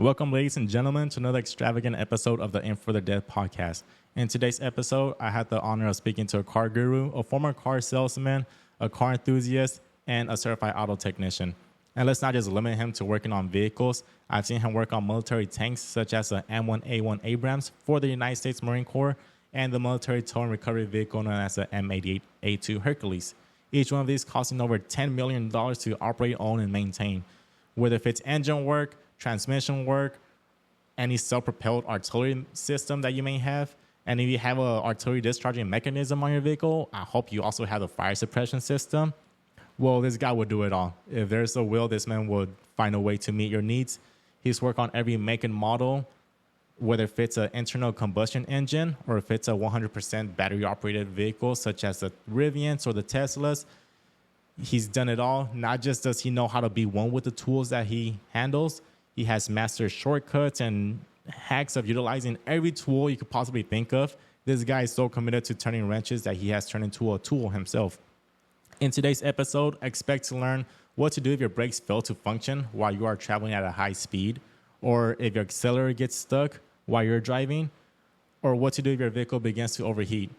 Welcome, ladies and gentlemen, to another extravagant episode of the In for the Dead podcast. In today's episode, I had the honor of speaking to a car guru, a former car salesman, a car enthusiast, and a certified auto technician. And let's not just limit him to working on vehicles. I've seen him work on military tanks such as the M1A1 Abrams for the United States Marine Corps and the military tow and recovery vehicle known as the M88A2 Hercules. Each one of these costing over $10 million to operate, own, and maintain. Whether if it's engine work, transmission work, any self-propelled artillery system that you may have, and if you have an artillery discharging mechanism on your vehicle, I hope you also have a fire suppression system. Well, this guy would do it all. If there's a will, this man would find a way to meet your needs. He's worked on every make and model, whether if it's an internal combustion engine or if it's a 100% battery-operated vehicle, such as the Rivians or the Teslas. He's done it all. Not just does he know how to be one with the tools that he handles, he has mastered shortcuts and hacks of utilizing every tool you could possibly think of. This guy is so committed to turning wrenches that he has turned into a tool himself. In today's episode, expect to learn what to do if your brakes fail to function while you are traveling at a high speed, or if your accelerator gets stuck while you're driving, or what to do if your vehicle begins to overheat.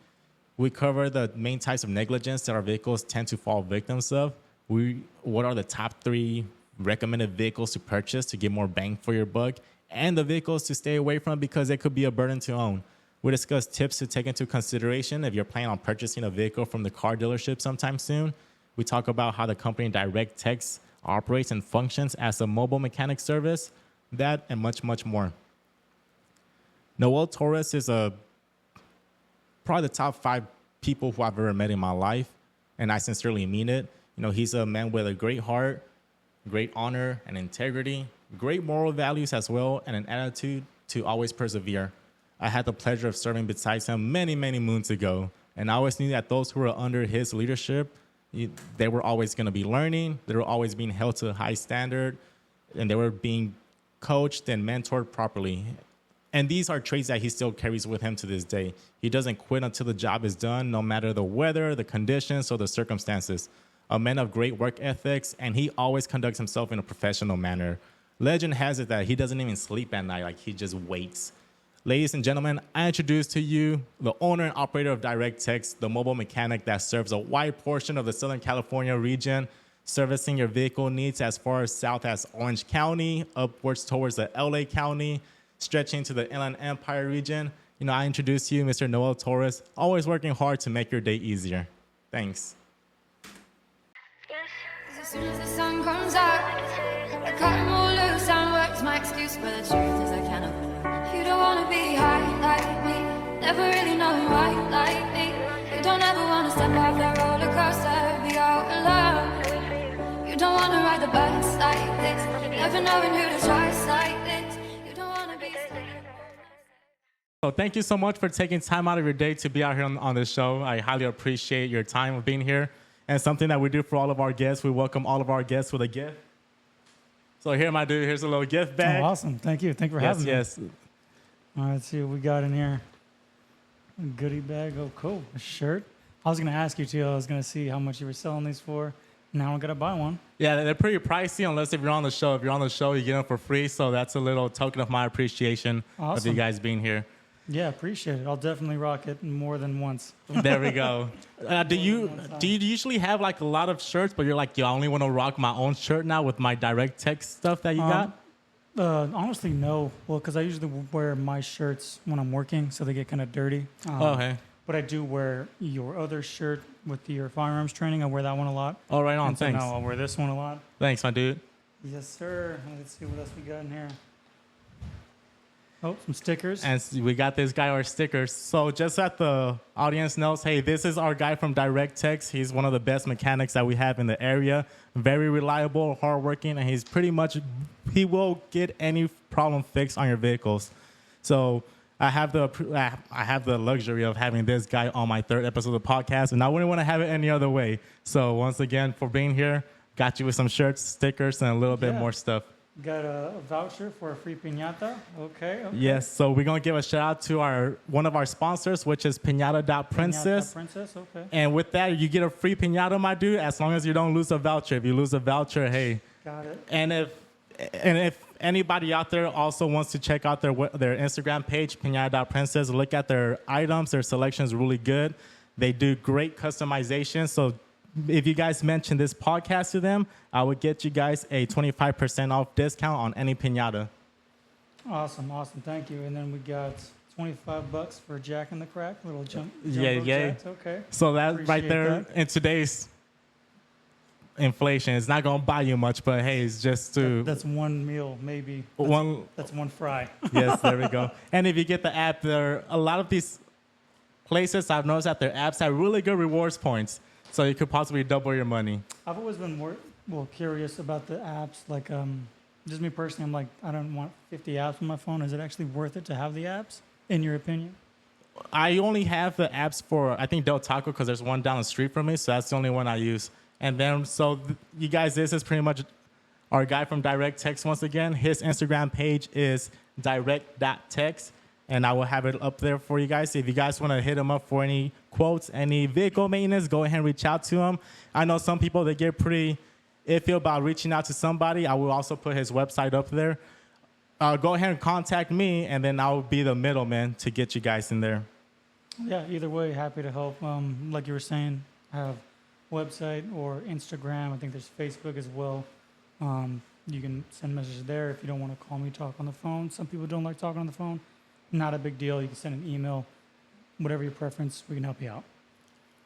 We cover the main types of negligence that our vehicles tend to fall victims of. What are the top 3 recommended vehicles to purchase to get more bang for your buck, and the vehicles to stay away from because they could be a burden to own. We discuss tips to take into consideration if you're planning on purchasing a vehicle from the car dealership sometime soon. We talk about how the company Direct.Techs operates and functions as a mobile mechanic service, that and much, much more. Noel Torres is probably the top 5 people who I've ever met in my life, and I sincerely mean it. You know, he's a man with a great heart, great honor and integrity, great moral values as well, and an attitude to always persevere. I had the pleasure of serving beside him many, many moons ago, and I always knew that those who were under his leadership, they were always going to be learning, they were always being held to a high standard, and they were being coached and mentored properly. And these are traits that he still carries with him to this day. He doesn't quit until the job is done, no matter the weather, the conditions, or the circumstances. A man of great work ethics, and he always conducts himself in a professional manner. Legend has it that he doesn't even sleep at night, like he just waits. Ladies and gentlemen, I introduce to you the owner and operator of Direct.Techs, the mobile mechanic that serves a wide portion of the Southern California region, servicing your vehicle needs as far south as Orange County, upwards towards the LA County, stretching to the Inland Empire region. You know, I introduce to you Mr. Noel Torres, always working hard to make your day easier. Thanks. As soon as the sun comes out, I cut them all loose and work's my excuse, but the truth is I can't avoid. You don't wanna be high like me, never really know why like me. You don't ever wanna step off that roller coaster, be out alone. You don't wanna ride the bus like this, never knowing who to trust like this. You don't wanna be So thank you so much for taking time out of your day to be out here on this show. I highly appreciate your time of being here. And something that we do for all of our guests, we welcome all of our guests with a gift. So here, my dude, here's a little gift bag. Oh, awesome. Thank you. Thank you for having me. Yes. All right, let's see what we got in here. A goodie bag. Oh, cool. A shirt. I was going to ask you, too. I was going to see how much you were selling these for. Now I'm going to buy one. Yeah, they're pretty pricey unless if you're on the show. If you're on the show, you get them for free. So that's a little token of my appreciation of you guys being here. Yeah, appreciate it. I'll definitely rock it more than once. There we go. Do you usually have like a lot of shirts, but you're like, yo, I only want to rock my own shirt now with my Direct.Techs stuff that you got? Honestly, no. Well, because I usually wear my shirts when I'm working, so they get kind of dirty. Okay. But I do wear your other shirt with your firearms training. I wear that one a lot. Oh, right on. And so Thanks. now I'll wear this one a lot. Thanks, my dude. Yes, sir. Let's see what else we got in here. Oh, some stickers. And we got this guy our stickers. So just that the audience knows, hey, this is our guy from Direct.Techs. He's one of the best mechanics that we have in the area. Very reliable, hardworking, and he's pretty much, he will get any problem fixed on your vehicles. So I have the luxury of having this guy on my 3rd episode of the podcast, and I wouldn't want to have it any other way. So once again, for being here, got you with some shirts, stickers, and a little bit more stuff. Got a voucher for a free piñata. Okay. Yes, so we're going to give a shout out to one of our sponsors, which is Piñata.Princess. Princess, okay. And with that, you get a free piñata, my dude, as long as you don't lose a voucher. If you lose a voucher, hey. Got it. And if anybody out there also wants to check out their Instagram page, pinata.princess, look at their items. Their selection is really good. They do great customization. So if you guys mention this podcast to them, I would get you guys a 25% off discount on any pinata. Awesome. Thank you. And then we got $25 for Jack in the Crack, little jumbo Yeah. jacks. Okay. So that Appreciate right there that. in today's inflation, it's not going to buy you much, but hey, it's just to That's one meal, maybe. That's one fry. Yes, there we go. And if you get the app, there a lot of these places I've noticed that their apps have really good rewards points, so you could possibly double your money. I've always been curious about the apps. Like, just me personally, I'm like, I don't want 50 apps on my phone. Is it actually worth it to have the apps, in your opinion? I only have the apps for, I think, Del Taco, because there's one down the street from me, so that's the only one I use. And then, you guys, this is pretty much our guy from Direct.Techs once again. His Instagram page is Direct.Techs, and I will have it up there for you guys. If you guys want to hit him up for any quotes, any vehicle maintenance, go ahead and reach out to him. I know some people, they get pretty iffy about reaching out to somebody. I will also put his website up there. Go ahead and contact me, and then I'll be the middleman to get you guys in there. Yeah, either way, happy to help. Like you were saying, have website or Instagram. I think there's Facebook as well. You can send messages there if you don't want to call me, talk on the phone. Some people don't like talking on the phone. Not a big deal. You can send an email, whatever your preference. We can help you out.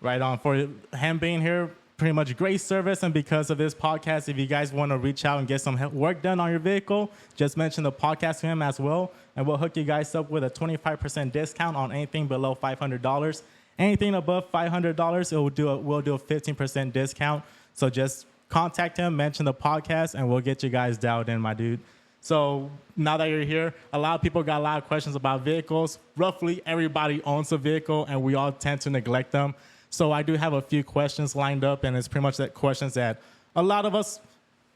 Right on. For him being here, pretty much great service. And because of this podcast, if you guys want to reach out and get some work done on your vehicle, just mention the podcast to him as well. And we'll hook you guys up with a 25% discount on anything below $500. Anything above $500, we'll do a 15% discount. So just contact him, mention the podcast, and we'll get you guys dialed in, my dude. So now that you're here, a lot of people got a lot of questions about vehicles. Roughly everybody owns a vehicle, and we all tend to neglect them. So I do have a few questions lined up, and it's pretty much that questions that a lot of us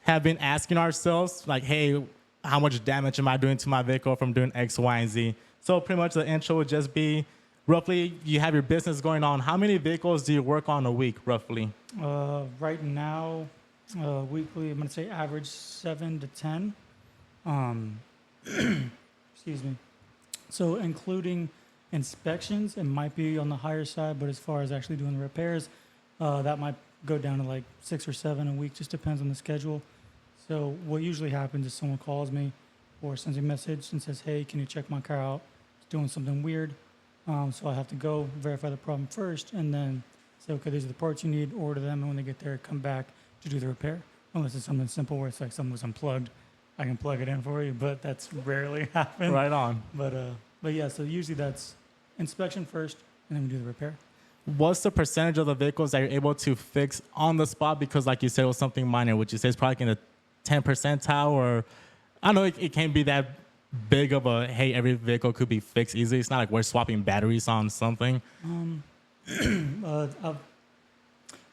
have been asking ourselves, like, hey, how much damage am I doing to my vehicle from doing X, Y, and Z? So pretty much the intro would just be, roughly, you have your business going on. How many vehicles do you work on a week, roughly? Right now, weekly, I'm going to say average 7 to 10. Excuse me. So including inspections, it might be on the higher side, but as far as actually doing the repairs, that might go down to like 6 or 7 a week, just depends on the schedule. So what usually happens is someone calls me or sends a message and says, hey, can you check my car out? It's doing something weird. So I have to go verify the problem first and then say, okay, these are the parts you need, order them, and when they get there, come back to do the repair. Unless it's something simple where it's like something was unplugged, I can plug it in for you, but that's rarely happened. Right on. But yeah, so usually that's inspection first, and then we do the repair. What's the percentage of the vehicles that you're able to fix on the spot? Because like you said, it was something minor, which you say is probably in the 10 percentile, or I know it can't be that big of a, hey, every vehicle could be fixed easily. It's not like we're swapping batteries on something.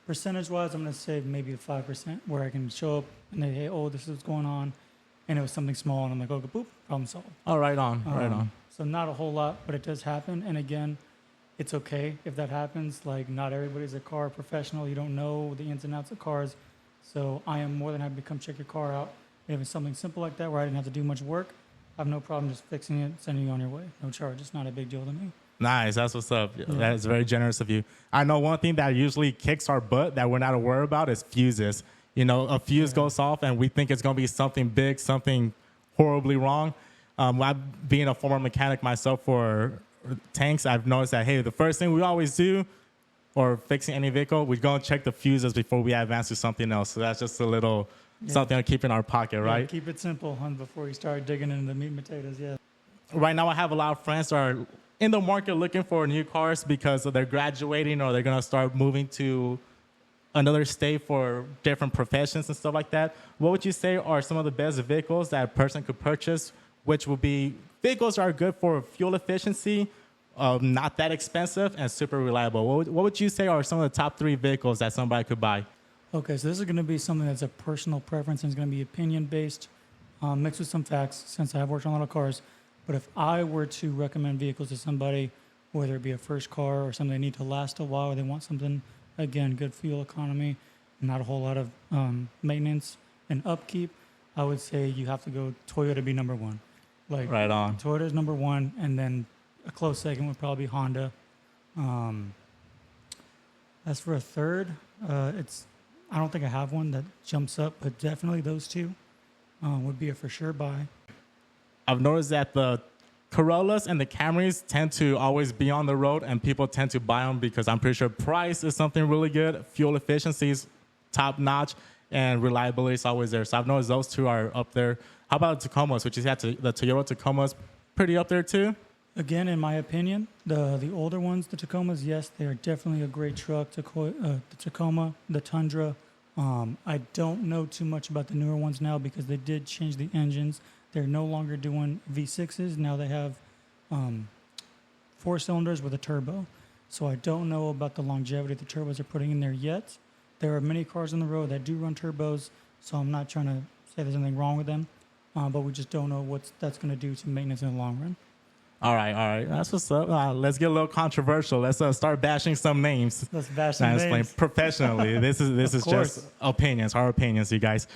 Percentage-wise, I'm going to say maybe 5%, where I can show up and they, hey, oh, this is what's going on, and it was something small, and I'm like, okay, boop, problem solved. Oh, right on, right on. So not a whole lot, but it does happen, and again, it's okay if that happens. Like, not everybody's a car professional. You don't know the ins and outs of cars, so I am more than happy to come check your car out. If it's something simple like that where I didn't have to do much work, I have no problem just fixing it, sending you on your way. No charge. It's not a big deal to me. Nice. That's what's up. Yeah. That's very generous of you. I know one thing that usually kicks our butt that we're not aware about is fuses. You know, a fuse goes off and we think it's going to be something big, something horribly wrong. Being a former mechanic myself for tanks, I've noticed that, hey, the first thing we always do, or fixing any vehicle, we go and check the fuses before we advance to something else. So that's just a little something to keep in our pocket, right? Yeah, keep it simple, hun, before you start digging into the meat and potatoes, yeah. Right now I have a lot of friends that are in the market looking for new cars because they're graduating or they're going to start moving to another state for different professions and stuff like that. What would you say are some of the best vehicles that a person could purchase, which will be vehicles that are good for fuel efficiency, not that expensive, and super reliable? What would you say are some of the top 3 vehicles that somebody could buy? Okay, so this is going to be something that's a personal preference and it's going to be opinion-based, mixed with some facts, since I have worked on a lot of cars. But if I were to recommend vehicles to somebody, whether it be a first car or something they need to last a while, or they want something, again, good fuel economy, not a whole lot of maintenance and upkeep, I would say you have to go Toyota be number one. Like Right on. Toyota's number one, and then a close second would probably be Honda. As for a third, I don't think I have one that jumps up, but definitely those two would be a for sure buy. I've noticed that the Corollas and the Camrys tend to always be on the road, and people tend to buy them because I'm pretty sure price is something really good, fuel efficiency is top notch, and reliability is always there. So I've noticed those two are up there. How about the Tacomas, which is the Toyota Tacomas, pretty up there too? Again, in my opinion, the older ones, the Tacomas, yes, they are definitely a great truck. The Tacoma, the Tundra. I don't know too much about the newer ones now because they did change the engines. They're no longer doing V6s. Now they have 4 cylinders with a turbo. So I don't know about the longevity the turbos are putting in there yet. There are many cars on the road that do run turbos, so I'm not trying to say there's anything wrong with them, but we just don't know what that's going to do to maintenance in the long run. All right. That's what's up. Let's get a little controversial. Let's start bashing some names. Let's bash some names. Professionally. This is just opinions, our opinions, you guys.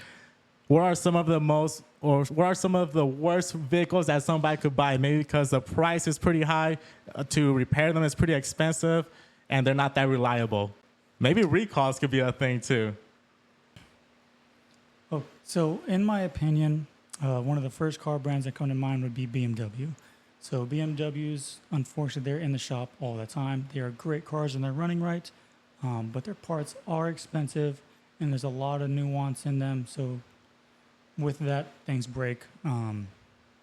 What are some of the worst vehicles that somebody could buy? Maybe because the price is pretty high, to repair them is pretty expensive, and they're not that reliable. Maybe recalls could be a thing too. Oh, so in my opinion, one of the first car brands that come to mind would be BMW. So BMWs, unfortunately, they're in the shop all the time. They are great cars and they're running right, but their parts are expensive, and there's a lot of nuance in them. So with that, things break. A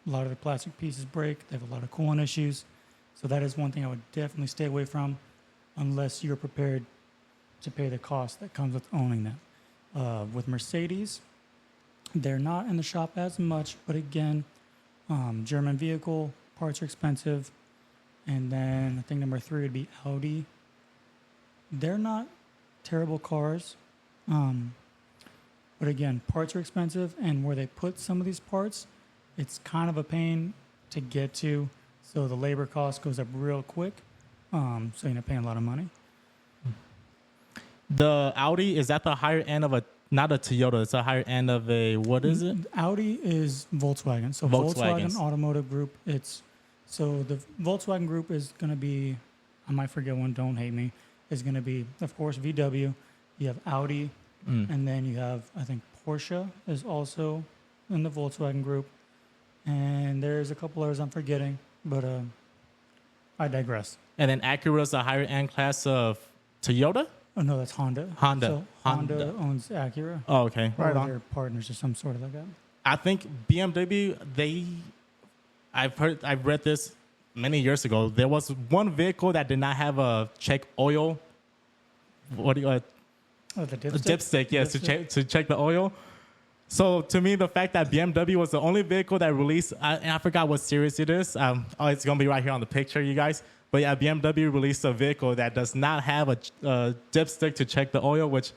lot of the plastic pieces break. They have a lot of coolant issues. So that is one thing I would definitely stay away from unless you're prepared to pay the cost that comes with owning them. With Mercedes, they're not in the shop as much, but again, German vehicle, parts are expensive. And then I think number 3 would be Audi. They're not terrible cars. But again, parts are expensive, and where they put some of these parts, it's kind of a pain to get to. So the labor cost goes up real quick. So you're not paying a lot of money. The Audi, is that the higher end of not a Toyota, it's a higher end of what is it? Audi is Volkswagen. So Volkswagen Automotive Group, so the Volkswagen Group is going to be, I might forget one, don't hate me, is going to be, of course, VW. You have Audi, and then you have, I think, Porsche is also in the Volkswagen Group. And there's a couple others I'm forgetting, but I digress. And then Acura is a higher end class of Toyota? Oh, no, that's Honda. Honda. So Honda owns Acura. Oh, okay. Right on. They're partners or some sort of like that. I think BMW, I've read this many years ago. There was one vehicle that did not have a check oil. What do you the dipstick? A dipstick, yes, to check the oil. So to me, the fact that BMW was the only vehicle that released, and I forgot what series it is. It's going to be right here on the picture, you guys. But yeah, BMW released a vehicle that does not have a dipstick to check the oil, which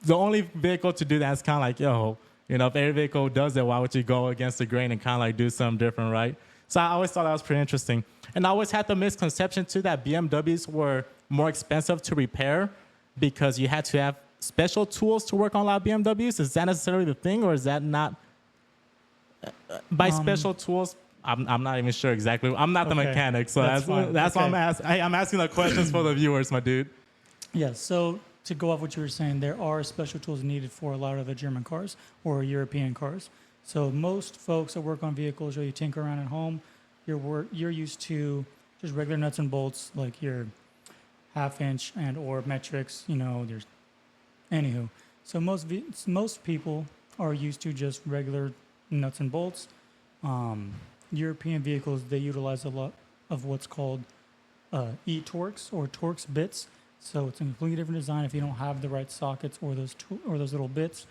the only vehicle to do that is kind of like, if every vehicle does it, why would you go against the grain and kind of like do something different, right? So I always thought that was pretty interesting. And I always had the misconception too that BMWs were more expensive to repair because you had to have special tools to work on a lot of BMWs. Is that necessarily the thing, or is that not? By special tools, I'm not even sure exactly. I'm not the mechanic, so that's why I'm asking. I'm asking the questions for the viewers, my dude. Yeah, so to go off what you were saying, there are special tools needed for a lot of the German cars or European cars. So most folks that work on vehicles or you tinker around at home, you're used to just regular nuts and bolts, like your half-inch and or metrics, there's anywho. So most people are used to just regular nuts and bolts. European vehicles, they utilize a lot of what's called e-Torx or Torx bits. So it's a completely different design. If you don't have the right sockets or those little bits,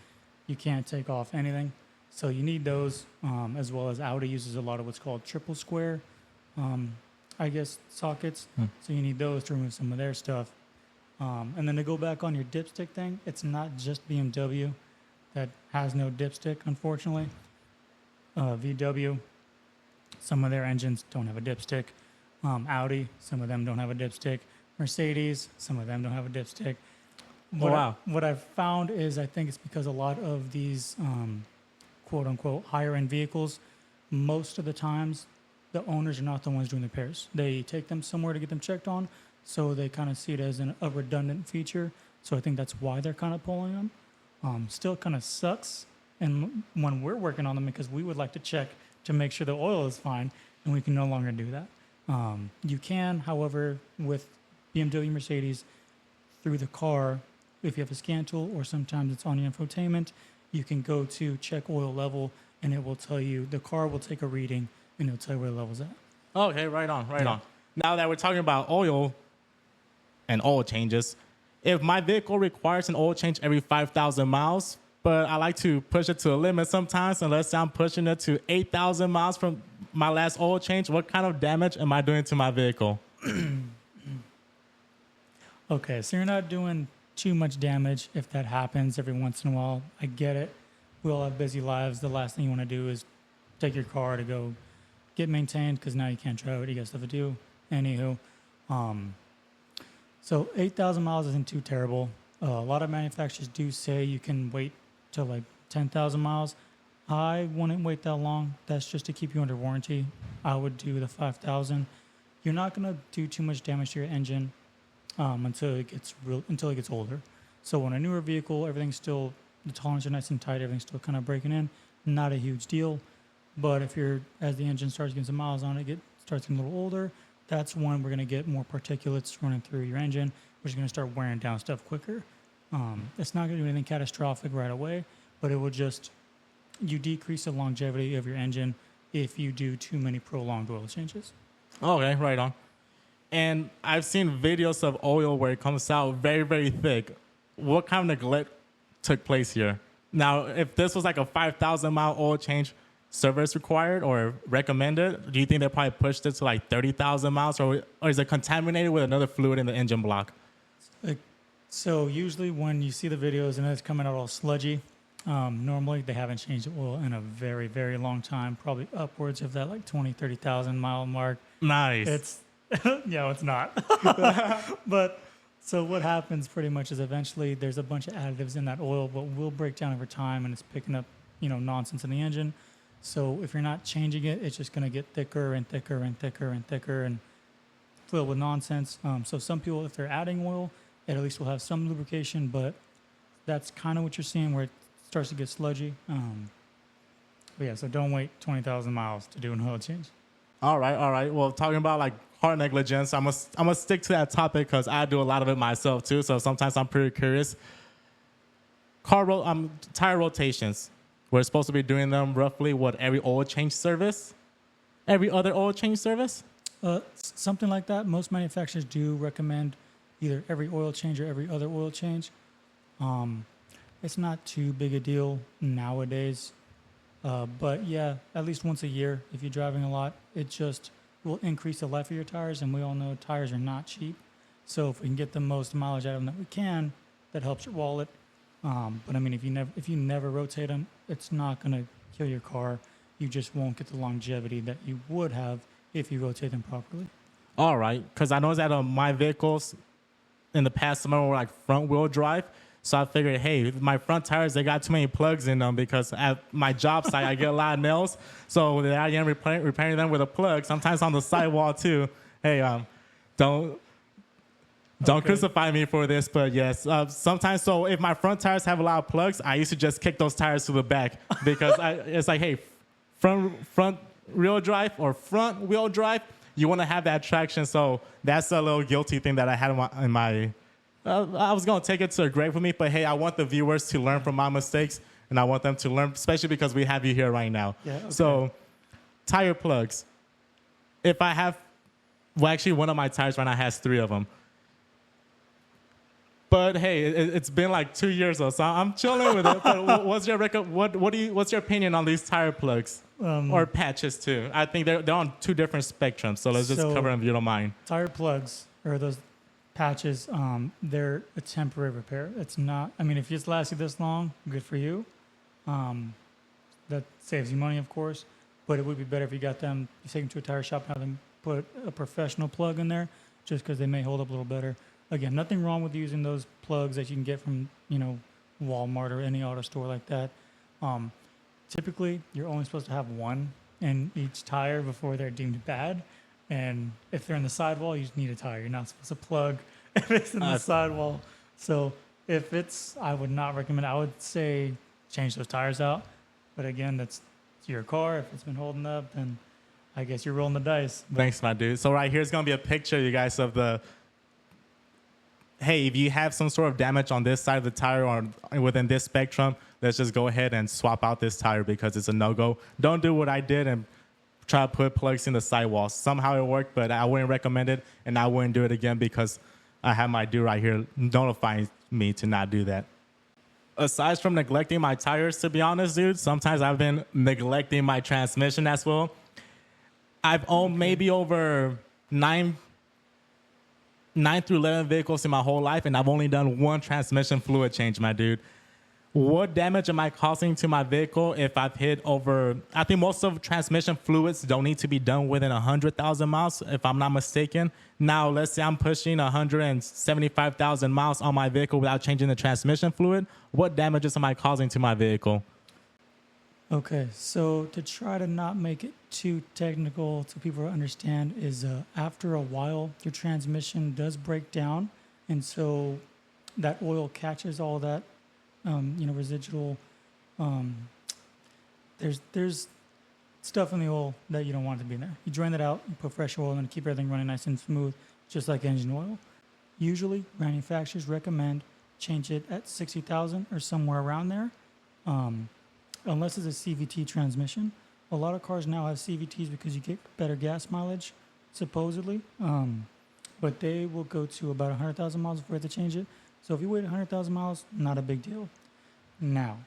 you can't take off anything. So you need those, as well as Audi uses a lot of what's called triple square, sockets. So you need those to remove some of their stuff. And then to go back on your dipstick thing, it's not just BMW that has no dipstick, unfortunately. VW, some of their engines don't have a dipstick. Audi, some of them don't have a dipstick. Mercedes, some of them don't have a dipstick. What I've found is I think it's because a lot of these quote unquote higher end vehicles, most of the times the owners are not the ones doing the repairs. They take them somewhere to get them checked on, so they kind of see it as a redundant feature. So I think that's why they're kind of pulling them. Still kind of sucks, and when we're working on them, because we would like to check to make sure the oil is fine, and we can no longer do that. You can, however, with BMW, Mercedes, through the car, if you have a scan tool, or sometimes it's on your infotainment, you can go to check oil level, and it will tell you, the car will take a reading, and it'll tell you where the level's at. Okay, right on. Now that we're talking about oil and oil changes, if my vehicle requires an oil change every 5,000 miles, but I like to push it to a limit sometimes, and let's say I'm pushing it to 8,000 miles from my last oil change, what kind of damage am I doing to my vehicle? Okay, so you're not doing too much damage if that happens every once in a while. I get it. We all have busy lives. The last thing you want to do is take your car to go get maintained, because now you can't drive it. You got stuff to do. Anywho, so 8,000 miles isn't too terrible. A lot of manufacturers do say you can wait till like 10,000 miles. I wouldn't wait that long. That's just to keep you under warranty. I would do the 5,000. You're not going to do too much damage to your engine until it gets older. So on a newer vehicle, everything's still, the tolerance are nice and tight. Everything's still kind of breaking in. Not a huge deal. But if as the engine starts getting some miles on it, starts getting a little older, that's when we're going to get more particulates running through your engine, which is going to start wearing down stuff quicker. It's not going to do anything catastrophic right away, but it will just, you decrease the longevity of your engine if you do too many prolonged oil changes. Okay, right on. And I've seen videos of oil where it comes out very, very thick. What kind of neglect took place here? Now, if this was like a 5,000 mile oil change, service required or recommended, do you think they probably pushed it to like 30,000 miles, or is it contaminated with another fluid in the engine block? So usually when you see the videos and it's coming out all sludgy, normally they haven't changed the oil in a very, very long time, probably upwards of that like 20, 30,000 mile mark. Nice. It's it's not. But so what happens pretty much is eventually there's a bunch of additives in that oil, but will break down over time, and it's picking up, nonsense in the engine. So if you're not changing it, it's just going to get thicker and thicker and thicker and thicker and filled with nonsense. So some people, if they're adding oil, it at least will have some lubrication, but that's kind of what you're seeing where it starts to get sludgy. But yeah, so don't wait 20,000 miles to do an oil change. All right. Well, talking about like car negligence, I'm gonna stick to that topic because I do a lot of it myself too. So sometimes I'm pretty curious. Tire rotations. We're supposed to be doing them roughly every oil change service, every other oil change service. Something like that. Most manufacturers do recommend either every oil change or every other oil change. It's not too big a deal nowadays. But yeah, at least once a year, if you're driving a lot, it just will increase the life of your tires. And we all know tires are not cheap. So if we can get the most mileage out of them that we can, that helps your wallet. But I mean, if you never rotate them, it's not going to kill your car. You just won't get the longevity that you would have if you rotate them properly. All right, because I know that my vehicles in the past summer were like front wheel drive. So I figured, hey, my front tires, they got too many plugs in them because at my job site, I get a lot of nails. So I am repairing them with a plug, sometimes on the sidewall too. Hey, don't crucify me for this, but yes, sometimes. So if my front tires have a lot of plugs, I used to just kick those tires to the back because it's like, hey, front wheel drive or front wheel drive, you want to have that traction. So that's a little guilty thing that I had in my I was going to take it to a grave with me, but hey, I want the viewers to learn from my mistakes, and I want them to learn, especially because we have you here right now. Yeah, okay. So tire plugs. If I have, actually one of my tires right now has 3 of them. But hey, it's been like 2 years though, so I'm chilling with it. But what's your opinion on these tire plugs or patches too? I think they're on 2 different spectrums, so let's just cover them if you don't mind. Tire plugs or those patches, they're a temporary repair. It's not. I mean, if it's lasted this long, good for you. That saves you money, of course. But it would be better if you got them. You take them to a tire shop, have them put a professional plug in there, just because they may hold up a little better. Again, nothing wrong with using those plugs that you can get from, Walmart or any auto store like that. typically you're only supposed to have one in each tire before they're deemed bad. And if they're in the sidewall, you just need a tire. You're not supposed to plug if it's in the sidewall. So if it's, I would not recommend. I would say change those tires out. But again, that's your car. If it's been holding up, then I guess you're rolling the dice. But Thanks, my dude. So right here is going to be a picture, you guys, of the, hey, if you have some sort of damage on this side of the tire or within this spectrum, let's just go ahead and swap out this tire because it's a no-go. Don't do what I did and try to put plugs in the sidewall. Somehow it worked, but I wouldn't recommend it, and I wouldn't do it again because I have my dude right here notifying me to not do that. Aside from neglecting my tires, to be honest, dude, sometimes I've been neglecting my transmission as well. I've owned maybe over 9 through 11 vehicles in my whole life, and I've only done one transmission fluid change, my dude. What damage am I causing to my vehicle if I've hit over, I think most of transmission fluids don't need to be done within 100,000 miles, if I'm not mistaken. Now, let's say I'm pushing 175,000 miles on my vehicle without changing the transmission fluid. What damages am I causing to my vehicle? okay, so to try to not make it too technical so people understand is after a while, your transmission does break down. And so that oil catches all that, residual. There's stuff in the oil that you don't want to be in there. You drain that out, you put fresh oil in and keep everything running nice and smooth, just like engine oil. Usually, manufacturers recommend change it at 60,000 or somewhere around there. Unless it's a CVT transmission. A lot of cars now have CVTs because you get better gas mileage, supposedly. But they will go to about 100,000 miles before they change it. So if you wait 100,000 miles, not a big deal. Now,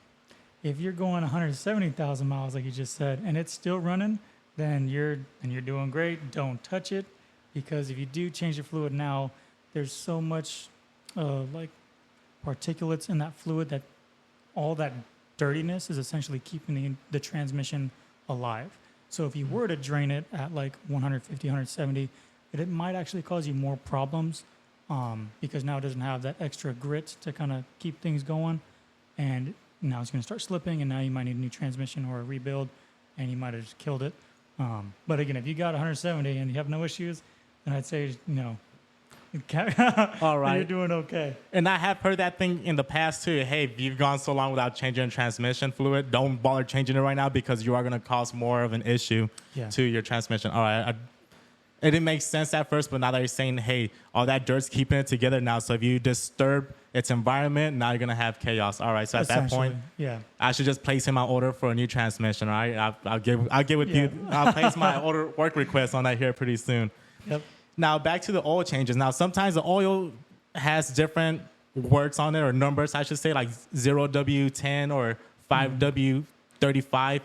if you're going 170,000 miles, like you just said, and it's still running, then you're doing great. Don't touch it, because if you do change the fluid now, there's so much particulates in that fluid that all that dirtiness is essentially keeping the transmission alive. So if you were to drain it at like 150, 170, it might actually cause you more problems because now it doesn't have that extra grit to kind of keep things going. And now it's going to start slipping, and now you might need a new transmission or a rebuild, and you might have just killed it. But again, if you got 170 and you have no issues, then I'd say, All right. you're doing okay. And I have heard that thing in the past too. Hey, if you've gone so long without changing transmission fluid, don't bother changing it right now because you are going to cause more of an issue to your transmission. All right. It didn't make sense at first, but now that you're saying, hey, all that dirt's keeping it together now. So if you disturb its environment, now you're going to have chaos. All right. So at that point, I should just place in my order for a new transmission. All right. I'll get with you. I'll place my order work request on that here pretty soon. Yep. Now, back to the oil changes. Now, sometimes the oil has different words on it, or numbers, I should say, like 0W10 or 5W35.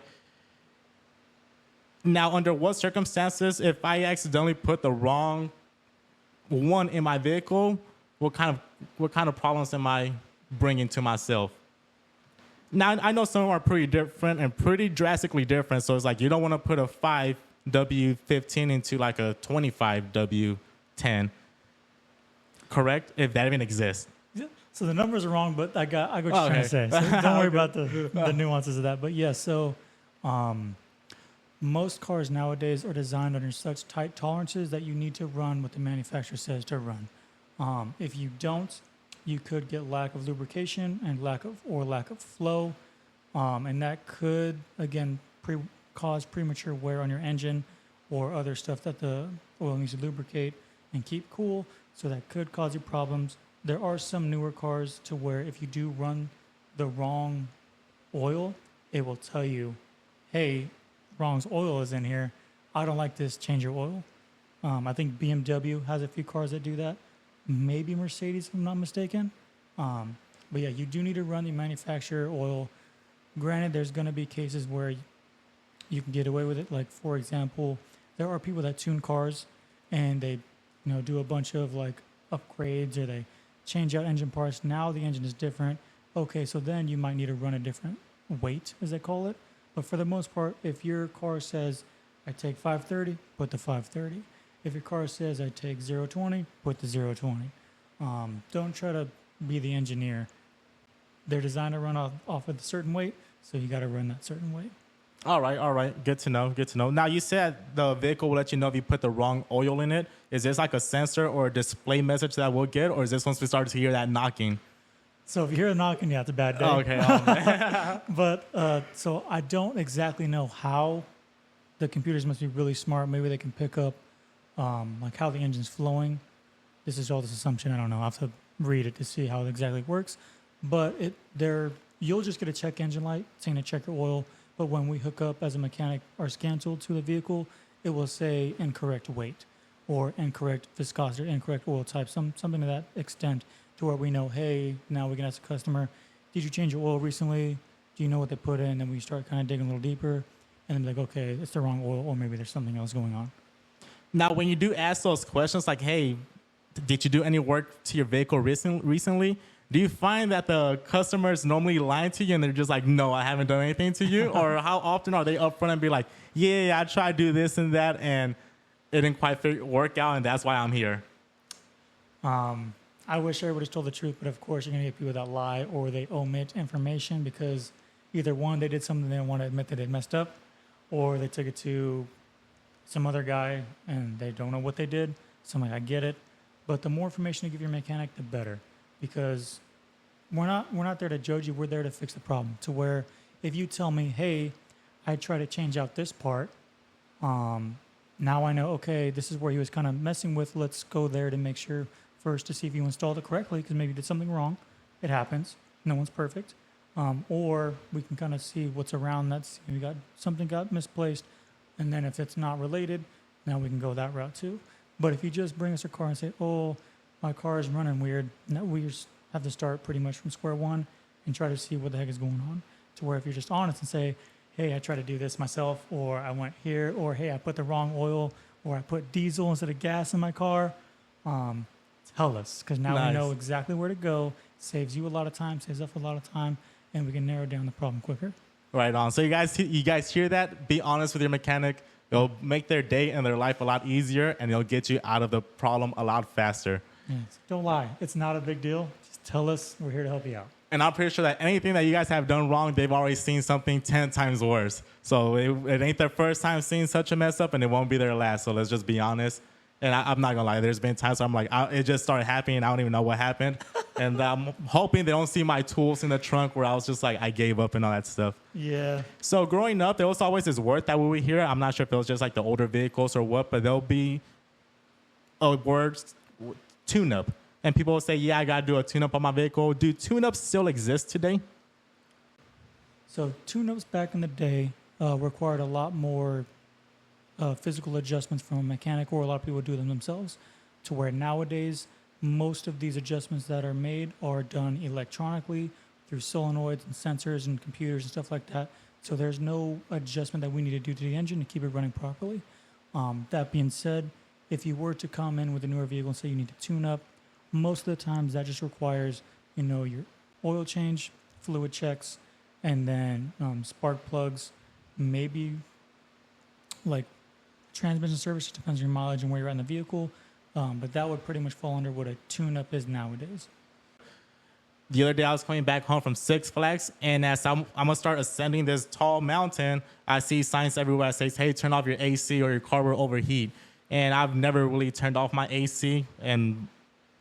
Now, under what circumstances, if I accidentally put the wrong one in my vehicle, what kind of problems am I bringing to myself? Now, I know some are pretty different and pretty drastically different. So it's like you don't want to put a 5W15 into like a 25W10, correct? If that even exists. Yeah. So the numbers are wrong, but I got what you're trying to say. So don't worry about the nuances of that. But yeah, so most cars nowadays are designed under such tight tolerances that you need to run what the manufacturer says to run. If you don't, you could get lack of lubrication and lack of flow, and that could again cause premature wear on your engine or other stuff that the oil needs to lubricate and keep cool. So that could cause you problems. There are some newer cars to where if you do run the wrong oil, it will tell you, hey, wrong oil is in here. I don't like this. Change your oil. I think BMW has a few cars that do that. Maybe Mercedes, if I'm not mistaken. But yeah, you do need to run the manufacturer oil. Granted, there's going to be cases where you can get away with it. Like, for example, there are people that tune cars and they do a bunch of like upgrades, or they change out engine parts. Now the engine is different. Okay, so then you might need to run a different weight, as they call it. But for the most part, if your car says, I take 530, put the 530. If your car says, I take 020, put the 020. Don't try to be the engineer. They're designed to run off of a certain weight, So you got to run that certain weight. All right. Good to know. Now, you said the vehicle will let you know if you put the wrong oil in it. Is this like a sensor or a display message that we'll get, or is this once we start to hear that knocking? So if you hear a knocking, yeah, it's a bad day. Oh, okay. Man. But so I don't exactly know how. The computers must be really smart. Maybe they can pick up like how the engine's flowing. This is all this assumption. I don't know. I have to read it to see how it exactly works. But you'll just get a check engine light saying to check your oil. But when we hook up as a mechanic our scan tool to the vehicle, it will say incorrect weight or incorrect viscosity or incorrect oil type, something to that extent, to where we know, hey, now we can ask the customer, did you change your oil recently? Do you know what they put in? And we start kind of digging a little deeper and then be like, okay, it's the wrong oil, or maybe there's something else going on. Now, when you do ask those questions like, hey, did you do any work to your vehicle recently? Do you find that the customers normally lie to you and they're just like, no, I haven't done anything to you? Or how often are they upfront and be like, yeah, I tried to do this and that and it didn't quite work out and that's why I'm here? I wish everybody's told the truth, but of course you're going to get people that lie or they omit information because either one, they did something they don't want to admit that they messed up, or they took it to some other guy and they don't know what they did. So I'm like, I get it. But the more information you give your mechanic, the better. Because we're not there to judge you. We're there to fix the problem. To where if you tell me, hey, I try to change out this part, now I know, okay, this is where he was kind of messing with. Let's go there to make sure first to see if you installed it correctly, because maybe you did something wrong. It happens. No one's perfect. Or we can kind of see what's around that. Something got misplaced. And then if it's not related, now we can go that route too. But if you just bring us a car and say, oh, my car is running weird, now we just have to start pretty much from square one and try to see what the heck is going on. To where if you're just honest and say, hey, I tried to do this myself, or I went here, or hey, I put the wrong oil, or I put diesel instead of gas in my car, tell us. Because now we know exactly where to go. Saves you a lot of time, saves us a lot of time, and we can narrow down the problem quicker. Right on. So you guys hear that? Be honest with your mechanic. It'll make their day and their life a lot easier, and it'll get you out of the problem a lot faster. Yes. Don't lie. It's not a big deal. Just tell us. We're here to help you out. And I'm pretty sure that anything that you guys have done wrong, they've already seen something 10 times worse. So it ain't their first time seeing such a mess up, and it won't be their last. So let's just be honest. And I'm not going to lie. There's been times where I'm like, it just started happening. I don't even know what happened. And I'm hoping they don't see my tools in the trunk where I was just like, I gave up and all that stuff. Yeah. So growing up, there was always this word that we would hear. I'm not sure if it was just like the older vehicles or what, but there'll be a word, tune-up. And people will say, yeah, I got to do a tune-up on my vehicle. Do tune-ups still exist today? So tune-ups back in the day required a lot more physical adjustments from a mechanic, or a lot of people do them themselves, to where nowadays most of these adjustments that are made are done electronically through solenoids and sensors and computers and stuff like that. So there's no adjustment that we need to do to the engine to keep it running properly. That being said, if you were to come in with a newer vehicle and say you need to tune up, most of the times that just requires, your oil change, fluid checks, and then spark plugs, maybe like transmission service. It depends on your mileage and where you're at in the vehicle. But that would pretty much fall under what a tune-up is nowadays. The other day I was coming back home from Six Flags, and as I'm going to start ascending this tall mountain, I see signs everywhere that says, hey, turn off your AC or your car will overheat. And I've never really turned off my AC, and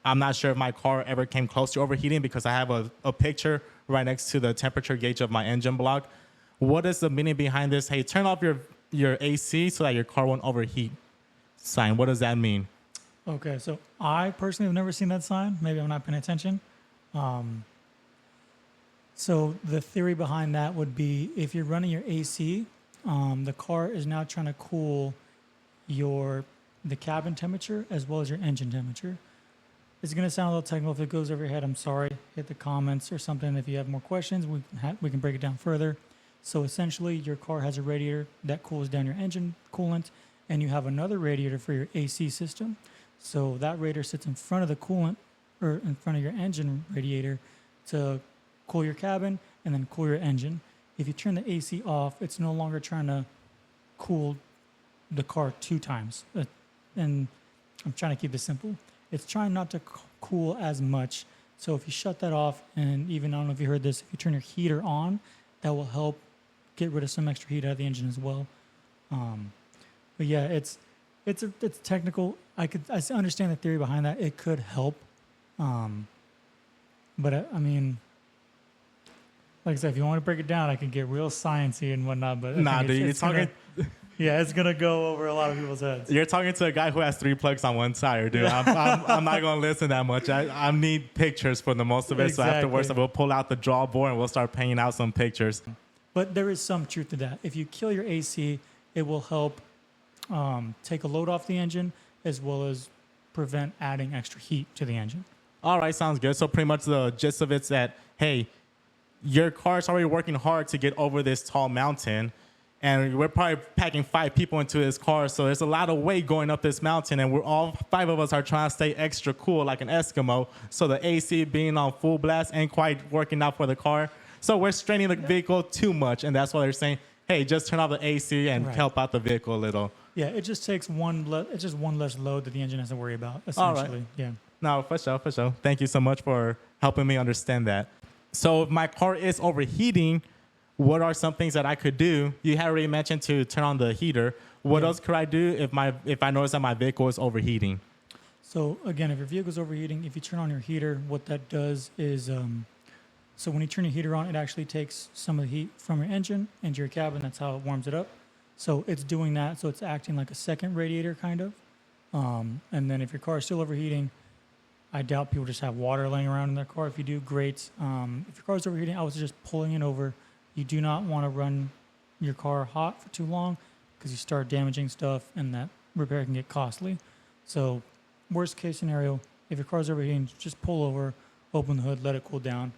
I'm not sure if my car ever came close to overheating because I have a picture right next to the temperature gauge of my engine block. What is the meaning behind this? Hey, turn off your AC so that your car won't overheat sign. What does that mean? Okay, so I personally have never seen that sign. Maybe I'm not paying attention. So the theory behind that would be if you're running your AC, the car is now trying to cool the cabin temperature as well as your engine temperature. It's going to sound a little technical. If it goes over your head, I'm sorry. Hit the comments or something. If you have more questions, we can break it down further. So essentially, your car has a radiator that cools down your engine coolant, and you have another radiator for your AC system. So that radiator sits in front of the coolant, or in front of your engine radiator, to cool your cabin and then cool your engine. If you turn the AC off, it's no longer trying to cool the car 2 times. And I'm trying to keep this simple. It's trying not to cool as much. So if you shut that off, and even, I don't know if you heard this, if you turn your heater on that will help get rid of some extra heat out of the engine as well. But yeah, it's technical. I understand the theory behind that. It could help, but I mean, like I said, if you want to break it down, I can get real sciencey and whatnot. But Nah, dude, you're talking. Yeah, it's gonna go over a lot of people's heads. You're talking to a guy who has 3 plugs on one tire, dude. I'm not gonna listen that much. I need pictures for the most of it. Exactly. So afterwards, we'll pull out the draw board and we'll start painting out some pictures. But there is some truth to that. If you kill your AC, it will help take a load off the engine as well as prevent adding extra heat to the engine. All right, sounds good. So pretty much the gist of it's that, hey, your car's already working hard to get over this tall mountain, and we're probably packing 5 people into this car, so there's a lot of weight going up this mountain, and we're all 5 of us are trying to stay extra cool like an Eskimo, so the AC being on full blast ain't quite working out for the car. So we're straining the vehicle too much, and that's why they're saying, hey, just turn off the AC and help out the vehicle a little. Yeah, it just takes one less load that the engine has to worry about, essentially. All right. Yeah. No, for sure. Thank you so much for helping me understand that. So if my car is overheating, what are some things that I could do? You had already mentioned to turn on the heater. What else could I do if I notice that my vehicle is overheating? So again, if your vehicle is overheating, if you turn on your heater, what that does is, so when you turn your heater on, it actually takes some of the heat from your engine into your cabin. That's how it warms it up. So it's doing that. So it's acting like a second radiator kind of. And then if your car is still overheating, I doubt people just have water laying around in their car. If you do, great. If your car is overheating, I was just pulling it over. You do not want to run your car hot for too long because you start damaging stuff and that repair can get costly. So worst case scenario, if your car's overheating, just pull over, open the hood, let it cool down.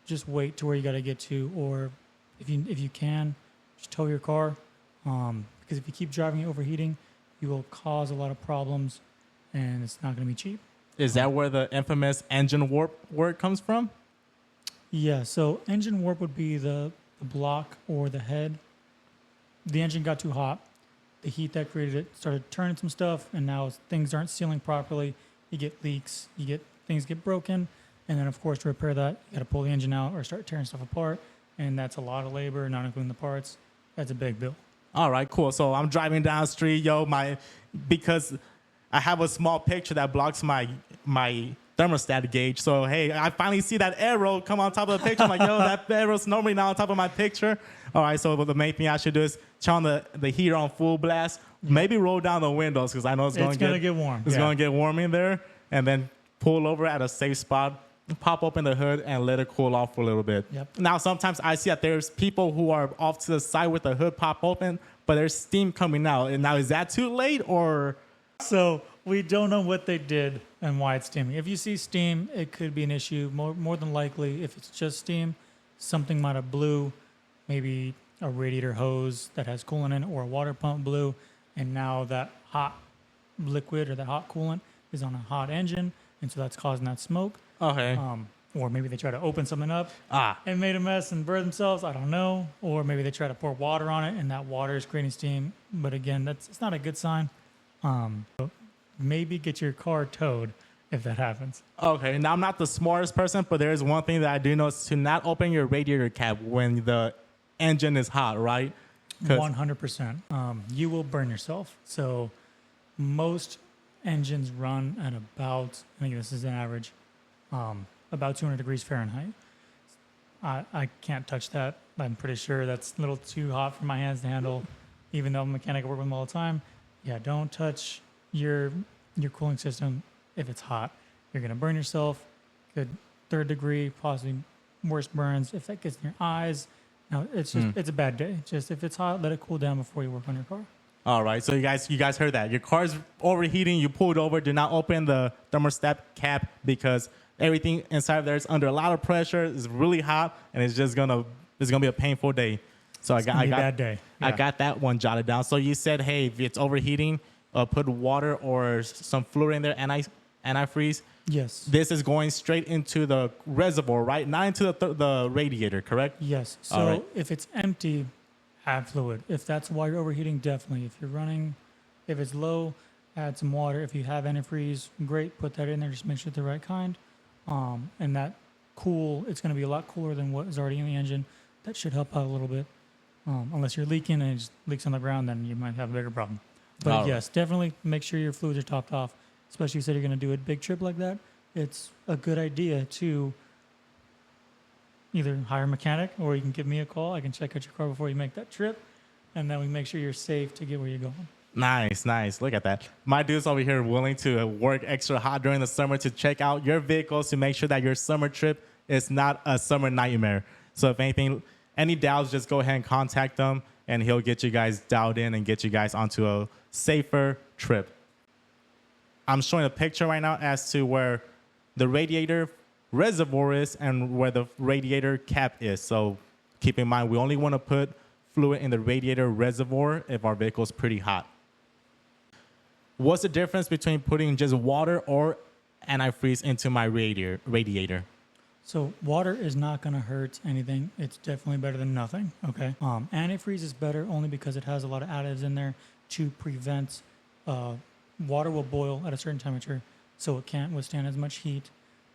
Just wait to where you got to get to, or if you can, just tow your car. Because if you keep driving it overheating, you will cause a lot of problems, and it's not going to be cheap. Is that where the infamous engine warp word comes from? Yeah, so engine warp would be the block or the head. The engine got too hot. The heat that created it started turning some stuff, and now things aren't sealing properly. You get leaks, things get broken, and then of course to repair that, you got to pull the engine out or start tearing stuff apart, and that's a lot of labor, not including the parts. That's a big bill. All right, cool. So I'm driving down the street, because I have a small picture that blocks my thermostat gauge. So, hey, I finally see that arrow come on top of the picture. I'm like, yo, that arrow's normally not on top of my picture. All right, so the main thing I should do is turn the heater on full blast, maybe roll down the windows because I know it's going to get warm. It's going to get warm in there, and then pull over at a safe spot, pop open the hood, and let it cool off for a little bit. Yep. Now, sometimes I see that there's people who are off to the side with the hood pop open, but there's steam coming out. And now, is that too late, or? So we don't know what they did and why it's steaming. If you see steam, it could be an issue. More than likely, if it's just steam, something might have blew, maybe a radiator hose that has coolant in it, or a water pump blew, and now that hot liquid or that hot coolant is on a hot engine, and so that's causing that smoke. Okay. Or maybe they try to open something up and made a mess and burned themselves. I don't know. Or maybe they try to pour water on it, and that water is creating steam. But again, it's not a good sign. So maybe get your car towed if that happens. Okay. Now, I'm not the smartest person, but there is one thing that I do know is to not open your radiator cap when the engine is hot, right? 100%. You will burn yourself. So most engines run at about, I think this is an average, about 200 degrees Fahrenheit. I can't touch that. I'm pretty sure that's a little too hot for my hands to handle, even though I'm a mechanic, I work with them all the time. Yeah, don't touch your cooling system if it's hot. You're going to burn yourself. Good third degree, possibly worse burns. If that gets in your eyes, no, it's a bad day. Just if it's hot, let it cool down before you work on your car. All right, so you guys heard that. Your car's overheating, you pull it over, do not open the thermostat cap because everything inside of there is under a lot of pressure, it's really hot, and it's gonna be a painful day. So I got a bad day. Yeah. I got that one jotted down. So you said, hey, if it's overheating, put water or some fluid in there, antifreeze. Yes. This is going straight into the reservoir, right? Not into the radiator, correct? Yes. So if it's empty, add fluid. If that's why you're overheating, definitely. If you're running, if it's low, add some water. If you have antifreeze, great, put that in there. Just make sure it's the right kind. And that it's going to be a lot cooler than what is already in the engine. that should help out a little bit. Unless you're leaking and it just leaks on the ground, then you might have a bigger problem. But yes, definitely make sure your fluids are topped off, especially if you said you're going to do a big trip like that. It's a good idea to either hire a mechanic or you can give me a call. I can check out your car before you make that trip, and then we make sure you're safe to get where you're going. Nice. Look at that. My dude's over here willing to work extra hard during the summer to check out your vehicles to make sure that your summer trip is not a summer nightmare. So if anything, any doubts, just go ahead and contact them, and he'll get you guys dialed in and get you guys onto a safer trip. I'm showing a picture right now as to where the radiator reservoir is and where the radiator cap is. So keep in mind, we only want to put fluid in the radiator reservoir if our vehicle is pretty hot. What's the difference between putting just water or antifreeze into my radiator? So water is not going to hurt anything. It's definitely better than nothing. Okay. Antifreeze is better only because it has a lot of additives in there to prevent water will boil at a certain temperature, so it can't withstand as much heat.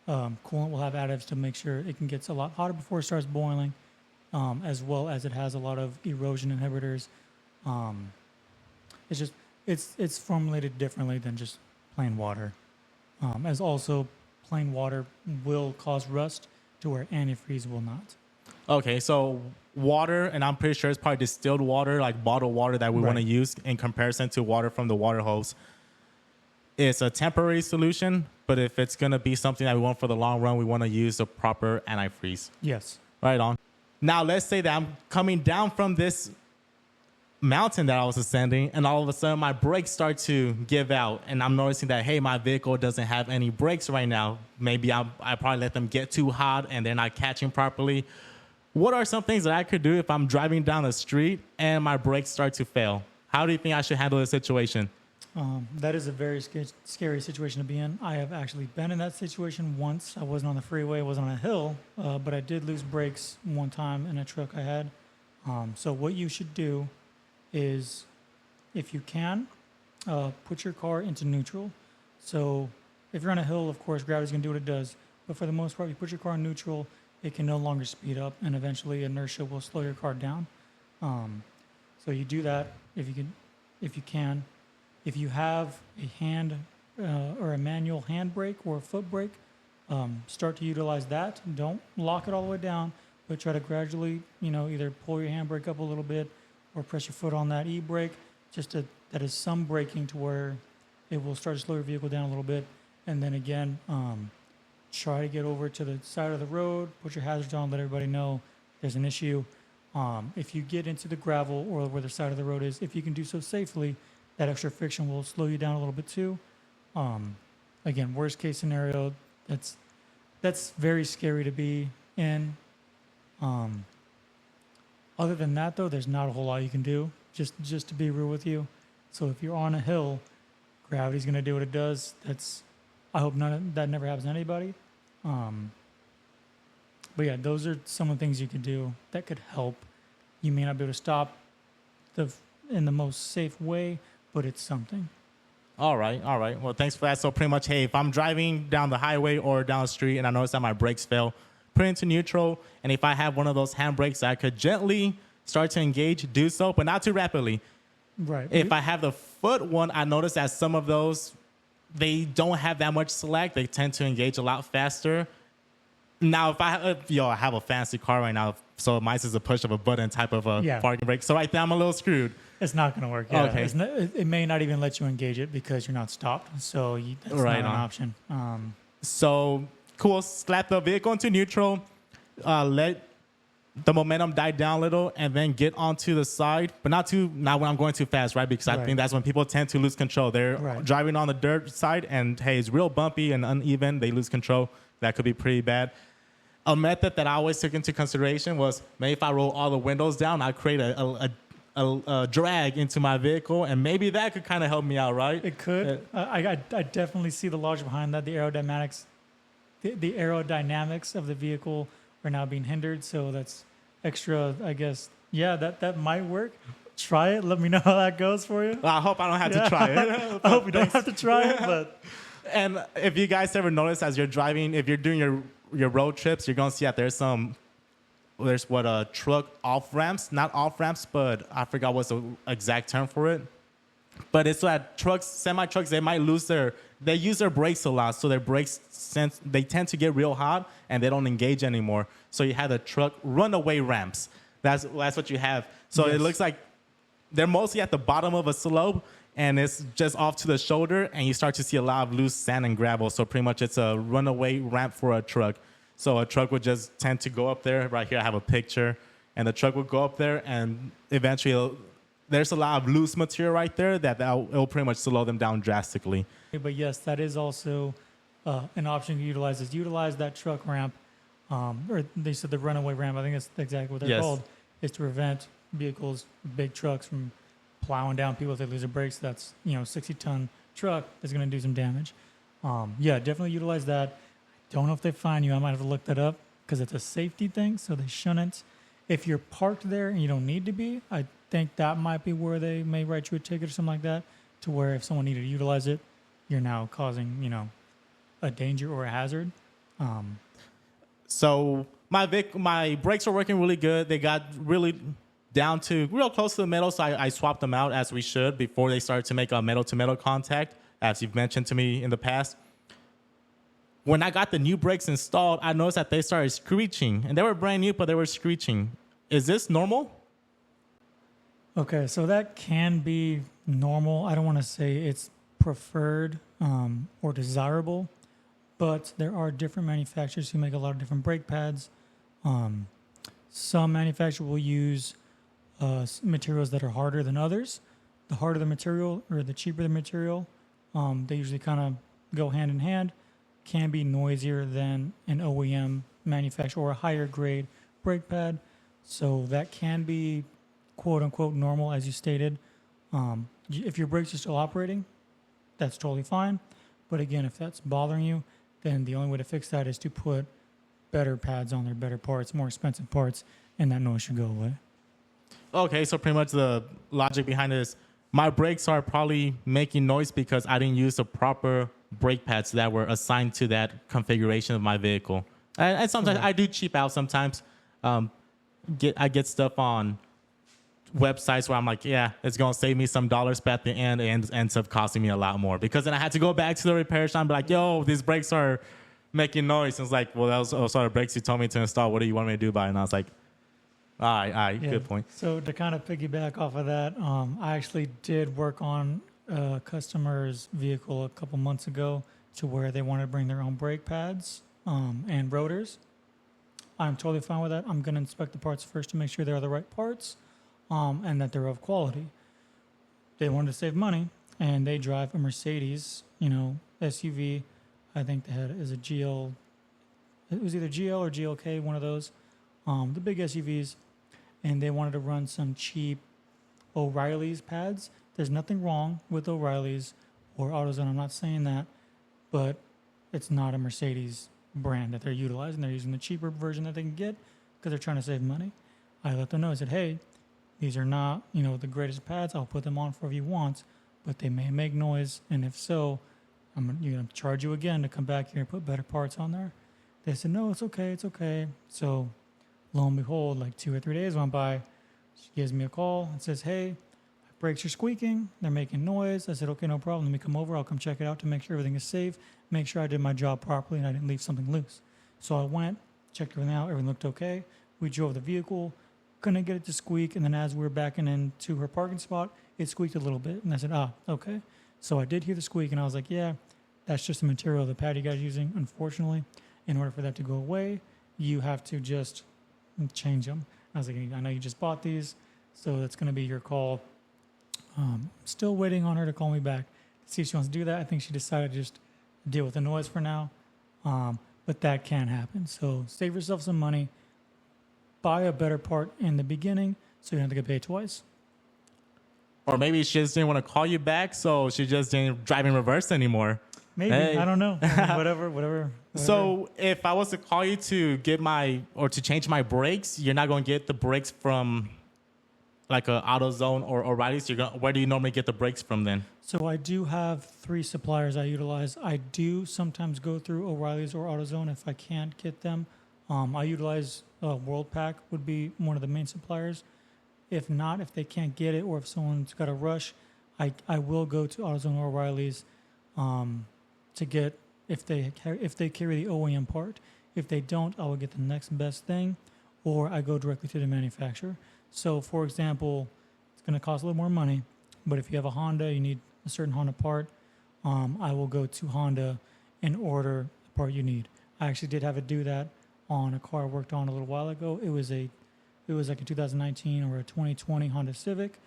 Coolant will have additives to make sure it can get a lot hotter before it starts boiling, as well as it has a lot of erosion inhibitors. It's formulated differently than just plain water. As also plain water will cause rust to where antifreeze will not. Okay, so water, and I'm pretty sure it's probably distilled water, like bottled water that we want to use in comparison to water from the water hose. It's a temporary solution, but if it's going to be something that we want for the long run, we want to use the proper antifreeze. Yes. Right on. Now, let's say that I'm coming down from this mountain that I was ascending, and all of a sudden my brakes start to give out, and I'm noticing that, hey, my vehicle doesn't have any brakes right now. Maybe I probably let them get too hot and they're not catching properly. What are some things that I could do if I'm driving down the street and my brakes start to fail? How do you think I should handle the situation? That is a very scary situation to be in. I have actually been in that situation once. I wasn't on the freeway, I wasn't on a hill, but I did lose brakes one time in a truck I had. So what you should do is, if you can, put your car into neutral. So if you're on a hill, of course, gravity's going to do what it does. But for the most part, if you put your car in neutral, it can no longer speed up, and eventually inertia will slow your car down. So you do that if you can. If you have a hand or a manual hand brake or a foot brake, start to utilize that. Don't lock it all the way down, but try to gradually, either pull your handbrake up a little bit or press your foot on that e-brake, that is some braking to where it will start to slow your vehicle down a little bit. And then again, try to get over to the side of the road, put your hazards on, let everybody know there's an issue. If you get into the gravel or where the side of the road is, if you can do so safely, that extra friction will slow you down a little bit too. Again, worst case scenario, that's very scary to be in. Other than that, though, there's not a whole lot you can do, just to be real with you. So if you're on a hill, gravity's going to do what it does. I hope that never happens to anybody. But yeah, those are some of the things you could do that could help. You may not be able to stop in the most safe way, but it's something. All right. Well, thanks for that. So pretty much, hey, if I'm driving down the highway or down the street and I notice that my brakes fail, put it into neutral. And if I have one of those handbrakes that I could gently start to engage, do so, but not too rapidly. Right. If I have the foot one, I notice that some of those, they don't have that much slack. They tend to engage a lot faster. Now, if I have a fancy car right now, so mine's is a push of a button type of a parking brake. So right there, I'm a little screwed. It's not going to work. Yeah. Okay. It may not even let you engage it because you're not stopped. So that's not an option. So cool. Slap the vehicle into neutral. Let the momentum die down a little, and then get onto the side, but not when I'm going too fast, right? Because I think that's when people tend to lose control. They're driving on the dirt side, and hey, it's real bumpy and uneven. They lose control. That could be pretty bad. A method that I always took into consideration was maybe if I roll all the windows down, I create a drag into my vehicle, and maybe that could kind of help me out, right? It could. I definitely see the logic behind that. The aerodynamics of the vehicle are now being hindered, so that's extra, I guess. Yeah, that might work. Try it. Let me know how that goes for you. Well, I hope I don't have to try it. I hope you don't have to try it, but... And if you guys ever notice as you're driving, if you're doing your road trips, you're going to see that there's some there's what truck off ramps, not off ramps, but I forgot what's the exact term for it. But it's that trucks, semi trucks, they use their brakes a lot, so their brakes they tend to get real hot and they don't engage anymore. So you have the truck runaway ramps. That's what you have. So Yes. It looks like they're mostly at the bottom of a slope, and it's just off to the shoulder, and you start to see a lot of loose sand and gravel. So pretty much it's a runaway ramp for a truck. So a truck would just tend to go up there. Right here I have a picture, and the truck would go up there, and eventually there's a lot of loose material right there it'll pretty much slow them down drastically. But yes, that is also an option to utilize. Is utilize that truck ramp, or they said the runaway ramp. I think that's exactly what they're Yes. called. Is to prevent vehicles, big trucks, from plowing down people if they lose their brakes. That's 60-ton truck is going to do some damage. Yeah, definitely utilize that. Don't know if they fine you. I might have to look that up because it's a safety thing, so they shouldn't. If you're parked there and you don't need to be, I think that might be where they may write you a ticket or something like that, to where if someone needed to utilize it, you're now causing, a danger or a hazard. So my brakes were working really good. They got really down to real close to the metal, so I swapped them out as we should before they started to make a metal-to-metal contact, as you've mentioned to me in the past. When I got the new brakes installed, I noticed that they started screeching, and they were brand new, but they were screeching. Is this normal? Okay, so that can be normal. I don't want to say it's preferred or desirable, but there are different manufacturers who make a lot of different brake pads. Some manufacturers will use materials that are harder than others. The harder the material or the cheaper the material, they usually kind of go hand in hand. Can be noisier than an OEM manufacturer or a higher grade brake pad. So that can be quote unquote normal, as you stated. If your brakes are still operating, that's totally fine. But again, if that's bothering you, then the only way to fix that is to put better pads on there, better parts, more expensive parts, and that noise should go away. Okay, so pretty much the logic behind it is my brakes are probably making noise because I didn't use the proper brake pads that were assigned to that configuration of my vehicle. And sometimes I do cheap out sometimes. I get stuff on websites where I'm like, yeah, it's going to save me some dollars, but at the end, it ends up costing me a lot more because then I had to go back to the repair shop and be like, yo, these brakes are making noise. And it's like, well, that was also the brakes you told me to install. What do you want me to do by it? And I was like, all right, Yeah. good point. So to kind of piggyback off of that, I actually did work on a customer's vehicle a couple months ago to where they wanted to bring their own brake pads and rotors. I'm totally fine with that. I'm going to inspect the parts first to make sure they're the right parts and that they're of quality. They wanted to save money, and they drive a Mercedes, SUV. I think they had is a GL. It was either GL or GLK, one of those, the big SUVs. And they wanted to run some cheap O'Reilly's pads. There's nothing wrong with O'Reilly's or AutoZone. I'm not saying that, but it's not a Mercedes brand that they're utilizing. They're using the cheaper version that they can get because they're trying to save money. I let them know. I said, hey, these are not, the greatest pads. I'll put them on for if you want, but they may make noise. And if so, I'm going to charge you again to come back here and put better parts on there. They said, no, it's okay. It's okay. So lo and behold, like 2 or 3 days went by. She gives me a call and says, hey, my brakes are squeaking. They're making noise. I said, okay, no problem. Let me come over. I'll come check it out to make sure everything is safe, make sure I did my job properly and I didn't leave something loose. So I went, checked everything out. Everything looked okay. We drove the vehicle, couldn't get it to squeak. And then as we were backing into her parking spot, it squeaked a little bit. And I said, okay. So I did hear the squeak and I was like, yeah, that's just the material of the pad you guys are using. Unfortunately, in order for that to go away, you have to just change them. I was like, I know you just bought these, so that's going to be your call. Still waiting on her to call me back to see if she wants to do that. I think she decided to just deal with the noise for now, but that can happen. So save yourself some money. Buy a better part in the beginning so you don't have to get paid twice. Or maybe she just didn't want to call you back, so she just didn't drive in reverse anymore. Maybe. Hey. I don't know. Whatever. So if I was to call you to to change my brakes, you're not going to get the brakes from like a AutoZone or O'Reilly's. Where do you normally get the brakes from then? So I do have 3 suppliers I utilize. I do sometimes go through O'Reilly's or AutoZone if I can't get them. I utilize WorldPack would be one of the main suppliers. If not, if they can't get it or if someone's got a rush, I will go to AutoZone or O'Reilly's to get if they carry the OEM part. If they don't, I will get the next best thing, or I go directly to the manufacturer. So, for example, it's going to cost a little more money, but if you have a Honda, you need a certain Honda part, I will go to Honda and order the part you need. I actually did have to do that on a car I worked on a little while ago. It was like a 2019 or a 2020 Honda Civic,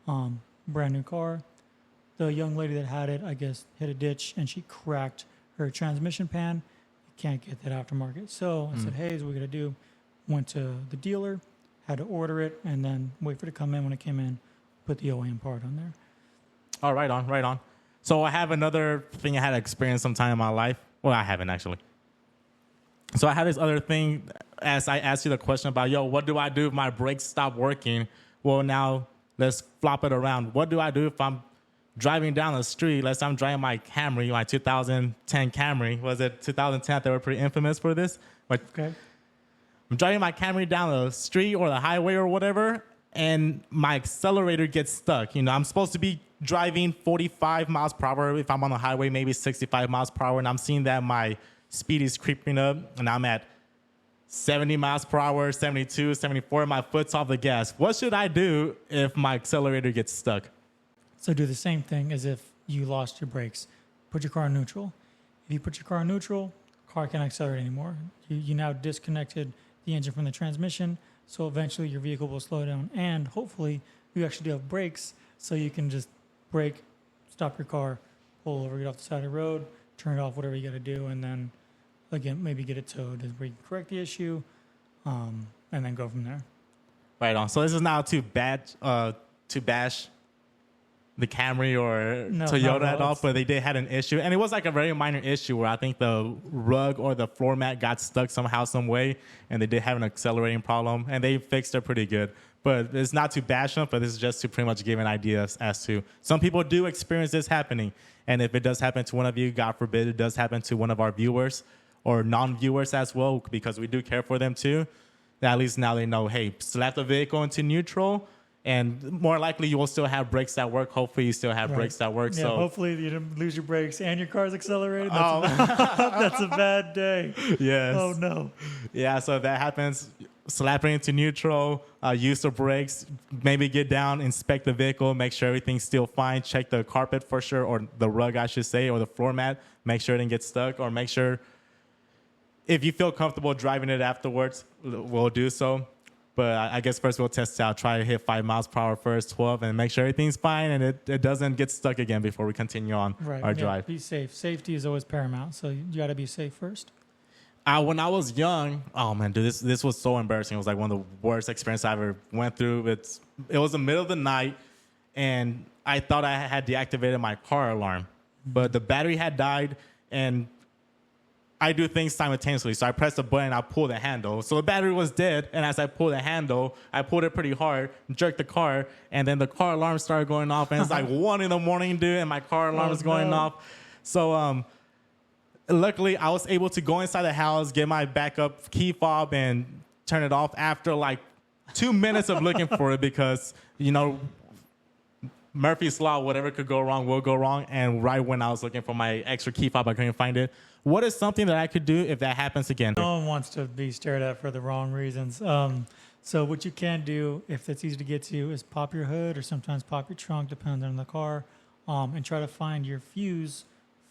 brand new car. The young lady that had it, I guess, hit a ditch and she cracked her transmission pan. You can't get that aftermarket. So I said, hey, what are we going to do? Went to the dealer, had to order it, and then wait for it to come in. When it came in, put the OEM part on there. Oh, right on. So I have another thing I had to experience sometime in my life. Well, I haven't actually. So I had this other thing, as I asked you the question about, what do I do if my brakes stop working? Well, now let's flop it around. What do I do if I'm driving down the street? Let's say I'm driving my Camry, my 2010 Camry. Was it 2010? They were pretty infamous for this. But Okay. I'm driving my Camry down the street or the highway or whatever, and my accelerator gets stuck. I'm supposed to be driving 45 miles per hour. If I'm on the highway, maybe 65 miles per hour, and I'm seeing that my speed is creeping up, and I'm at 70 miles per hour, 72, 74, my foot's off the gas. What should I do if my accelerator gets stuck? So do the same thing as if you lost your brakes. Put your car in neutral. If you put your car in neutral, car can't accelerate anymore. You now disconnected the engine from the transmission, so eventually your vehicle will slow down, and hopefully you actually do have brakes, so you can just brake, stop your car, pull over, get off the side of the road, turn it off, whatever you got to do, and then again maybe get it towed, where you can correct the issue, and then go from there. Right on. So this is not to bash the Camry or Toyota at all, but they did had an issue, and it was like a very minor issue where I think the rug or the floor mat got stuck somehow, some way, and they did have an accelerating problem, and they fixed it pretty good. But it's not to bash them, but this is just to pretty much give an idea as to some people do experience this happening, and if it does happen to one of you, God forbid it does happen to one of our viewers or non-viewers as well, because we do care for them too. At least now they know, hey, slap the vehicle into neutral. And more likely, you will still have brakes that work. Hopefully, you still have brakes that work. Yeah, so hopefully you didn't lose your brakes and your car's accelerated. That's a bad day. Yes. Oh, no. Yeah, so if that happens, slap it into neutral, use the brakes, maybe get down, inspect the vehicle, make sure everything's still fine, check the carpet for sure, or the rug, I should say, or the floor mat, make sure it didn't get stuck, or make sure if you feel comfortable driving it afterwards, we'll do so. But I guess first we'll test it out, try to hit 5 miles per hour first, 12, and make sure everything's fine and it doesn't get stuck again before we continue on our drive. Be safe. Safety is always paramount, so you got to be safe first. When I was young, oh man, dude, this was so embarrassing. It was like one of the worst experiences I ever went through. It was the middle of the night, and I thought I had deactivated my car alarm, but the battery had died, and I do things simultaneously. So I pressed the button, I pulled the handle. So the battery was dead, and as I pulled the handle, I pulled it pretty hard, jerked the car, and then the car alarm started going off, and it's like 1 a.m, dude, and my car alarm is going off. So luckily, I was able to go inside the house, get my backup key fob, and turn it off after like 2 minutes of looking for it because, Murphy's Law, whatever could go wrong will go wrong. And right when I was looking for my extra key fob, I couldn't find it. What is something that I could do if that happens again? No one wants to be stared at for the wrong reasons. So what you can do, if it's easy to get to, is pop your hood or sometimes pop your trunk, depending on the car, and try to find your fuse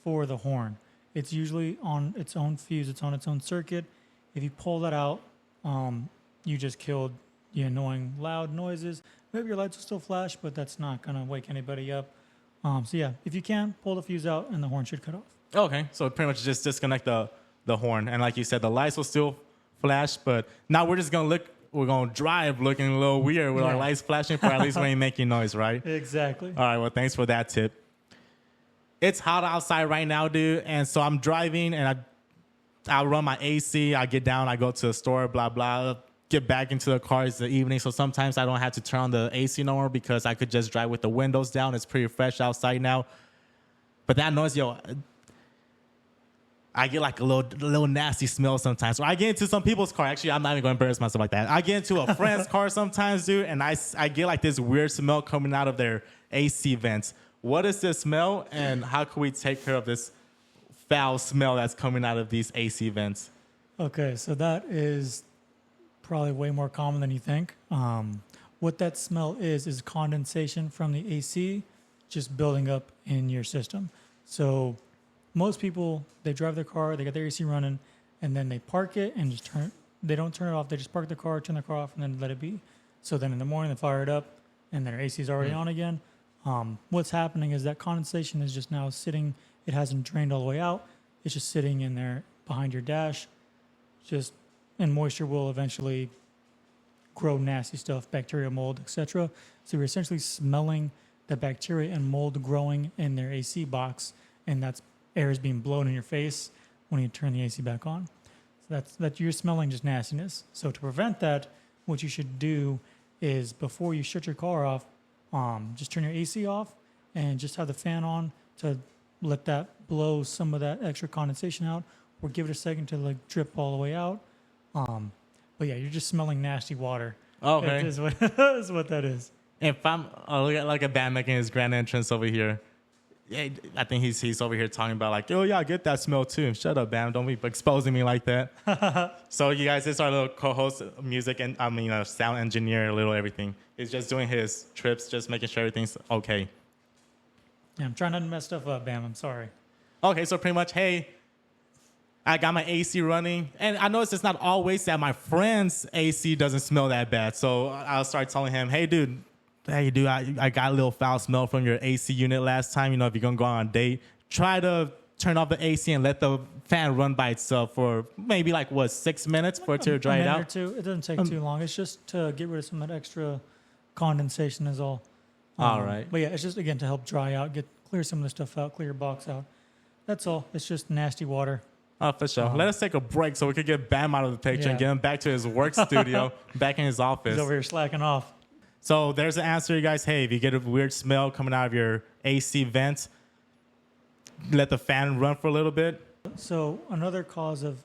for the horn. It's usually on its own fuse. It's on its own circuit. If you pull that out, you just killed the annoying loud noises. Maybe your lights will still flash, but that's not going to wake anybody up. So yeah, if you can, pull the fuse out and the horn should cut off. Okay, so pretty much just disconnect the horn. And like you said, the lights will still flash, but now we're going to drive looking a little weird with our lights flashing, for at least we ain't making noise, right? Exactly. All right, well, thanks for that tip. It's hot outside right now, dude, and so I'm driving, and I run my AC, I get down, I go to the store, blah, blah, get back into the car. It's the evening, so sometimes I don't have to turn on the AC no more because I could just drive with the windows down. It's pretty fresh outside now. But that noise, I get like a little nasty smell sometimes. Or I get into some people's car. Actually, I'm not even going to embarrass myself like that. I get into a friend's car sometimes, dude, and I get like this weird smell coming out of their AC vents. What is this smell, and how can we take care of this foul smell that's coming out of these AC vents? Okay, so that is probably way more common than you think. What that smell is condensation from the AC just building up in your system. So most people, they drive their car, they got their AC running, and then they park it and just they don't turn it off. They just park the car, turn the car off, and then let it be. So then in the morning, they fire it up, and their AC is already on again. What's happening is that condensation is just now sitting. It hasn't drained all the way out. It's just sitting in there behind your dash. And moisture will eventually grow nasty stuff, bacteria, mold, etc. So you're essentially smelling the bacteria and mold growing in their AC box, and that's air is being blown in your face when you turn the AC back on. So that's you're smelling just nastiness. So to prevent that, what you should do is before you shut your car off, just turn your AC off and just have the fan on to let that blow some of that extra condensation out, or give it a second to like drip all the way out. But yeah, you're just smelling nasty water. Okay. Is what that is. If I'm like a band making his grand entrance over here, yeah, I think he's over here talking about like, oh yeah, I get that smell too. Shut up, Bam! Don't be exposing me like that. So you guys, this is our little co-host, music and sound engineer, little everything. He's just doing his trips, just making sure everything's okay. Yeah, I'm trying not to mess stuff up, Bam. I'm sorry. Okay, so pretty much, hey, I got my AC running, and I noticed it's not always that my friend's AC doesn't smell that bad. So I'll start telling him, hey, dude, I got a little foul smell from your AC unit last time. If you're going to go on a date, try to turn off the AC and let the fan run by itself for maybe 6 minutes for it to dry it out. A minute or two. It doesn't take too long. It's just to get rid of some of that extra condensation is all. All right. But yeah, it's just, again, to help dry out, clear some of the stuff out, clear your box out. That's all. It's just nasty water. Oh, for sure. Let us take a break so we could get Bam out of the picture and get him back to his work studio, back in his office. He's over here slacking off. So there's the answer, you guys. Hey, if you get a weird smell coming out of your AC vents, let the fan run for a little bit. So another cause of,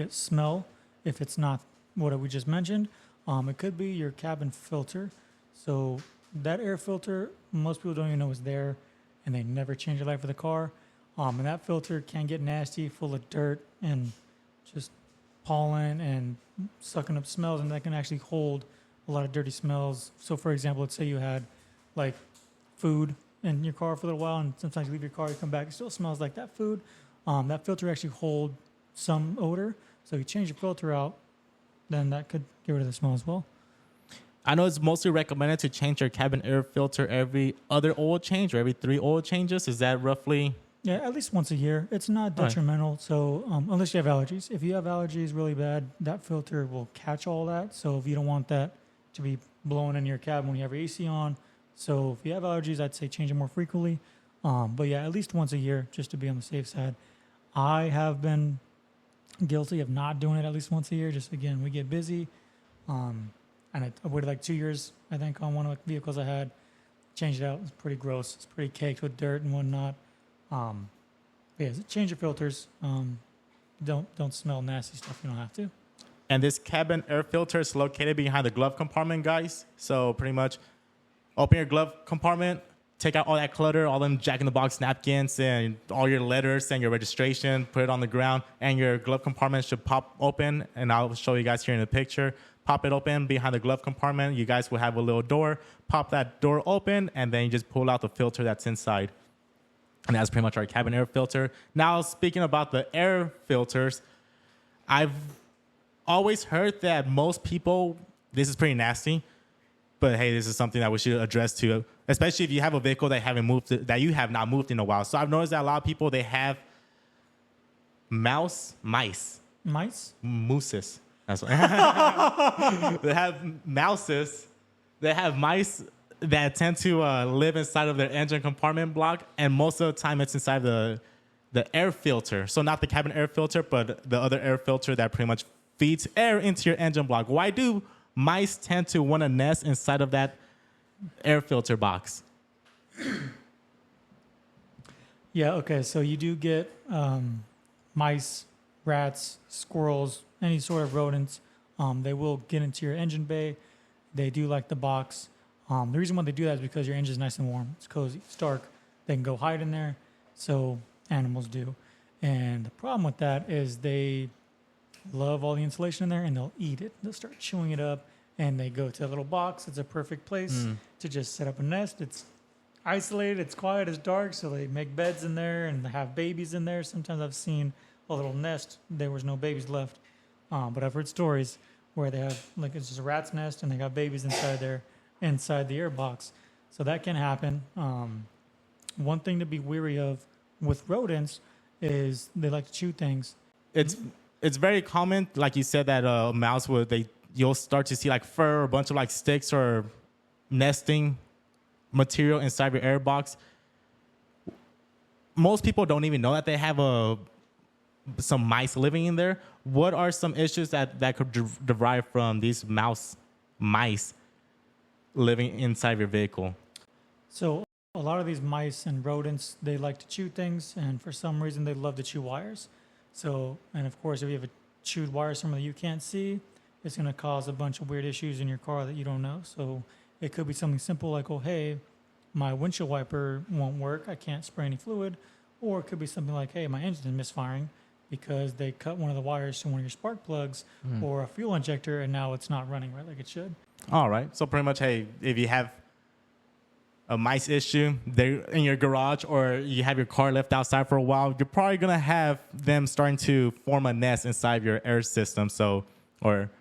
smell, if it's not what we just mentioned, it could be your cabin filter. So that air filter, most people don't even know is there, and they never change the life of the car. And that filter can get nasty, full of dirt and just pollen and sucking up smells, and that can actually hold a lot of dirty smells. So, for example, let's say you had food in your car for a little while, and sometimes you leave your car, you come back, it still smells like that food. That filter actually holds some odor. So you change your filter out, then that could get rid of the smell as well. I know it's mostly recommended to change your cabin air filter every other oil change or every 3 oil changes. Is that roughly? Yeah, at least once a year. It's not detrimental. Right. So unless you have allergies. If you have allergies really bad, that filter will catch all that. So if you don't want that to be blowing in your cabin when you have your AC on. So if you have allergies, I'd say change it more frequently. But yeah, at least once a year, just to be on the safe side. I have been guilty of not doing it at least once a year. Just, again, we get busy. And I waited 2 years, I think, on one of the vehicles I had. Changed it out. It's pretty gross. It's pretty caked with dirt and whatnot. Yeah, change your filters. Don't smell nasty stuff. You don't have to. And this cabin air filter is located behind the glove compartment, guys. So pretty much open your glove compartment, take out all that clutter, all them jack-in-the-box napkins and all your letters and your registration, put it on the ground, and your glove compartment should pop open. And I'll show you guys here in the picture. Pop it open behind the glove compartment. You guys will have a little door. Pop that door open, and then you just pull out the filter that's inside. And that's pretty much our cabin air filter. Now, speaking about the air filters, I've always heard that most people, this is pretty nasty, but hey, this is something that we should address too, especially if you have a vehicle that you have not moved in a while. So I've noticed that a lot of people, they have mice? Mooses. That's what. They have mouses. They have mice that tend to live inside of their engine compartment block, and most of the time it's inside the air filter. So not the cabin air filter, but the other air filter that pretty much feeds air into your engine block. Why do mice tend to want to nest inside of that air filter box? Yeah, okay, so you do get mice, rats, squirrels, any sort of rodents. They will get into your engine bay. They do like the box. The reason why they do that is because your engine is nice and warm. It's cozy. It's dark. They can go hide in there. So animals do. And the problem with that is they love all the insulation in there, and they'll eat it. They'll start chewing it up, and they go to a little box. It's a perfect place to just set up a nest. It's isolated. It's quiet. It's dark. So they make beds in there, and they have babies in there. Sometimes I've seen a little nest. There was no babies left. But I've heard stories where they have, like, it's just a rat's nest, and they got babies inside there, inside the air box. So that can happen. One thing to be wary of with rodents is they like to chew things. It's very common, like you said, that a mouse you'll start to see like fur or a bunch of like sticks or nesting material inside your air box. Most people don't even know that they have some mice living in there. What are some issues that could derive from these mice living inside your vehicle? So a lot of these mice and rodents, they like to chew things, and for some reason they love to chew wires. So, and of course, if you have a chewed wire somewhere that you can't see, it's going to cause a bunch of weird issues in your car that you don't know. So it could be something simple like, oh, hey, my windshield wiper won't work. I can't spray any fluid. Or it could be something like, hey, my engine is misfiring because they cut one of the wires to one of your spark plugs or a fuel injector, and now it's not running right like it should. All right. So pretty much, hey, if you have a mice issue, they're in your garage, or you have your car left outside for a while, you're probably going to have them starting to form a nest inside your air system. So, or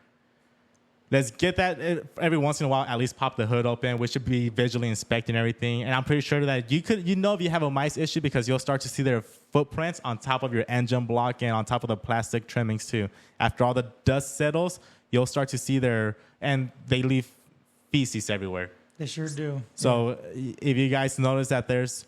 let's get that every once in a while, at least pop the hood open. We should be visually inspecting everything. And I'm pretty sure that if you have a mice issue, because you'll start to see their footprints on top of your engine block and on top of the plastic trimmings too. After all the dust settles, you'll start to see and they leave feces everywhere. They sure do. So if you guys notice that there's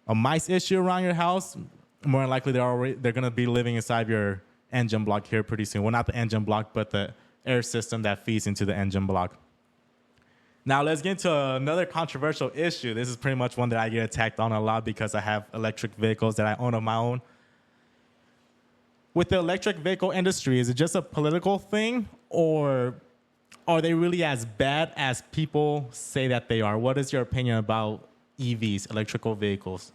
a mice issue around your house, more than likely they're going to be living inside your engine block here pretty soon. Well, not the engine block, but the air system that feeds into the engine block. Now let's get into another controversial issue. This is pretty much one that I get attacked on a lot because I have electric vehicles that I own of my own. With the electric vehicle industry, is it just a political thing, or are they really as bad as people say that they are? What is your opinion about EVs, electrical vehicles?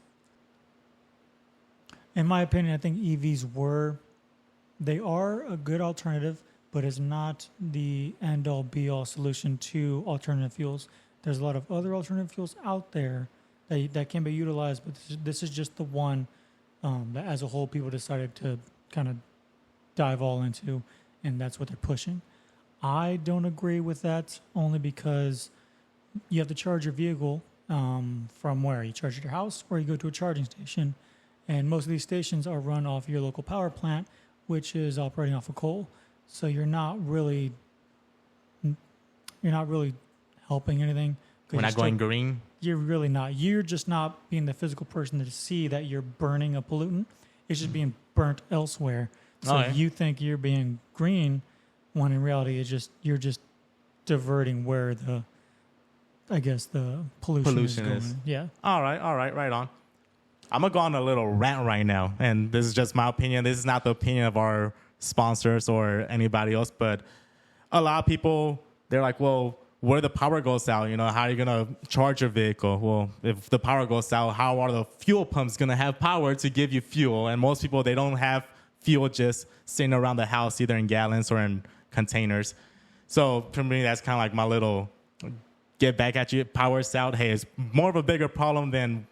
In my opinion, I think EVs they are a good alternative, but it's not the end-all, be-all solution to alternative fuels. There's a lot of other alternative fuels out there that can be utilized, but this is just the one that as a whole people decided to kind of dive all into, and that's what they're pushing. I don't agree with that, only because you have to charge your vehicle from where? You charge at your house, or you go to a charging station. And most of these stations are run off your local power plant, which is operating off of coal. So you're not really helping anything. We're not going green? You're really not. You're just not being the physical person to see that you're burning a pollutant. It's just being burnt elsewhere. So you think you're being green, when in reality you're just diverting where the pollution is going. Yeah. All right, right on. I'm going to go on a little rant right now, and this is just my opinion. This is not the opinion of our sponsors or anybody else, but a lot of people, they're like, well, where the power goes out, how are you going to charge your vehicle? Well, if the power goes out, how are the fuel pumps going to have power to give you fuel? And most people, they don't have fuel just sitting around the house, either in gallons or in containers. So to me, that's kind of like my little get back at you. Power's out. Hey, it's more of a bigger problem than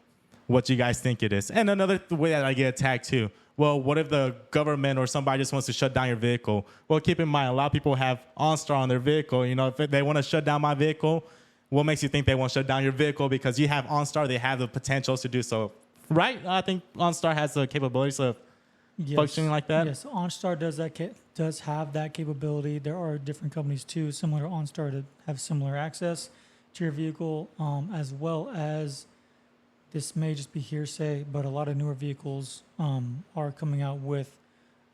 what you guys think it is. And another way that I get attacked too. Well, what if the government or somebody just wants to shut down your vehicle? Well, keep in mind, a lot of people have OnStar on their vehicle. If they want to shut down my vehicle, what makes you think they won't shut down your vehicle? Because you have OnStar, they have the potentials to do so. Right? I think OnStar has the capabilities of functioning like that. Yes, OnStar does have that capability. There are different companies too, similar to OnStar, that have similar access to your vehicle, as well as, this may just be hearsay, but a lot of newer vehicles are coming out with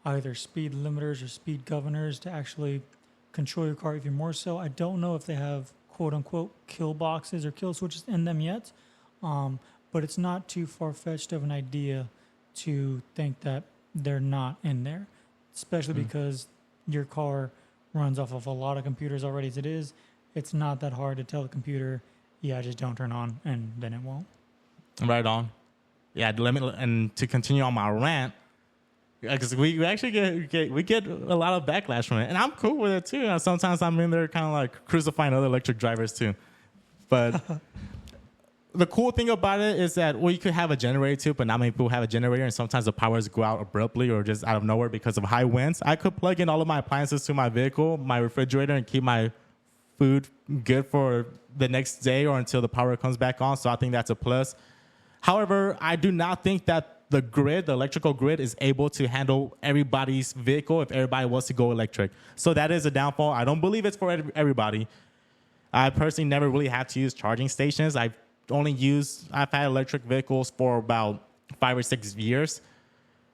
either speed limiters or speed governors to actually control your car even more so. I don't know if they have quote-unquote kill boxes or kill switches in them yet, but it's not too far-fetched of an idea to think that they're not in there, especially because your car runs off of a lot of computers already as it is. It's not that hard to tell the computer, yeah, just don't turn on, and then it won't. Right on. Yeah, and to continue on my rant, because we actually get a lot of backlash from it, and I'm cool with it too. Sometimes I'm in there kind of like crucifying other electric drivers too, but the cool thing about it is that you could have a generator too, but not many people have a generator, and sometimes the powers go out abruptly or just out of nowhere because of high winds. I could plug in all of my appliances to my vehicle, my refrigerator, and keep my food good for the next day or until the power comes back on. So I think that's a plus. However, I do not think that the electrical grid, is able to handle everybody's vehicle if everybody wants to go electric. So that is a downfall. I don't believe it's for everybody. I personally never really had to use charging stations. I've had electric vehicles for about 5 or 6 years,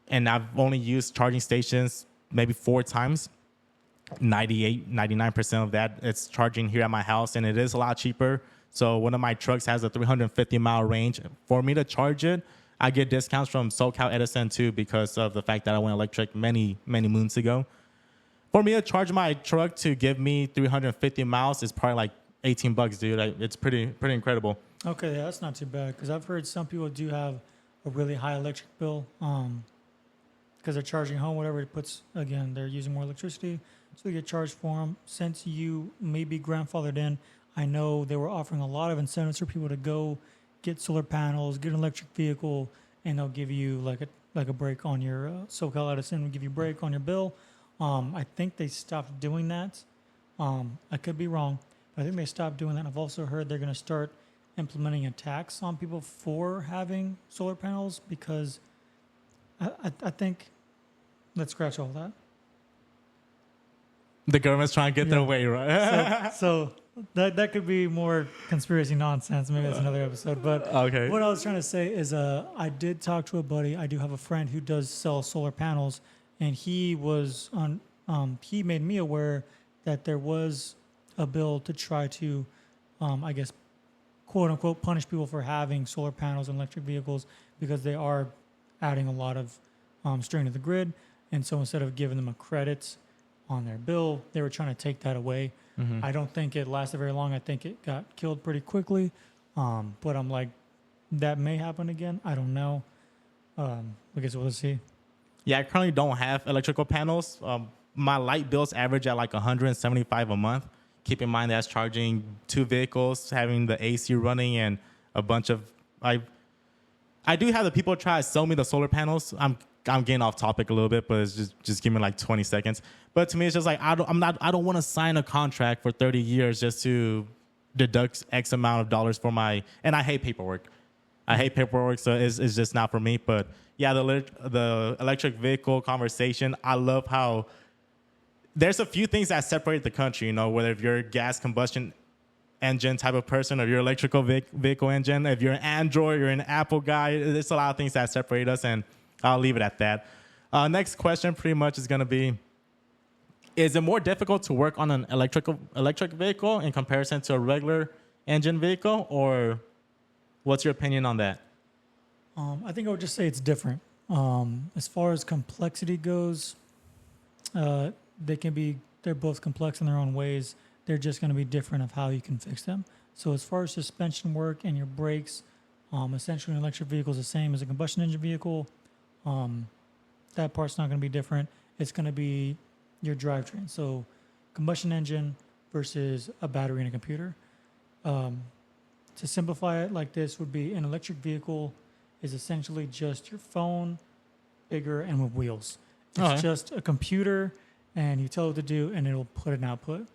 and I've only used charging stations maybe 4 times. 99% of that, it's charging here at my house, and it is a lot cheaper. So one of my trucks has a 350-mile range. For me to charge it, I get discounts from SoCal Edison too because of the fact that I went electric many moons ago. For me to charge my truck to give me 350 miles is probably like $18, dude. It's pretty incredible. Okay, yeah, that's not too bad because I've heard some people do have a really high electric bill because they're charging home, whatever it puts. Again, they're using more electricity, so they get charged for them. Since you may be grandfathered in, I know they were offering a lot of incentives for people to go get solar panels, get an electric vehicle, and they'll give you like a break on your SoCal Edison will give you a break on your bill. I think they stopped doing that. I could be wrong, but I think they stopped doing that. I've also heard they're going to start implementing a tax on people for having solar panels because I think, let's scratch all that. The government's trying to get their way, right? so that could be more conspiracy nonsense. Maybe that's another episode. But okay. What I was trying to say is I did talk to a buddy. I do have a friend who does sell solar panels, and he was on. He made me aware that there was a bill to try to, I guess, quote unquote, punish people for having solar panels and electric vehicles because they are adding a lot of strain to the grid. And so instead of giving them a credit on their bill, they were trying to take that away. Mm-hmm. I don't think it lasted very long. I think it got killed pretty quickly. But I'm like, that may happen again. I don't know. I guess we'll see. Yeah, I currently don't have electrical panels. My light bills average at like $175 a month. Keep in mind that's charging 2 vehicles, having the AC running, and a bunch of I do have the people try to sell me the solar panels. I'm getting off topic a little bit, but it's just give me like 20 seconds. But to me, it's just like I don't want to sign a contract for 30 years just to deduct X amount of dollars for my. And I hate paperwork. So it's just not for me. But yeah, the electric vehicle conversation. I love how there's a few things that separate the country. You know, whether if you're a gas combustion engine type of person, or you're electrical vehicle engine, if you're an Android, you're an Apple guy. There's a lot of things that separate us, and I'll leave it at that. Next question pretty much is going to be, is it more difficult to work on an electric vehicle in comparison to a regular engine vehicle, or what's your opinion on that? I think I would just say it's different. As far as complexity goes, they're both complex in their own ways. They're just going to be different of how you can fix them. So as far as suspension work and your brakes, essentially an electric vehicle is the same as a combustion engine vehicle. That part's not going to be different. It's going to be your drivetrain. So combustion engine versus a battery and a computer. To simplify it like this would be an electric vehicle is essentially just your phone, bigger and with wheels. It's just a computer, and you tell it what to do, and it'll put an output.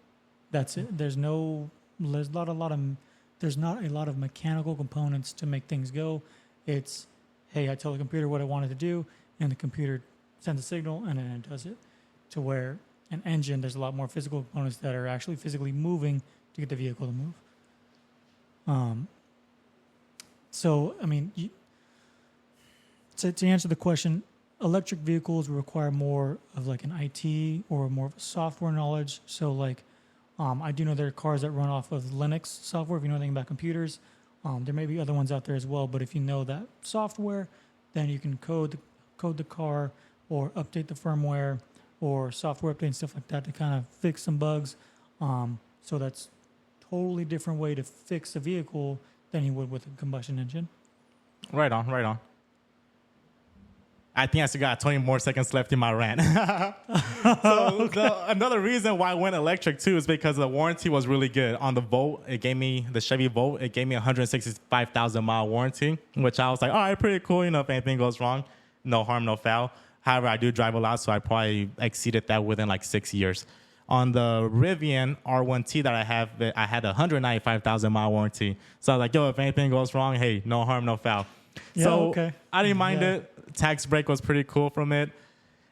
That's it. There's not a lot of mechanical components to make things go. It's, hey, I tell the computer what I want it to do, and the computer sends a signal, and then it does it. To where an engine, there's a lot more physical components that are actually physically moving to get the vehicle to move. So, I mean, to answer the question, electric vehicles require more of like an IT or more of a software knowledge. So, like, I do know there are cars that run off of Linux software. If you know anything about computers, there may be other ones out there as well. But if you know that software, then you can code the car or update the firmware or software update and stuff like that to kind of fix some bugs. So that's totally different way to fix a vehicle than you would with a combustion engine. Right on, right on. I think I still got 20 more seconds left in my rant. So another reason why I went electric too is because the warranty was really good. On the Volt, the Chevy Volt, it gave me 165,000 mile warranty, which I was like, all right, pretty cool. If anything goes wrong, no harm, no foul. However, I do drive a lot, so I probably exceeded that within like 6 years. On the Rivian R1T that I have, I had a 195,000 mile warranty. So I was like, yo, if anything goes wrong, hey, no harm, no foul. Yeah, so okay. I didn't mind it. Tax break was pretty cool from it.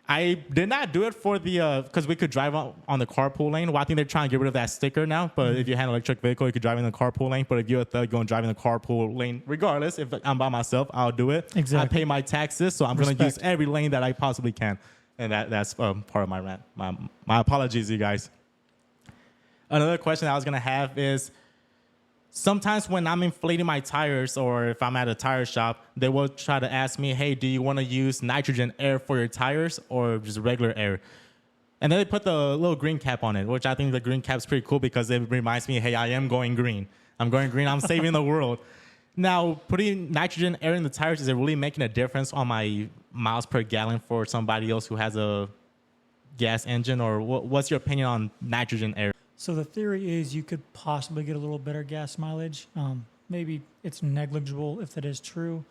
I did not do it for the, because we could drive on the carpool lane. Well, I think they're trying to get rid of that sticker now. But if you had an electric vehicle, you could drive in the carpool lane. But if you're a thug, going to drive in the carpool lane, regardless, if I'm by myself, I'll do it. Exactly. I pay my taxes, so I'm going to use every lane that I possibly can. And that's part of my rant. My apologies, you guys. Another question I was going to have is, sometimes when I'm inflating my tires or if I'm at a tire shop, they will try to ask me, hey, do you want to use nitrogen air for your tires or just regular air? And then they put the little green cap on it, which I think the green cap's pretty cool because it reminds me, hey, I am going green. I'm going green. I'm saving the world. Now, putting nitrogen air in the tires, is it really making a difference on my miles per gallon for somebody else who has a gas engine? Or what's your opinion on nitrogen air? So the theory is you could possibly get a little better gas mileage. Maybe it's negligible if that is true.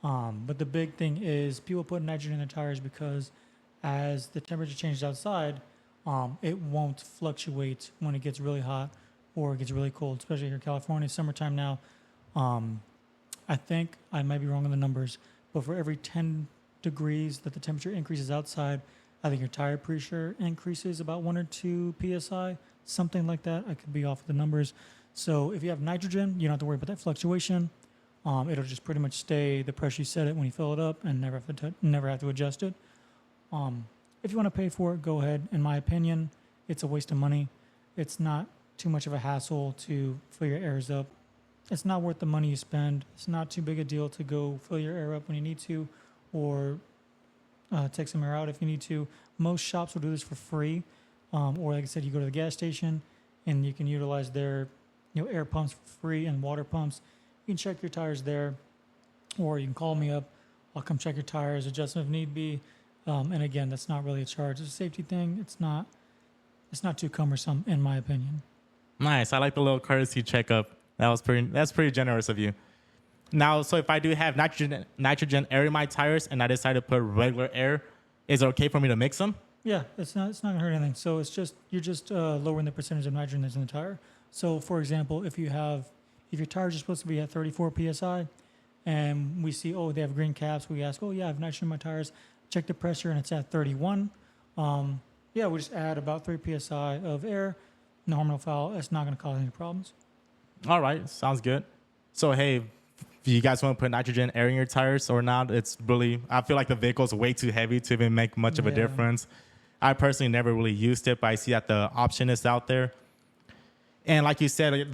But the big thing is people put nitrogen in their tires because as the temperature changes outside, it won't fluctuate when it gets really hot or it gets really cold, especially here in California, summertime now. I think I might be wrong on the numbers, but for every 10 degrees that the temperature increases outside, I think your tire pressure increases about 1 or 2 PSI. Something like that. I could be off with the numbers. So if you have nitrogen, you don't have to worry about that fluctuation. It'll just pretty much stay the pressure you set it when you fill it up and never have to adjust it. If you want to pay for it, go ahead. In my opinion, it's a waste of money. It's not too much of a hassle to fill your airs up. It's not worth the money you spend. It's not too big a deal to go fill your air up when you need to or take some air out if you need to. Most shops will do this for free. Or like I said, you go to the gas station and you can utilize their air pumps for free and water pumps. You can check your tires there, or you can call me up. I'll come check your tires, adjust them if need be. And again, that's not really a charge. It's a safety thing. It's not too cumbersome, in my opinion. Nice. I like the little courtesy checkup. That's pretty generous of you. Now, so if I do have nitrogen air in my tires and I decide to put regular air, is it okay for me to mix them? Yeah, it's not gonna hurt anything. So you're just lowering the percentage of nitrogen that's in the tire. So for example, if your tires are supposed to be at 34 psi, and we see they have green caps, we ask, I have nitrogen in my tires. Check the pressure and it's at 31. We just add about 3 psi of air. No harm, no foul. It's not gonna cause any problems. All right, sounds good. So hey, if you guys want to put nitrogen air in your tires or not, it's really, I feel like the vehicle's way too heavy to even make much of a difference. I personally never really used it, but I see that the option is out there. And like you said,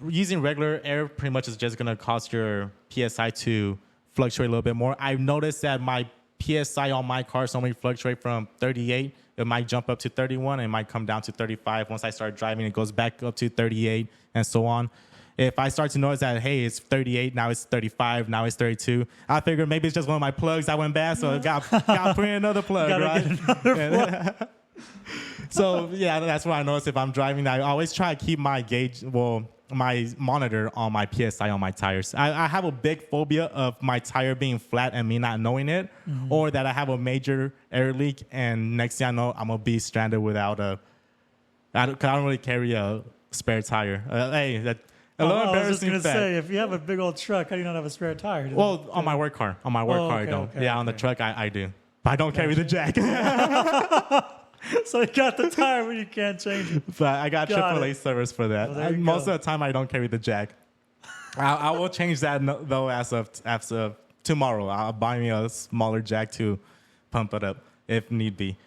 using regular air pretty much is just going to cause your PSI to fluctuate a little bit more. I've noticed that my PSI on my cars only fluctuate from 38. It might jump up to 31 and it might come down to 35. Once I start driving, it goes back up to 38 and so on. If I start to notice that, hey, it's 38, now it's 35, now it's 32, I figure maybe it's just one of my plugs that went bad, so I got to put in another plug, right? So, that's what I notice if I'm driving. I always try to keep my my monitor on my PSI on my tires. I have a big phobia of my tire being flat and me not knowing it, or that I have a major air leak, and next thing I know, I'm going to be stranded without I don't really carry a spare tire. A little embarrassing I was just going to fact. say, if you have a big old truck, how do you not have a spare tire? Well, on my work car. On my work car, I don't. On the truck, I do. But I don't carry the jack. So you got the tire, but you can't change it. But I got AAA service for that. Well, most of the time, I don't carry the jack. I will change that, though, as of tomorrow. I'll buy me a smaller jack to pump it up if need be.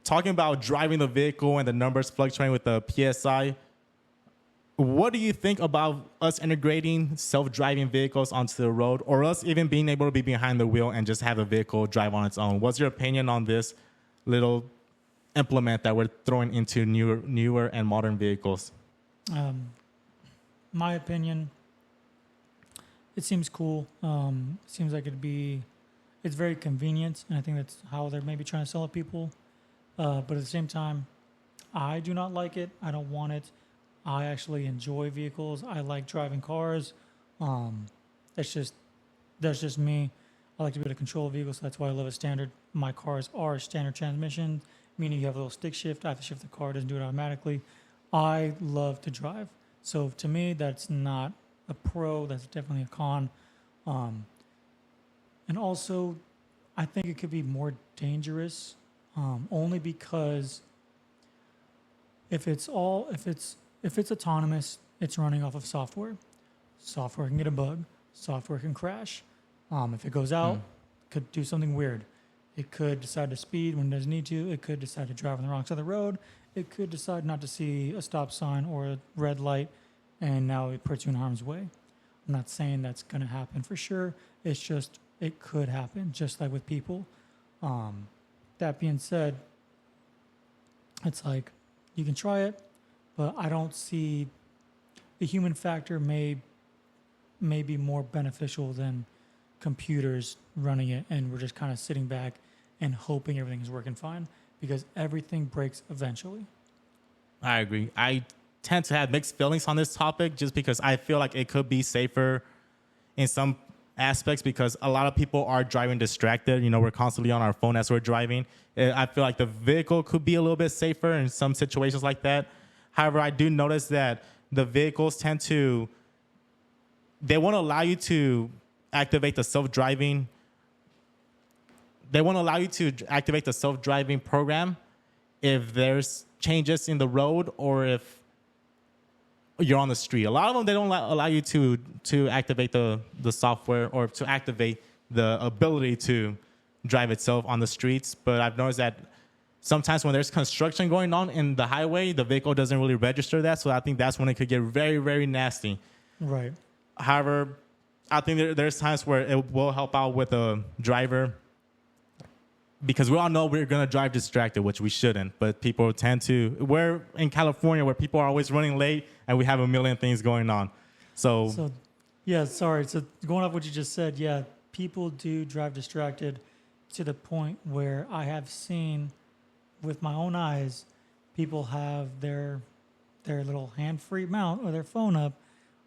Talking about driving the vehicle and the numbers fluctuating with the PSI, what do you think about us integrating self-driving vehicles onto the road, or us even being able to be behind the wheel and just have a vehicle drive on its own? What's your opinion on this little implement that we're throwing into newer and modern vehicles? My opinion, it seems cool. Seems like it's very convenient, and I think that's how they're maybe trying to sell it people. But at the same time, I do not like it. I don't want it. I actually enjoy vehicles. I like driving cars. That's just me. I like to be able to control vehicles, so that's why I love a standard. My cars are standard transmission, meaning you have a little stick shift. I have to shift the car, it doesn't do it automatically. I love to drive. So to me, that's not a pro, that's definitely a con. And also, I think it could be more dangerous, only because if it's autonomous, it's running off of software. Software can get a bug. Software can crash. If it goes out, it could do something weird. It could decide to speed when it doesn't need to. It could decide to drive on the wrong side of the road. It could decide not to see a stop sign or a red light, and now it puts you in harm's way. I'm not saying that's going to happen for sure. It's just, it could happen, just like with people. That being said, it's like, you can try it, but I don't see the human factor may be more beneficial than computers running it, and we're just kind of sitting back and hoping everything is working fine, because everything breaks eventually. I agree. I tend to have mixed feelings on this topic just because I feel like it could be safer in some aspects, because a lot of people are driving distracted. You know, we're constantly on our phone as we're driving. I feel like the vehicle could be a little bit safer in some situations like that. However, I do notice that the vehicles they won't allow you to activate the self-driving. They won't allow you to activate the self-driving program if there's changes in the road or if you're on the street. A lot of them, they don't allow you to activate the software or to activate the ability to drive itself on the streets. But I've noticed that sometimes when there's construction going on in the highway, the vehicle doesn't really register that. So I think that's when it could get very, very nasty. Right. However, I think there's times where it will help out with a driver, because we all know we're going to drive distracted, which we shouldn't. But people tend to. We're in California where people are always running late and we have a million things going on. So yeah, sorry. So going off what you just said, yeah, people do drive distracted to the point where I have seen with my own eyes, people have their little hand-free mount or their phone up.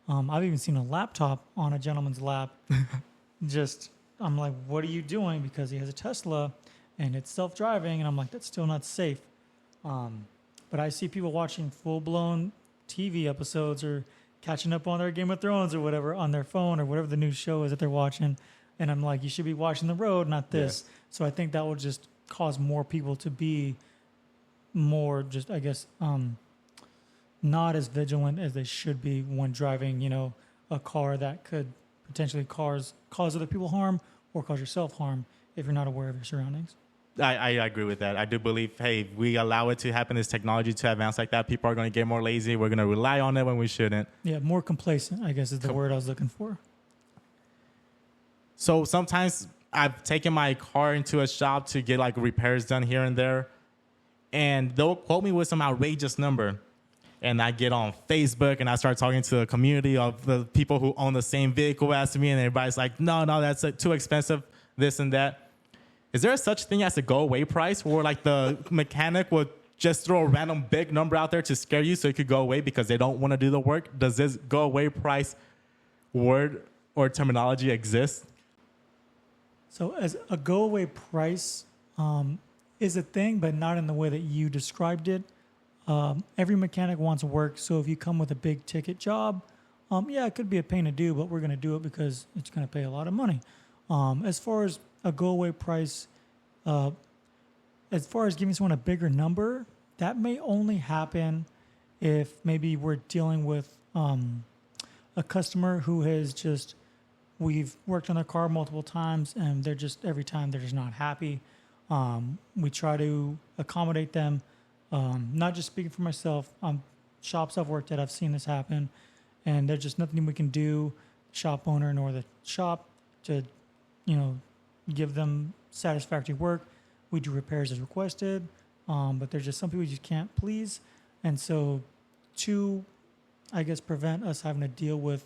I've even seen a laptop on a gentleman's lap. I'm like, what are you doing? Because he has a Tesla and it's self-driving, and I'm like, that's still not safe. But I see people watching full-blown TV episodes or catching up on their Game of Thrones or whatever on their phone or whatever the new show is that they're watching. And I'm like, you should be watching the road, not this. Yeah. So I think that will just cause more people to be more just, I guess, not as vigilant as they should be when driving, a car that could potentially cause other people harm or cause yourself harm if you're not aware of your surroundings. I agree with that. I do believe, hey, if we allow it to happen, this technology to advance like that, people are going to get more lazy. We're going to rely on it when we shouldn't. Yeah, more complacent, I guess is the word I was looking for. So sometimes I've taken my car into a shop to get like repairs done here and there, and they'll quote me with some outrageous number. And I get on Facebook and I start talking to the community of the people who own the same vehicle as me, and everybody's like, no, that's too expensive, this and that. Is there such thing as a go-away price where like the mechanic would just throw a random big number out there to scare you so it could go away because they don't want to do the work? Does this go-away price word or terminology exist? So as a go-away price is a thing, but not in the way that you described it. Every mechanic wants work, so if you come with a big ticket job, it could be a pain to do, but we're going to do it because it's going to pay a lot of money. As far as a go-away price, as far as giving someone a bigger number, that may only happen if maybe we're dealing with a customer who has we've worked on their car multiple times, and every time they're just not happy. We try to accommodate them. Not just speaking for myself, I'm shops I've worked at, I've seen this happen, and there's just nothing we can do, shop owner nor the shop, to, give them satisfactory work. We do repairs as requested, but there's just some people you just can't please. And so to, I guess, prevent us having to deal with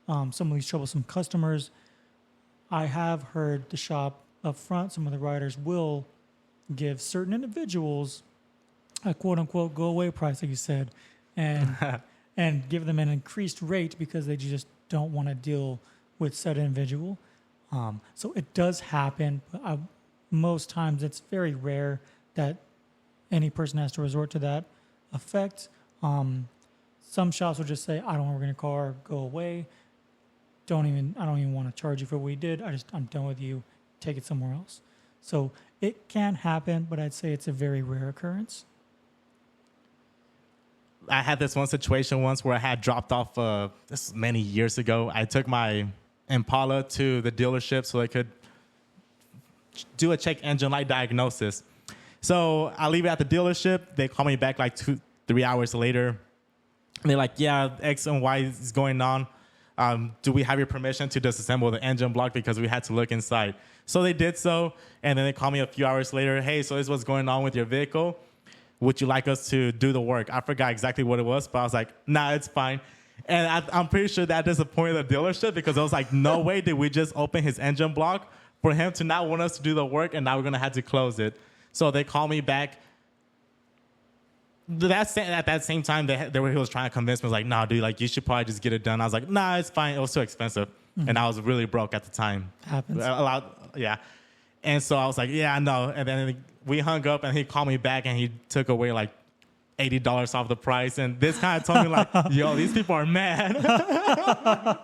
some of these troublesome customers, I have heard the shop up front, some of the riders will give certain individuals a quote unquote go away price, like you said, and and give them an increased rate because they just don't want to deal with said individual. So it does happen, but most times it's very rare that any person has to resort to that effect. Some shops will just say, I don't work in your car, go away. I don't even want to charge you for what we did. I'm done with you. Take it somewhere else. So it can happen, but I'd say it's a very rare occurrence. I had this one situation once where I had dropped off, this was many years ago. I took my Impala to the dealership so they could do a check engine light diagnosis. So I leave it at the dealership. They call me back like 2-3 hours later. And they're like, yeah, X and Y is going on. Do we have your permission to disassemble the engine block because we had to look inside? So they did so, and then they called me a few hours later. Hey, so this is what's going on with your vehicle. Would you like us to do the work? I forgot exactly what it was, but I was like, nah, it's fine. And I'm pretty sure that disappointed the dealership because I was like, no way did we just open his engine block for him to not want us to do the work, and now we're going to have to close it. So they called me back. At that same time, he was trying to convince me, like, nah, dude, like, you should probably just get it done. I was like, nah, it's fine. It was too expensive. Mm-hmm. And I was really broke at the time. Happens. Yeah. And so I was like, yeah, I know. And then we hung up, and he called me back, and he took away, like, $80 off the price. And this kind of told me, like, yo, these people are mad.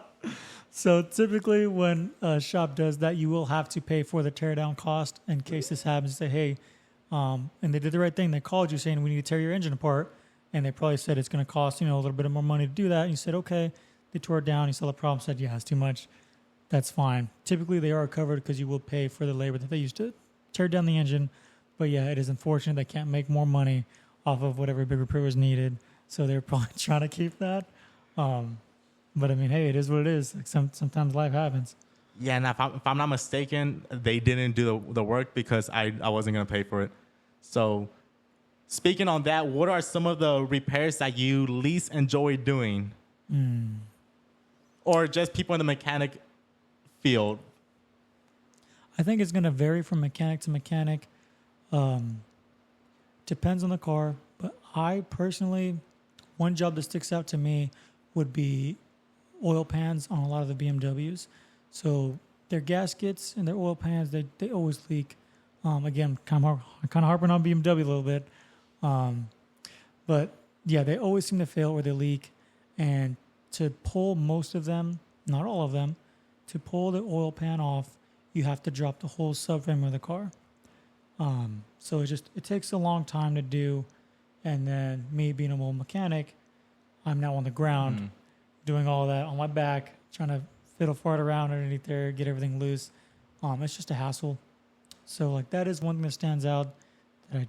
So typically when a shop does that, you will have to pay for the teardown cost in case this happens. Say, hey, and they did the right thing. They called you saying, we need to tear your engine apart. And they probably said it's going to cost, a little bit more money to do that. And you said, okay. They tore it down. You saw the problem, said, yeah, it's too much. That's fine. Typically, they are covered because you will pay for the labor that they used to tear down the engine. But yeah, it is unfortunate they can't make more money off of whatever big repair was needed. So they're probably trying to keep that. But I mean, hey, it is what it is. Like sometimes life happens. Yeah, and if I'm not mistaken, they didn't do the work because I wasn't going to pay for it. So speaking on that, what are some of the repairs that you least enjoy doing? Or just people in the mechanic field? I think it's going to vary from mechanic to mechanic. Depends on the car. But I personally, one job that sticks out to me would be oil pans on a lot of the BMWs. So their gaskets and their oil pans, they always leak. Again, kind of harping on BMW a little bit. But yeah, they always seem to fail or they leak. And to pull most of them, not all of them, to pull the oil pan off, you have to drop the whole subframe of the car. So it takes a long time to do. And then me being a mobile mechanic, I'm now on the ground doing all that on my back, trying to fiddle fart around underneath there, get everything loose. It's just a hassle. So like that is one thing that stands out that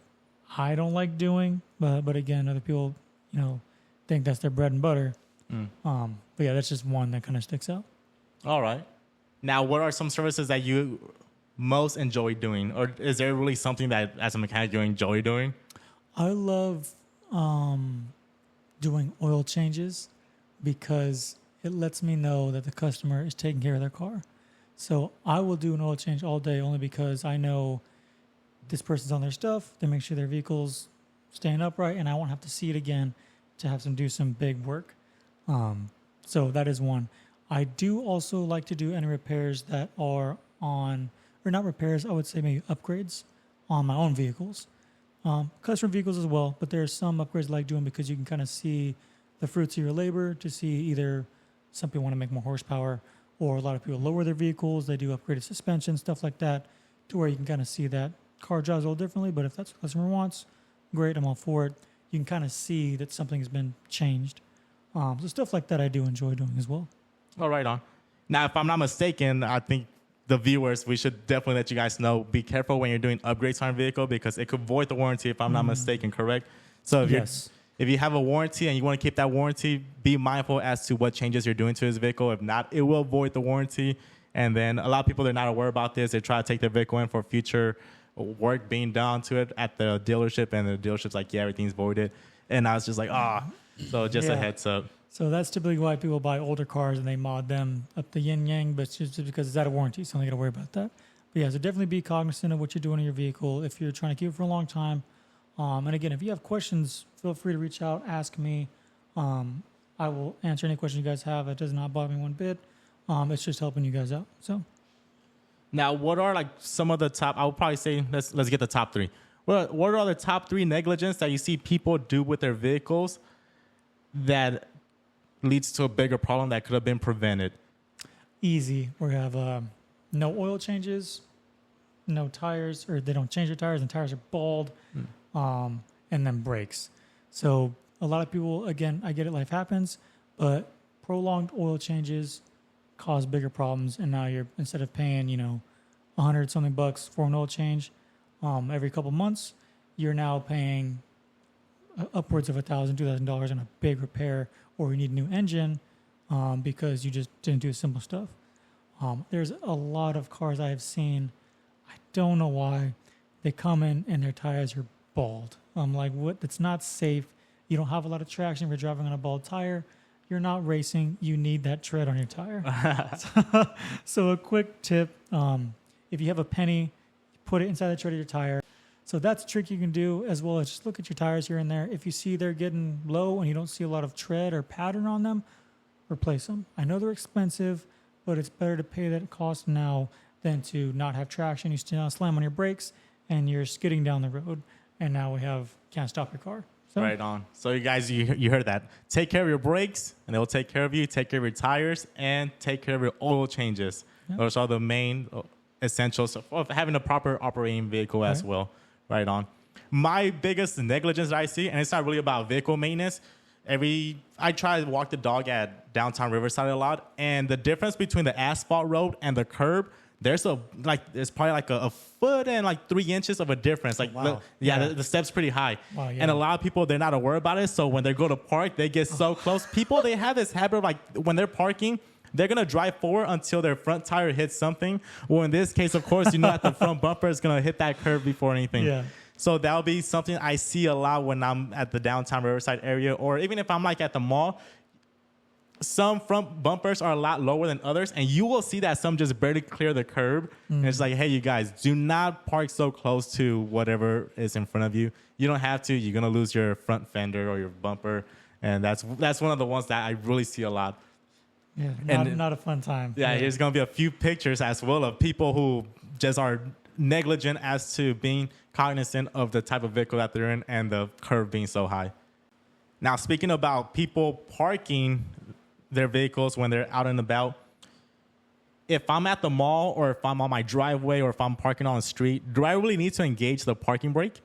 I don't like doing, but again, other people, think that's their bread and butter. But yeah, that's just one that kind of sticks out. All right. Now, what are some services that you most enjoy doing? Or is there really something that as a mechanic you enjoy doing? I love doing oil changes because it lets me know that the customer is taking care of their car. So I will do an oil change all day only because I know this person's on their stuff. They make sure their vehicle's staying upright, and I won't have to see it again to have them do some big work. So that is one. I do also like to do any repairs that are on, or not repairs, I would say maybe upgrades on my own vehicles. Customer vehicles as well, but there are some upgrades I like doing because you can kind of see the fruits of your labor to see either some people want to make more horsepower or a lot of people lower their vehicles. They do upgraded suspension, stuff like that, to where you can kind of see that car drives a little differently. But if that's what the customer wants, great, I'm all for it. You can kind of see that something has been changed. So stuff like that I do enjoy doing as well. Oh, right on. Now, if I'm not mistaken, I think the viewers, we should definitely let you guys know, be careful when you're doing upgrades on your vehicle because it could void the warranty if I'm not mistaken, correct? So if If you have a warranty and you want to keep that warranty, be mindful as to what changes you're doing to his vehicle. If not, it will void the warranty. And then a lot of people, they're not aware about this. They try to take their vehicle in for future work being done to it at the dealership, and the dealership's like, yeah, everything's voided. And I was just like, so just a heads up. So that's typically why people buy older cars and they mod them up the yin yang, but it's just because it's out of warranty, so you don't got to worry about that. But yeah, so definitely be cognizant of what you're doing in your vehicle if you're trying to keep it for a long time. And again, if you have questions, feel free to reach out, ask me. I will answer any questions you guys have. It does not bother me one bit. It's just helping you guys out. So now, what are like some of the top? I would probably say let's get the top three. What are the top three negligence that you see people do with their vehicles that leads to a bigger problem that could have been prevented? Easy. We have no oil changes, no tires, or they don't change their tires, and tires are bald, and then brakes. So a lot of people, again, I get it, life happens, but prolonged oil changes cause bigger problems, and now you're, instead of paying, $100 something bucks for an oil change every couple months, you're now paying upwards of $1,000, $2,000 on a big repair, or you need a new engine because you just didn't do simple stuff. There's a lot of cars I have seen. I don't know why they come in and their tires are bald. I'm like, what? That's not safe. You don't have a lot of traction if you're driving on a bald tire. You're not racing. You need that tread on your tire. So a quick tip, if you have a penny, put it inside the tread of your tire. So that's a trick you can do, as well as just look at your tires here and there. If you see they're getting low and you don't see a lot of tread or pattern on them, replace them. I know they're expensive, but it's better to pay that cost now than to not have traction. You still slam on your brakes and you're skidding down the road, and now can't stop your car. So, right on. So you guys, you heard that. Take care of your brakes, and they'll take care of you. Take care of your tires, and take care of your oil changes. Yep. Those are the main essentials of having a proper operating vehicle as well. Right on. My biggest negligence that I see, and it's not really about vehicle maintenance. I try to walk the dog at downtown Riverside a lot, and the difference between the asphalt road and the curb, there's probably like a foot and like 3 inches of a difference. Like, wow. The step's pretty high. Wow, yeah. And a lot of people, they're not aware about it. So when they go to park, they get so close. People, they have this habit of, like, when they're parking, they're going to drive forward until their front tire hits something. Well, in this case, of course, that the front bumper is going to hit that curb before anything. Yeah. So that'll be something I see a lot when I'm at the downtown Riverside area, or even if I'm like at the mall. Some front bumpers are a lot lower than others, and you will see that some just barely clear the curb. And it's like, hey, you guys, do not park so close to whatever is in front of you. You don't have to. You're going to lose your front fender or your bumper, and that's one of the ones that I really see a lot. Yeah, not a fun time. Yeah, there's going to be a few pictures as well of people who just are negligent as to being cognizant of the type of vehicle that they're in and the curve being so high. Now, speaking about people parking their vehicles when they're out and about, if I'm at the mall or if I'm on my driveway or if I'm parking on the street, do I really need to engage the parking brake?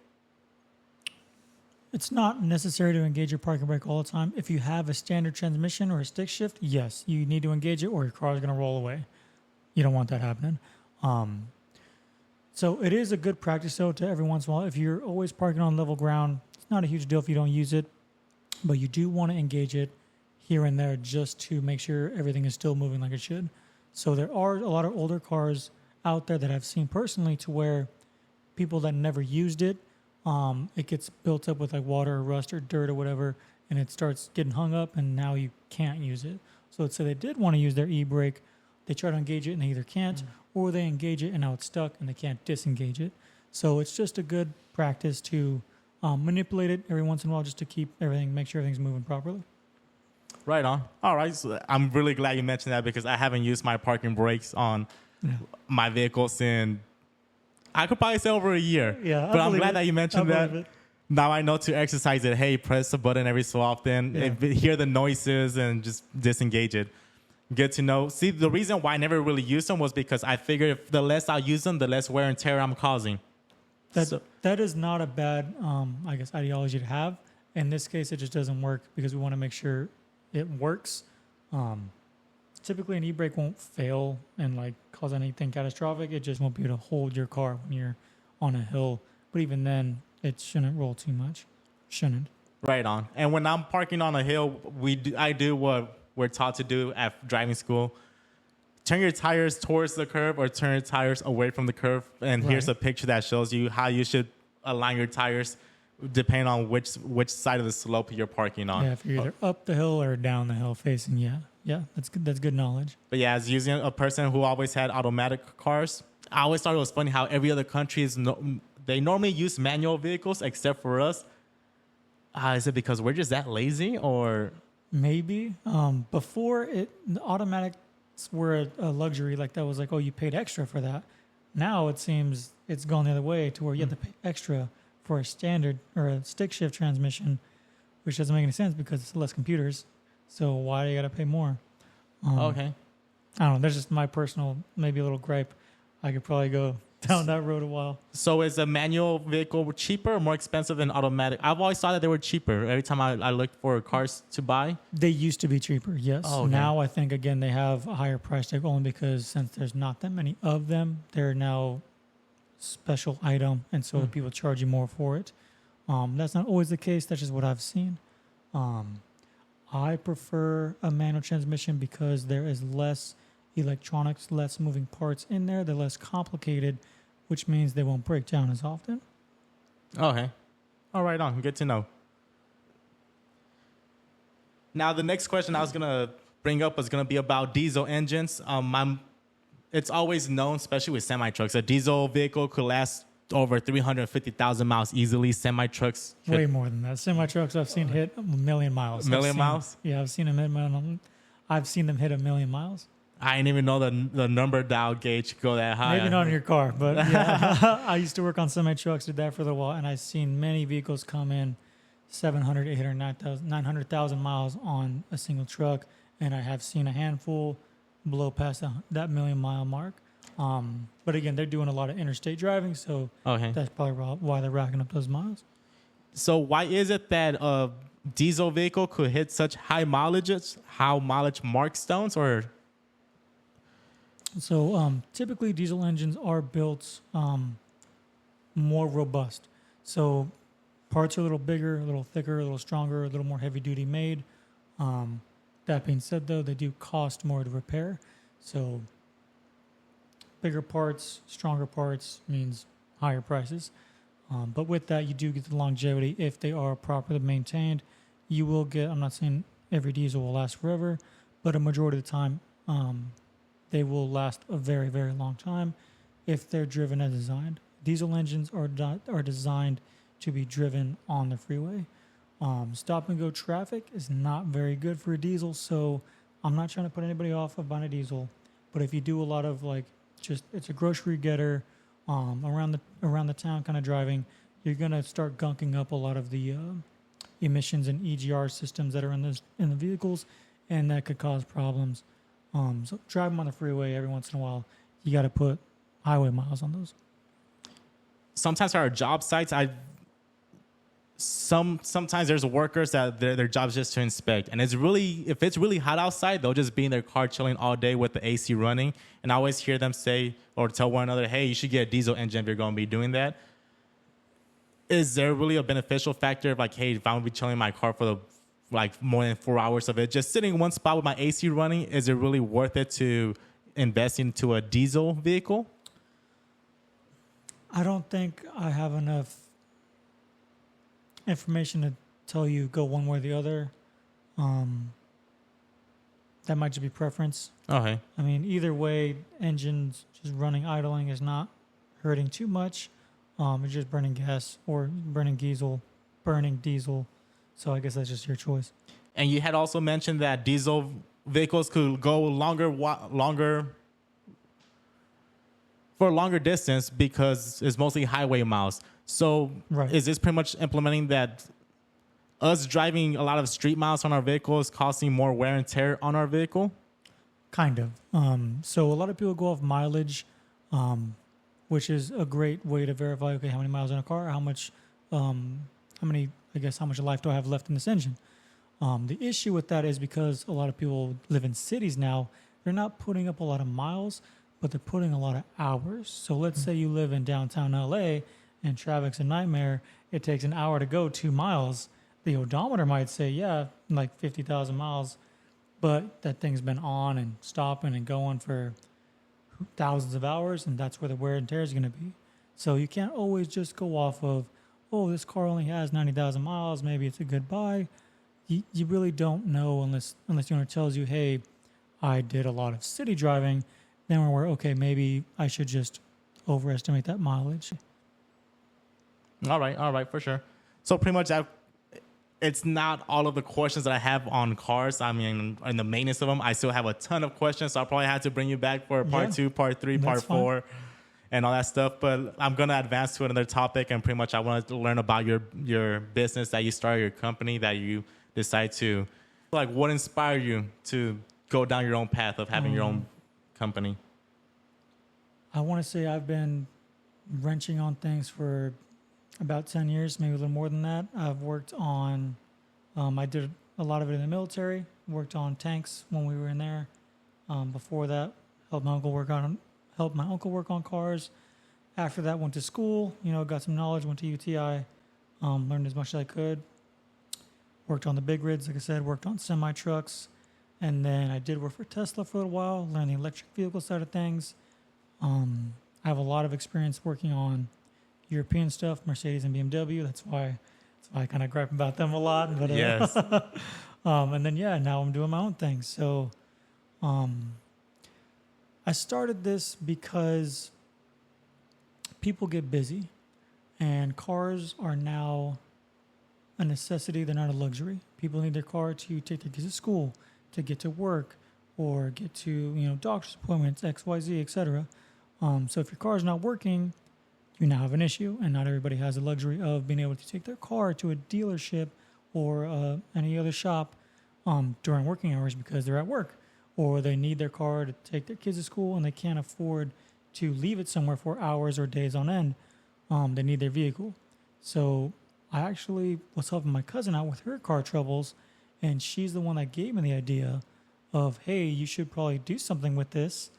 It's not necessary to engage your parking brake all the time. If you have a standard transmission or a stick shift, yes, you need to engage it or your car is going to roll away. You don't want that happening. So it is a good practice, though, to every once in a while. If you're always parking on level ground, it's not a huge deal if you don't use it, but you do want to engage it here and there just to make sure everything is still moving like it should. So there are a lot of older cars out there that I've seen personally to where people that never used it, it gets built up with like water or rust or dirt or whatever, and it starts getting hung up, and now you can't use it. So let's say they did want to use their e-brake, they try to engage it and they either can't, or they engage it and now it's stuck and they can't disengage it. So it's just a good practice to manipulate it every once in a while just to make sure everything's moving properly. Right on. All right. So I'm really glad you mentioned that because I haven't used my parking brakes on my vehicle since, I could probably say, over a year. Yeah, but I'm glad that you mentioned that. Now I know to exercise it. Hey, press the button every so often, hear the noises, and just disengage it. Good to know. See, the reason why I never really used them was because I figured if the less I use them, the less wear and tear I'm causing. That is not a bad, ideology to have. In this case, it just doesn't work because we want to make sure it works. Typically, an e-brake won't fail and cause anything catastrophic. It just won't be able to hold your car when you're on a hill. But even then, it shouldn't roll too much. Shouldn't. Right on. And when I'm parking on a hill, I do what we're taught to do at driving school. Turn your tires towards the curve or turn your tires away from the curve. And here's a picture that shows you how you should align your tires depending on which side of the slope you're parking on. Yeah, if you're either up the hill or down the hill facing, yeah, that's good. That's good knowledge. But yeah, as using a person who always had automatic cars, I always thought it was funny how every other country they normally use manual vehicles except for us. Is it because we're just that lazy, or maybe before the automatics were a luxury, like that was like, oh, you paid extra for that. Now it seems it's gone the other way to where you have to pay extra for a standard or a stick shift transmission, which doesn't make any sense because it's less computers. So why do you got to pay more? Okay. I don't know. That's just my personal, maybe a little gripe. I could probably go down that road a while. So is a manual vehicle cheaper or more expensive than automatic? I've always thought that they were cheaper. Every time I looked for cars to buy. They used to be cheaper, yes. Oh, okay. Now I think, again, they have a higher price tag only because since there's not that many of them, they're now special item, and so people charge you more for it. That's not always the case. That's just what I've seen. I prefer a manual transmission because there is less electronics, less moving parts in there. They're less complicated, which means they won't break down as often. Okay. All right, on. Good to know. Now, the next question I was going to bring up was going to be about diesel engines. It's always known, especially with semi-trucks, a diesel vehicle could last over 350,000 miles easily. Semi-trucks... Way more than that. Semi-trucks I've seen hit 1 million miles. A million miles? Yeah, I've seen them hit 1 million miles. I didn't even know the number dial gauge could go that high. Maybe not in your car, but yeah. I used to work on semi-trucks, did that for a little while, and I've seen many vehicles come in 700, 800, 900,000 miles on a single truck, and I have seen a handful blow past that 1 million mile mark. But again, they're doing a lot of interstate driving, so that's probably why they're racking up those miles. So why is it that a diesel vehicle could hit such high mileage markstones, or... So typically diesel engines are built more robust. So parts are a little bigger, a little thicker, a little stronger, a little more heavy duty made. That being said, though, they do cost more to repair. So bigger parts, stronger parts means higher prices. But with that, you do get the longevity if they are properly maintained. You will get, I'm not saying every diesel will last forever, but a majority of the time, they will last a very, very long time if they're driven as designed. Diesel engines are designed to be driven on the freeway. Stop and go traffic is not very good for a diesel, so I'm not trying to put anybody off of buying a diesel. But if you do a lot of it's a grocery getter, around the town kind of driving, you're gonna start gunking up a lot of the emissions and EGR systems that are in the vehicles, and that could cause problems. So drive them on the freeway every once in a while. You got to put highway miles on those. Sometimes at our job sites, sometimes there's workers that their job is just to inspect, and if it's really hot outside, they'll just be in their car chilling all day with the AC running. And I always hear them say or tell one another, "Hey, you should get a diesel engine if you're going to be doing that." Is there really a beneficial factor of hey, if I'm going to be chilling in my car for more than 4 hours of it, just sitting in one spot with my AC running, is it really worth it to invest into a diesel vehicle? I don't think I have enough information to tell you go one way or the other. That might just be preference. Okay. I mean, either way, engines just running idling is not hurting too much. It's just burning gas or burning diesel. So I guess that's just your choice. And you had also mentioned that diesel vehicles could go longer for a longer distance because it's mostly highway miles. So Is this pretty much implementing that us driving a lot of street miles on our vehicle is causing more wear and tear on our vehicle? Kind of. So a lot of people go off mileage, which is a great way to verify, okay, how many miles in a car, how much life do I have left in this engine? The issue with that is because a lot of people live in cities now, they're not putting up a lot of miles, but they're putting a lot of hours. So let's say you live in downtown LA and traffic's a nightmare. It takes an hour to go 2 miles. the odometer might say, yeah, like 50,000 miles, but that thing's been on and stopping and going for thousands of hours, and that's where the wear and tear is going to be. So you can't always just go off of, oh, this car only has 90,000 miles, maybe it's a good buy. You really don't know unless the owner tells you, hey, I did a lot of city driving. Then we're okay, maybe I should just overestimate that mileage. All right, for sure. So pretty much it's not all of the questions that I have on cars. I mean, in the maintenance of them, I still have a ton of questions. So I'll probably have to bring you back for part 2, part 3, part 4, and all that stuff. But I'm going to advance to another topic. And pretty much I want to learn about your business that you started, your company that you decide to, like, what inspired you to go down your own path of having your own company? I want to say I've been wrenching on things for about 10 years, maybe a little more than that. I've worked on, I did a lot of it in the military, worked on tanks when we were in there. Before that, helped my uncle work on cars. After that, went to school, got some knowledge, went to UTI, learned as much as I could. Worked on the big rigs, like I said, worked on semi-trucks. And then I did work for Tesla for a little while, learned the electric vehicle side of things. I have a lot of experience working on European stuff, Mercedes and BMW. That's why I kind of gripe about them a lot. But, yes. And then, now I'm doing my own thing. So I started this because people get busy, and cars are now a necessity. They're not a luxury. People need their car to take their kids to school, to get to work, or get to, doctor's appointments, XYZ, etc. So if your car is not working, you now have an issue, and not everybody has the luxury of being able to take their car to a dealership or any other shop during working hours because they're at work, or they need their car to take their kids to school and they can't afford to leave it somewhere for hours or days on end. They need their vehicle. So I actually was helping my cousin out with her car troubles, and she's the one that gave me the idea of, hey, you should probably do something with this.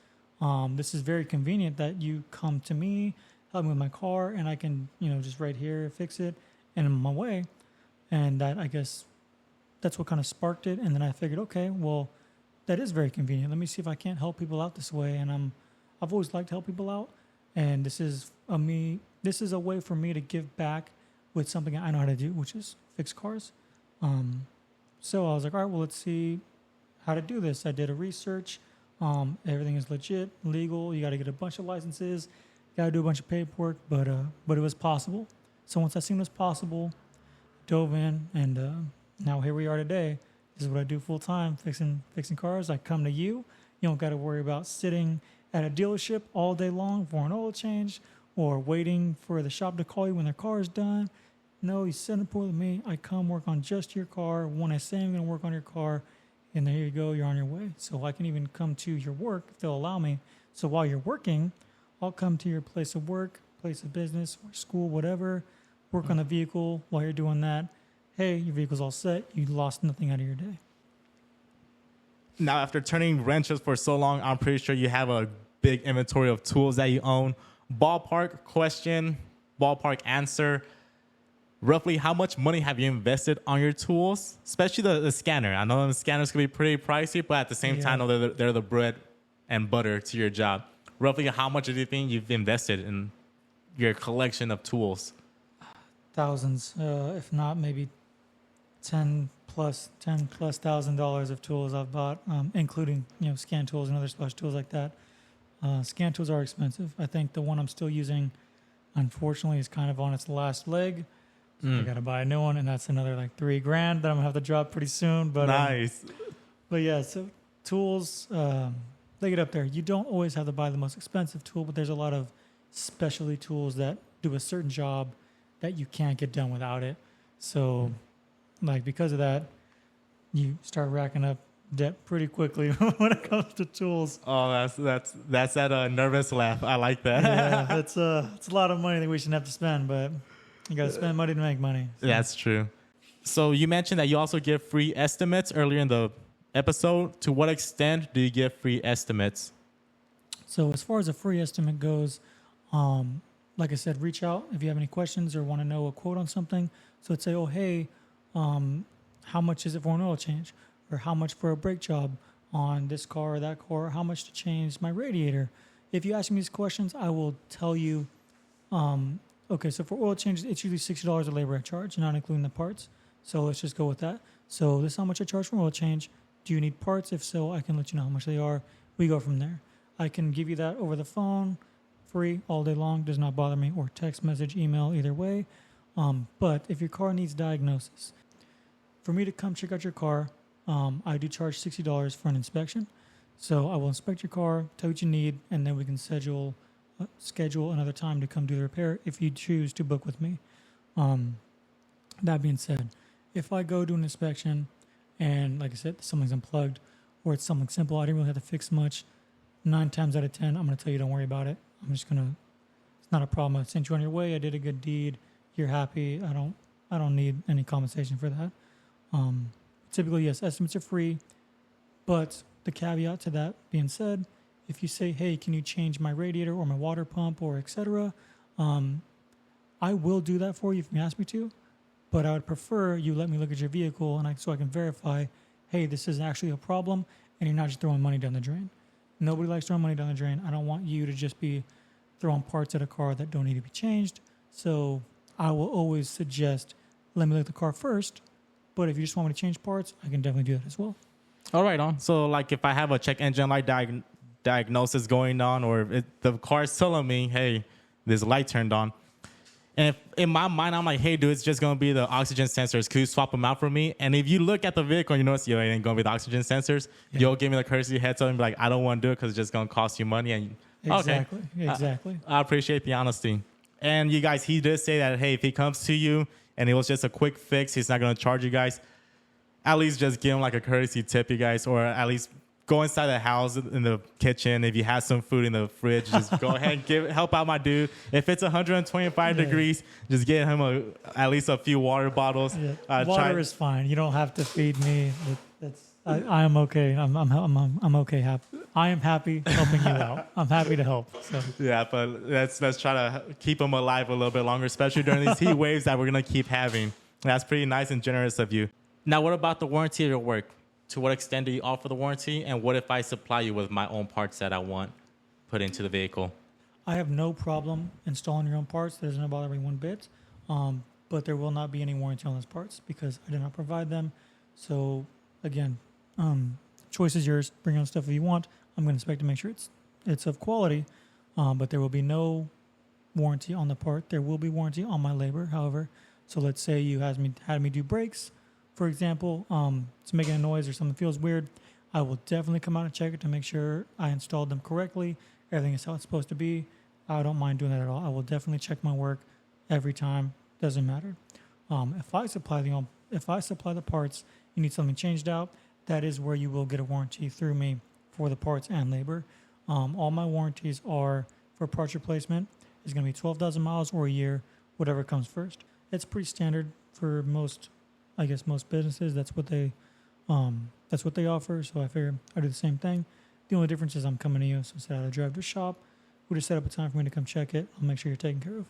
This is very convenient that you come to me, help me with my car, and I can, just right here fix it and I'm on my way. And that, I guess, that's what kind of sparked it. And then I figured, okay, well, that is very convenient. Let me see if I can't help people out this way. And I've always liked to help people out, and this is a way for me to give back with something I know how to do, which is fix cars. So I was like, all right, well, let's see how to do this. I did a research. Everything is legit, legal. You got to get a bunch of licenses. Got to do a bunch of paperwork, but it was possible. So once I seen it was possible, dove in, and now here we are today. This is what I do full time, fixing cars. I come to you. You don't got to worry about sitting at a dealership all day long for an oil change or waiting for the shop to call you when their car is done. No, you set an appointment with me. I come work on just your car. When I say I'm going to work on your car, and there you go, you're on your way. So I can even come to your work if they'll allow me. So while you're working, I'll come to your place of work, place of business, or school, whatever, work on the vehicle. While you're doing that, hey, your vehicle's all set. You lost nothing out of your day. Now, after turning wrenches for so long, I'm pretty sure you have a big inventory of tools that you own. Ballpark question, ballpark answer. Roughly how much money have you invested on your tools, especially the scanner? I know the scanners can be pretty pricey, but at the same time, they're the bread and butter to your job. Roughly how much do you think you've invested in your collection of tools? Thousands, if not maybe $10+ $10,000 of tools I've bought, including scan tools and other special tools like that. Scan tools are expensive. I think the one I'm still using, unfortunately, is kind of on its last leg. So I got to buy a new one, and that's another like $3,000 that I'm gonna have to drop pretty soon. But nice. But yeah, so tools, they get up there. You don't always have to buy the most expensive tool, but there's a lot of specialty tools that do a certain job that you can't get done without it. So, like, because of that, you start racking up debt pretty quickly when it comes to tools. Oh, that's that nervous laugh. I like that. Yeah, it's a lot of money that we shouldn't have to spend, but you got to spend money to make money. So. That's true. So you mentioned that you also give free estimates earlier in the episode. To what extent do you give free estimates? So as far as a free estimate goes, like I said, reach out if you have any questions or want to know a quote on something. So let's say, oh, hey, how much is it for an oil change, or how much for a brake job on this car or that car, or how much to change my radiator. If you ask me these questions, I will tell you. Okay, so for oil changes, it's usually $60 a labor I charge, not including the parts. So let's just go with that. So this is how much I charge for oil change. Do you need parts? If so, I can let you know how much they are. We go from there. I can give you that over the phone, free, all day long. Does not bother me, or text message, email, either way. But if your car needs diagnosis, for me to come check out your car, I do charge $60 for an inspection. So I will inspect your car, tell you what you need, and then we can schedule another time to come do the repair if you choose to book with me. That being said, if I go do an inspection and, like I said, something's unplugged or it's something simple, I didn't really have to fix much, 9 times out of 10, I'm going to tell you don't worry about it. It's not a problem. I sent you on your way. I did a good deed. You're happy. I don't need any compensation for that. Typically, yes, estimates are free, but the caveat to that being said, if you say, hey, can you change my radiator or my water pump or etc., I will do that for you if you ask me to, but I would prefer you let me look at your vehicle so I can verify, hey, this is actually a problem and you're not just throwing money down the drain. Nobody likes throwing money down the drain. I don't want you to just be throwing parts at a car that don't need to be changed. So I will always suggest, let me look at the car first, but if you just want me to change parts, I can definitely do that as well. All right, on. So, like, if I have a check engine light diagnosis going on, or if the car's telling me, hey, this light turned on, and if in my mind I'm like, hey, dude, it's just gonna be the oxygen sensors. Could you swap them out for me? And if you look at the vehicle, you notice, it ain't gonna be the oxygen sensors. Yeah. You'll give me the courtesy heads up and be like, I don't want to do it because it's just gonna cost you money. And exactly, okay. Exactly. I appreciate the honesty. And you guys, he did say that, hey, if he comes to you and it was just a quick fix, he's not gonna charge you guys. At least just give him like a courtesy tip, you guys, or at least go inside the house in the kitchen. If you have some food in the fridge, just go ahead and help out my dude. If it's 125 degrees, just get him at least a few water bottles. Yeah. Water is fine. You don't have to feed me. I am okay. I'm okay. I am happy helping you out. I'm happy to help. So. Yeah, but let's try to keep him alive a little bit longer, especially during these heat waves that we're gonna keep having. That's pretty nice and generous of you. Now, what about the warranty of your work? To what extent do you offer the warranty? And what if I supply you with my own parts that I want put into the vehicle? I have no problem installing your own parts. That doesn't bother me one bit. But there will not be any warranty on those parts because I did not provide them. So, again, choice is yours. Bring your own stuff if you want. I'm going to inspect to make sure it's of quality. But there will be no warranty on the part. There will be warranty on my labor, however. So let's say you had me do brakes. For example, it's making a noise or something feels weird, I will definitely come out and check it to make sure I installed them correctly. Everything is how it's supposed to be. I don't mind doing that at all. I will definitely check my work every time. Doesn't matter. If I supply the parts, you need something changed out, that is where you will get a warranty through me for the parts and labor. All my warranties are for parts replacement. It's going to be 12,000 miles or a year, whatever comes first. It's pretty standard for most businesses. That's what they offer. So I figure I do the same thing. The only difference is I'm coming to you. So instead of drive to a shop, we just set up a time for me to come check it. I'll make sure you're taken care of.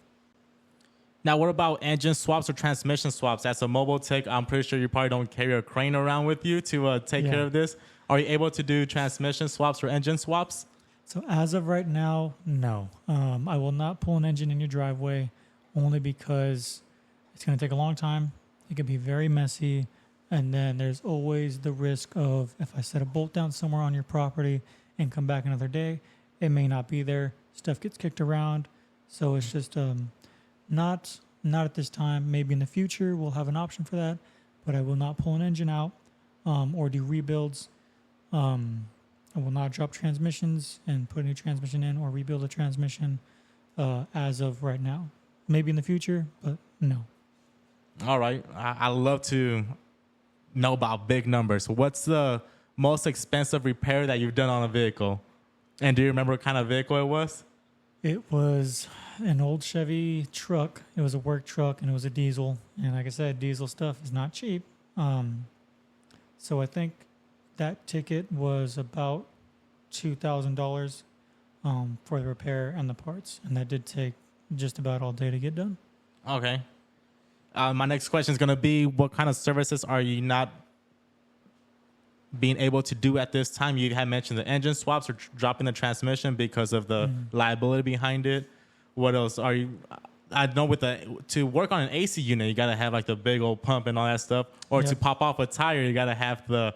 Now, what about engine swaps or transmission swaps? As a mobile tech, I'm pretty sure you probably don't carry a crane around with you to take care of this. Are you able to do transmission swaps or engine swaps? So as of right now, no. I will not pull an engine in your driveway only because it's going to take a long time. It can be very messy, and then there's always the risk of if I set a bolt down somewhere on your property and come back another day, it may not be there. Stuff gets kicked around, so it's just not at this time. Maybe in the future we'll have an option for that, but I will not pull an engine out or do rebuilds. I will not drop transmissions and put a new transmission in or rebuild a transmission as of right now. Maybe in the future, but no. All right. I love to know about big numbers. What's the most expensive repair that you've done on a vehicle? And do you remember what kind of vehicle it was? It was an old Chevy truck. It was a work truck, and it was a diesel. And like I said, diesel stuff is not cheap. So I think that ticket was about $2,000 for the repair and the parts. And that did take just about all day to get done. Okay. My next question is going to be, what kind of services are you not being able to do at this time? You had mentioned the engine swaps or dropping the transmission because of the liability behind it. What else are you? I know to work on an AC unit, you got to have like the big old pump and all that stuff. Or to pop off a tire, you got to have the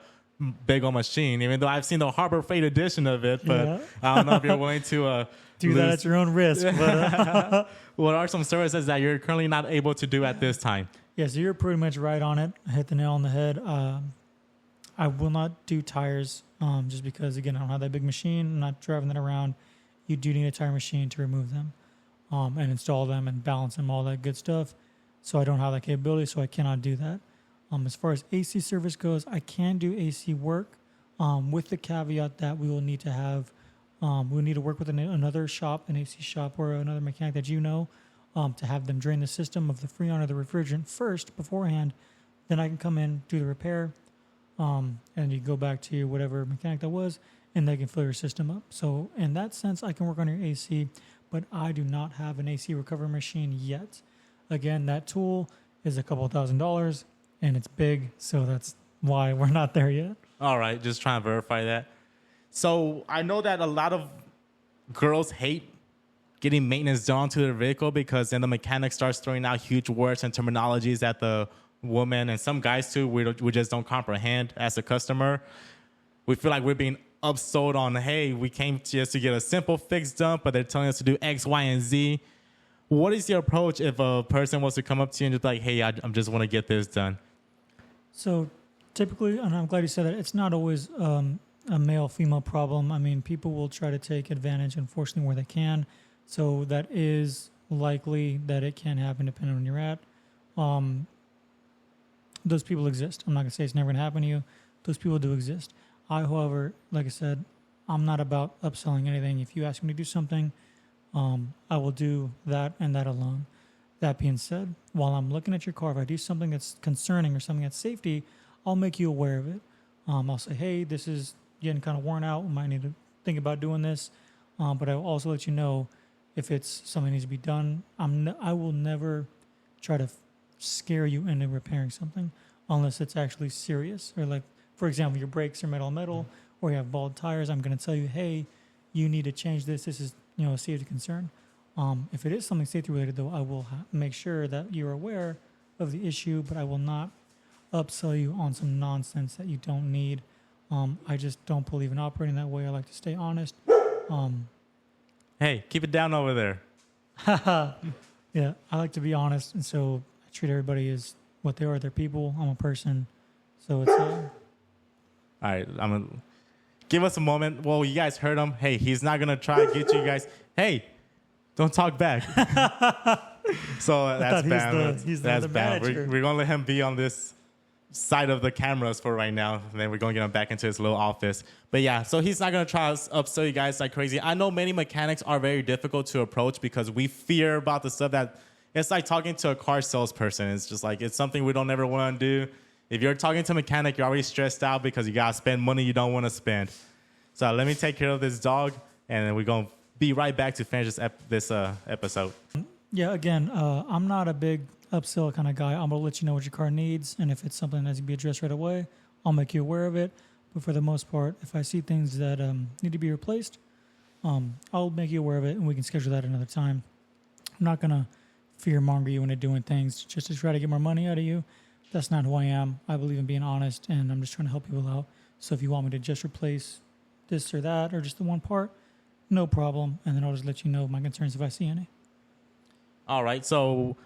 big old machine. Even though I've seen the Harbor Freight edition of it, but I don't know if you're willing to do that at your own risk. But, what are some services that you're currently not able to do at this time? yeah, so you're pretty much right on it. I hit the nail on the head. I will not do tires just because, again, I don't have that big machine. I'm not driving that around. You do need a tire machine to remove them and install them and balance them, all that good stuff. So I don't have that capability, so I cannot do that. As far as AC service goes, I can do AC work with the caveat that we will need to have, we'll need to work with another shop, an AC shop or another mechanic that you know, to have them drain the system of the Freon or the refrigerant first beforehand. Then I can come in, do the repair, and you go back to whatever mechanic that was, and they can fill your system up. So in that sense, I can work on your AC, but I do not have an AC recovery machine yet. Again, that tool is a couple $1,000s, and it's big, so that's why we're not there yet. All right, just trying to verify that. So I know that a lot of girls hate getting maintenance done to their vehicle because then the mechanic starts throwing out huge words and terminologies at the woman, and some guys too, we just don't comprehend as a customer. We feel like we're being upsold on, hey, we came just to get a simple fix done, but they're telling us to do X, Y, and Z. What is your approach if a person wants to come up to you and just like, hey, I just want to get this done? So typically, and I'm glad you said that, it's not always a male-female problem. I mean, people will try to take advantage, unfortunately, where they can. So that is likely that it can happen depending on where you're at. Those people exist. I'm not going to say it's never going to happen to you. Those people do exist. However, like I said, I'm not about upselling anything. If you ask me to do something, I will do that and that alone. That being said, while I'm looking at your car, if I do something that's concerning or something that's safety, I'll make you aware of it. I'll say, hey, this is getting kind of worn out. We might need to think about doing this. But I will also let you know if it's something that needs to be done. I will never try to scare you into repairing something unless it's actually serious. Or like, for example, your brakes are metal on metal, or you have bald tires. I'm going to tell you, hey, you need to change this. This is, a safety concern. If it is something safety related, though, I will make sure that you're aware of the issue, but I will not upsell you on some nonsense that you don't need. I just don't believe in operating that way. I like to stay honest. Hey, keep it down over there. Yeah, I like to be honest, and so I treat everybody as what they are. They're people. I'm a person, so it's. All right, I'm gonna give us a moment. Well, you guys heard him. Hey, he's not gonna try to get you guys. Hey, don't talk back. So that's bad. That's bad. We're gonna let him be on this side of the cameras for right now, and then we're gonna get him back into his little office. But yeah, so he's not gonna try to upsell you guys like crazy. I know many mechanics are very difficult to approach because we fear about the stuff that it's like talking to a car salesperson. It's just like it's something we don't ever want to do. If you're talking to a mechanic, you're already stressed out because you gotta spend money you don't want to spend. So let me take care of this dog, and then we're gonna be right back to finish this episode. Yeah, again, I'm not a big upsell kind of guy. I'm going to let you know what your car needs, and if it's something that has to be addressed right away, I'll make you aware of it. But for the most part, if I see things that need to be replaced, I'll make you aware of it, and we can schedule that another time. I'm not going to fear-monger you into doing things just to try to get more money out of you. That's not who I am. I believe in being honest, and I'm just trying to help people out. So if you want me to just replace this or that or just the one part, no problem, and then I'll just let you know my concerns if I see any. All right, so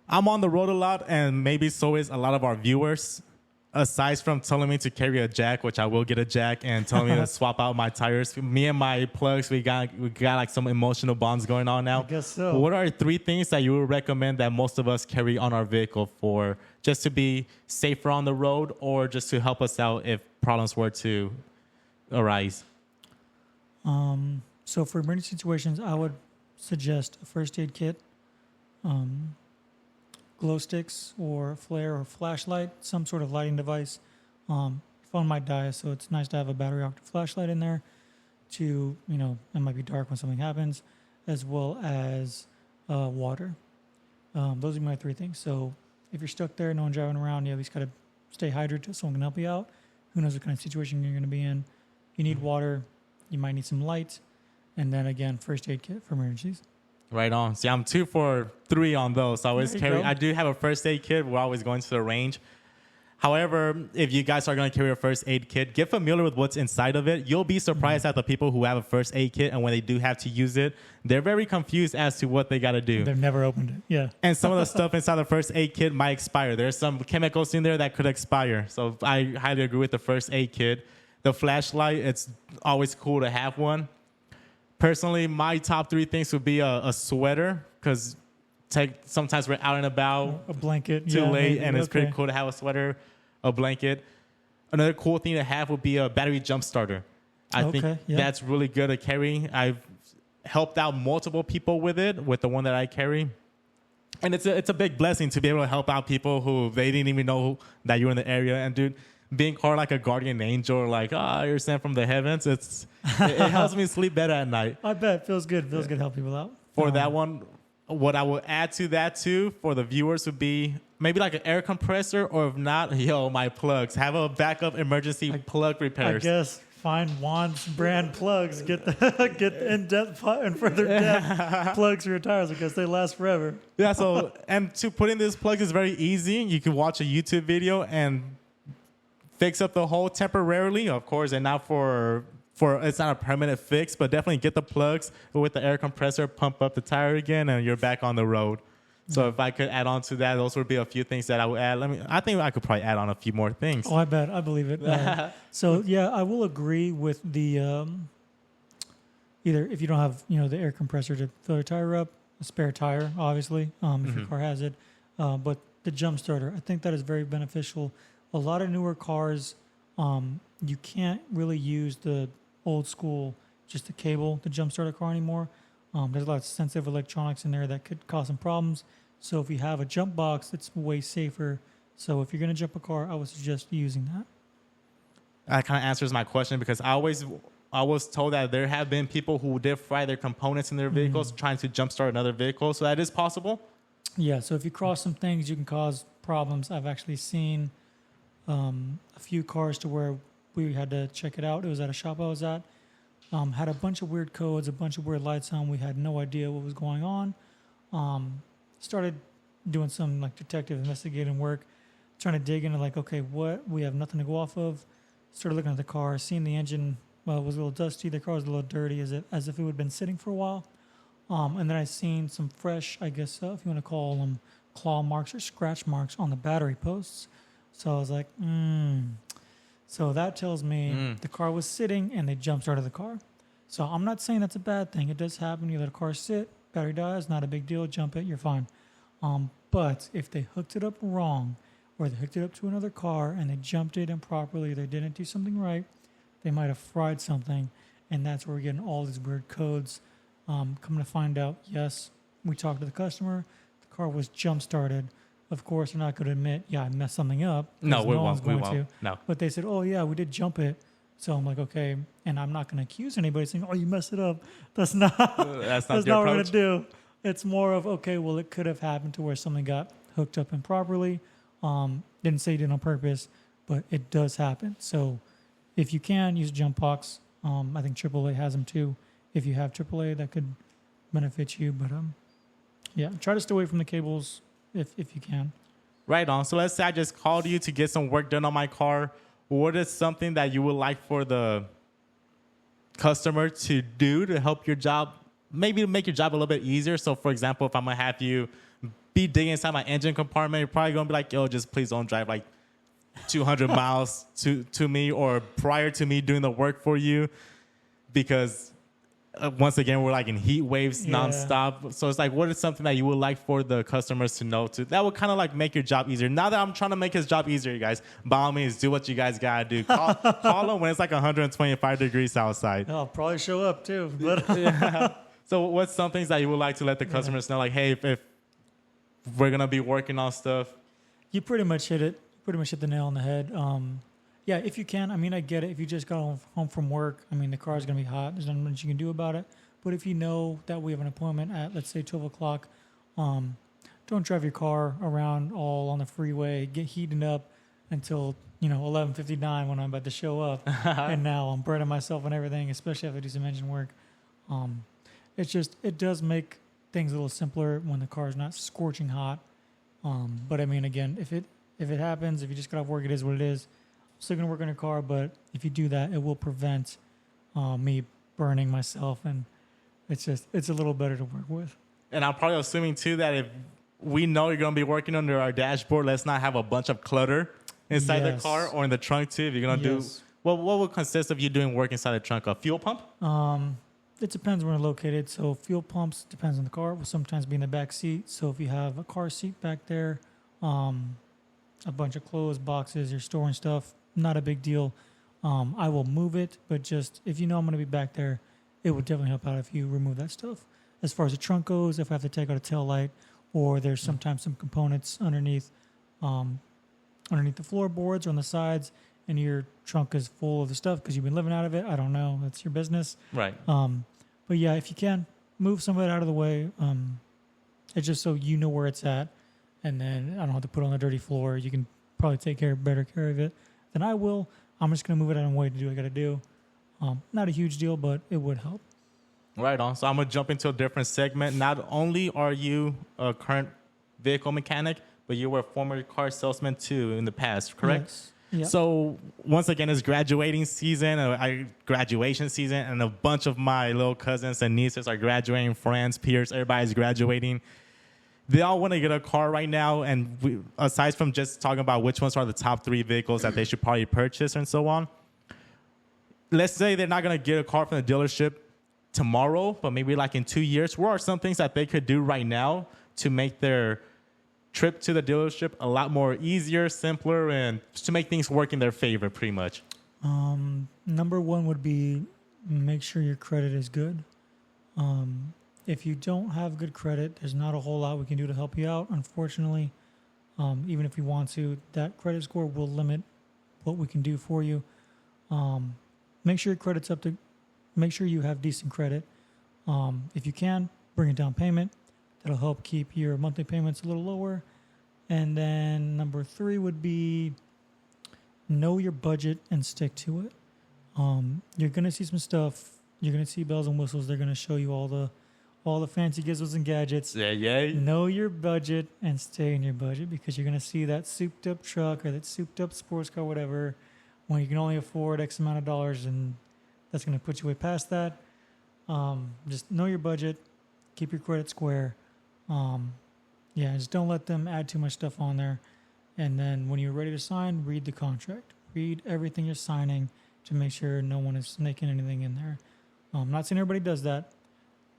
I'm on the road a lot, and maybe so is a lot of our viewers. Aside from telling me to carry a jack, which I will get a jack, and telling me to swap out my tires, me and my plugs, we got like some emotional bonds going on now. I guess so. What are 3 things that you would recommend that most of us carry on our vehicle for just to be safer on the road, or just to help us out if problems were to arise? So for emergency situations, I would suggest a first aid kit, glow sticks or a flare or flashlight, some sort of lighting device. Your phone might die, so it's nice to have a battery operated flashlight in there to, it might be dark when something happens, as well as water. Those are my three things. So if you're stuck there, no one driving around, you at least got to stay hydrated so someone can help you out. Who knows what kind of situation you're going to be in. You need water. You might need some light. And then again, first aid kit for emergencies. Right on. See, I'm 2 for 3 on those. So I always carry. I do have a first aid kit. We're always going to the range. However, if you guys are going to carry a first aid kit, get familiar with what's inside of it. You'll be surprised at the people who have a first aid kit, and when they do have to use it, they're very confused as to what they got to do. They've never opened it. Yeah. And some of the stuff inside the first aid kit might expire. There's some chemicals in there that could expire. So I highly agree with the first aid kit. The flashlight, it's always cool to have one. Personally, my top 3 things would be a sweater, because sometimes we're out and about. A blanket. Too late, maybe. and it's pretty cool to have a sweater, a blanket. Another cool thing to have would be a battery jump starter. I think that's really good to carry. I've helped out multiple people with it, with the one that I carry. And it's a big blessing to be able to help out people who they didn't even know that you're in the area. And dude, being called like a guardian angel, like, you're sent from the heavens, it helps me sleep better at night. I bet. Feels good. Feels good to help people out. For that one, what I will add to that too for the viewers would be maybe like an air compressor, or if not, my plugs. Have a backup emergency plug repairs. I guess find Juan's brand plugs. Get the in-depth and further depth plugs for your tires, because they last forever. Yeah. So, and to put in these plugs is very easy. You can watch a YouTube video and fix up the hole temporarily, of course, and not for it's not a permanent fix, but definitely get the plugs with the air compressor, pump up the tire again, and you're back on the road. So if I could add on to that, those would be a few things that I would add. I think I could probably add on a few more things. Oh, I bet. I believe it. So yeah, I will agree with the either if you don't have the air compressor to fill your tire up, a spare tire, obviously, if your car has it, but the jump starter, I think that is very beneficial. A lot of newer cars, you can't really use the old school, just the cable, to jump start a car anymore. There's a lot of sensitive electronics in there that could cause some problems. So if you have a jump box, it's way safer. So if you're going to jump a car, I would suggest using that. That kind of answers my question, because I was told that there have been people who did fry their components in their vehicles trying to jumpstart another vehicle. So that is possible? Yeah, so if you cross some things, you can cause problems. I've actually seen a few cars to where we had to check it out. It was at a shop I was at. Had a bunch of weird codes, a bunch of weird lights on. We had no idea what was going on. Started doing some detective investigating work, trying to dig into okay, what? We have nothing to go off of. Started looking at the car, seeing the engine. Well, it was a little dusty. The car was a little dirty, as if it had been sitting for a while. And then I seen some fresh, I guess, if you want to call them claw marks or scratch marks on the battery posts. So I was like, So that tells me the car was sitting and they jump started the car. So I'm not saying that's a bad thing. It does happen. You let a car sit, battery dies, not a big deal. Jump it, you're fine. But if they hooked it up wrong, or they hooked it up to another car and they jumped it improperly, they didn't do something right, they might have fried something. And that's where we're getting all these weird codes. Coming to find out, yes, we talked to the customer. The car was jump started. Of course, they're not going to admit, I messed something up. No, we one's won't. going to. No. But they said, we did jump it. So I'm like, okay. And I'm not going to accuse anybody saying, you messed it up. That's not that's not what we're going to do. It's more of, okay, well, it could have happened to where something got hooked up improperly. Didn't say it did on purpose, but it does happen. So if you can, use jump box. I think AAA has them too. If you have AAA, that could benefit you. But try to stay away from the cables if you can. Right on. So let's say I just called you to get some work done on my car. What is something that you would like for the customer to do to help your job, maybe to make your job a little bit easier? So, for example, if I'm going to have you be digging inside my engine compartment, you're probably going to be like, just please don't drive 200 miles to me or prior to me doing the work for you, because once again, we're in heat waves nonstop. So it's what is something that you would like for the customers to know that would kind of make your job easier? Not that I'm trying to make his job easier, you guys. By all means, do what you guys got to do. Call them when it's 125 degrees outside. I'll probably show up too. But So what's some things that you would like to let the customers know? Hey, if we're going to be working on stuff. You pretty much hit it. Pretty much hit the nail on the head. If you can. I get it. If you just got home from work, the car's going to be hot. There's nothing much you can do about it. But if you know that we have an appointment at, let's say, 12 o'clock, don't drive your car around all on the freeway, get heated up until 11:59 when I'm about to show up, and now I'm burning myself and everything, especially if I do some engine work. It does make things a little simpler when the car is not scorching hot. But I mean, again, if it happens, if you just got off work, it is what it is. I'm still gonna work on your car, but if you do that, it will prevent me burning myself, and it's a little better to work with. And I'm probably assuming too that if we know you're gonna be working under our dashboard, let's not have a bunch of clutter inside the car or in the trunk too. If you're gonna do what would consist of you doing work inside the trunk? A fuel pump? It depends where it's located. So fuel pumps depends on the car. Will sometimes be in the back seat. So if you have a car seat back there, a bunch of clothes, boxes, you're storing stuff, not a big deal. I will move it, but just if you know I'm going to be back there, it would definitely help out if you remove that stuff. As far as the trunk goes, if I have to take out a tail light, or there's sometimes some components underneath the floorboards or on the sides, and your trunk is full of the stuff because you've been living out of it. I don't know. That's your business. Right. But yeah, if you can, move some of it out of the way. It's just so you know where it's at, and then I don't have to put it on the dirty floor. You can probably better care of it than I will. I'm just going to move it out of the way to do what I got to do. Not a huge deal, but it would help. Right on. So I'm going to jump into a different segment. Not only are you a current vehicle mechanic, but you were a former car salesman too in the past, correct? Yes. Yep. So once again, it's graduation season, and a bunch of my little cousins and nieces are graduating, friends, peers, everybody's graduating. They all want to get a car right now, and aside from just talking about which ones are the top 3 vehicles that they should probably purchase and so on, let's say they're not going to get a car from the dealership tomorrow, but maybe like in 2 years. What are some things that they could do right now to make their trip to the dealership a lot more easier, simpler, and just to make things work in their favor, pretty much? Number one would be make sure your credit is good. If you don't have good credit, there's not a whole lot we can do to help you out, unfortunately. Even if you want to, that credit score will limit what we can do for you. Make sure your credit's make sure you have decent credit. If you can, bring a down payment. That'll help keep your monthly payments a little lower. And then number 3 would be know your budget and stick to it. You're going to see some stuff. You're going to see bells and whistles. They're going to show you all the fancy gizmos and gadgets. Yeah. Know your budget and stay in your budget, because you're going to see that souped up truck or that souped up sports car, whatever, when you can only afford X amount of dollars, and that's going to put you way past that. Just know your budget. Keep your credit square. Just don't let them add too much stuff on there. And then when you're ready to sign, read the contract. Read everything you're signing to make sure no one is snaking anything in there. I'm not saying everybody does that,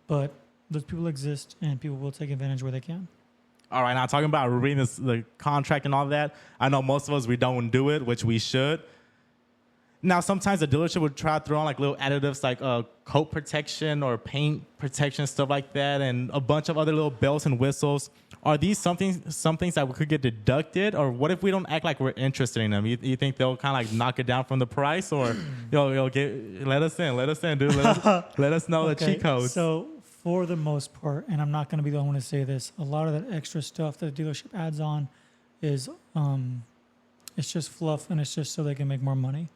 but those people exist, and people will take advantage where they can. All right, now talking about reading the contract and all that, I know most of us, we don't do it, which we should. Now, sometimes the dealership would try to throw on like little additives like coat protection or paint protection, stuff like that, and a bunch of other little bells and whistles. Are these some things that we could get deducted, or what if we don't act like we're interested in them? You think they'll kind of like knock it down from the price, or let us in, dude. Let us know the cheat codes. So for the most part, and I'm not going to be the only one to say this, a lot of that extra stuff that the dealership adds on is it's just fluff, and it's just so they can make more money.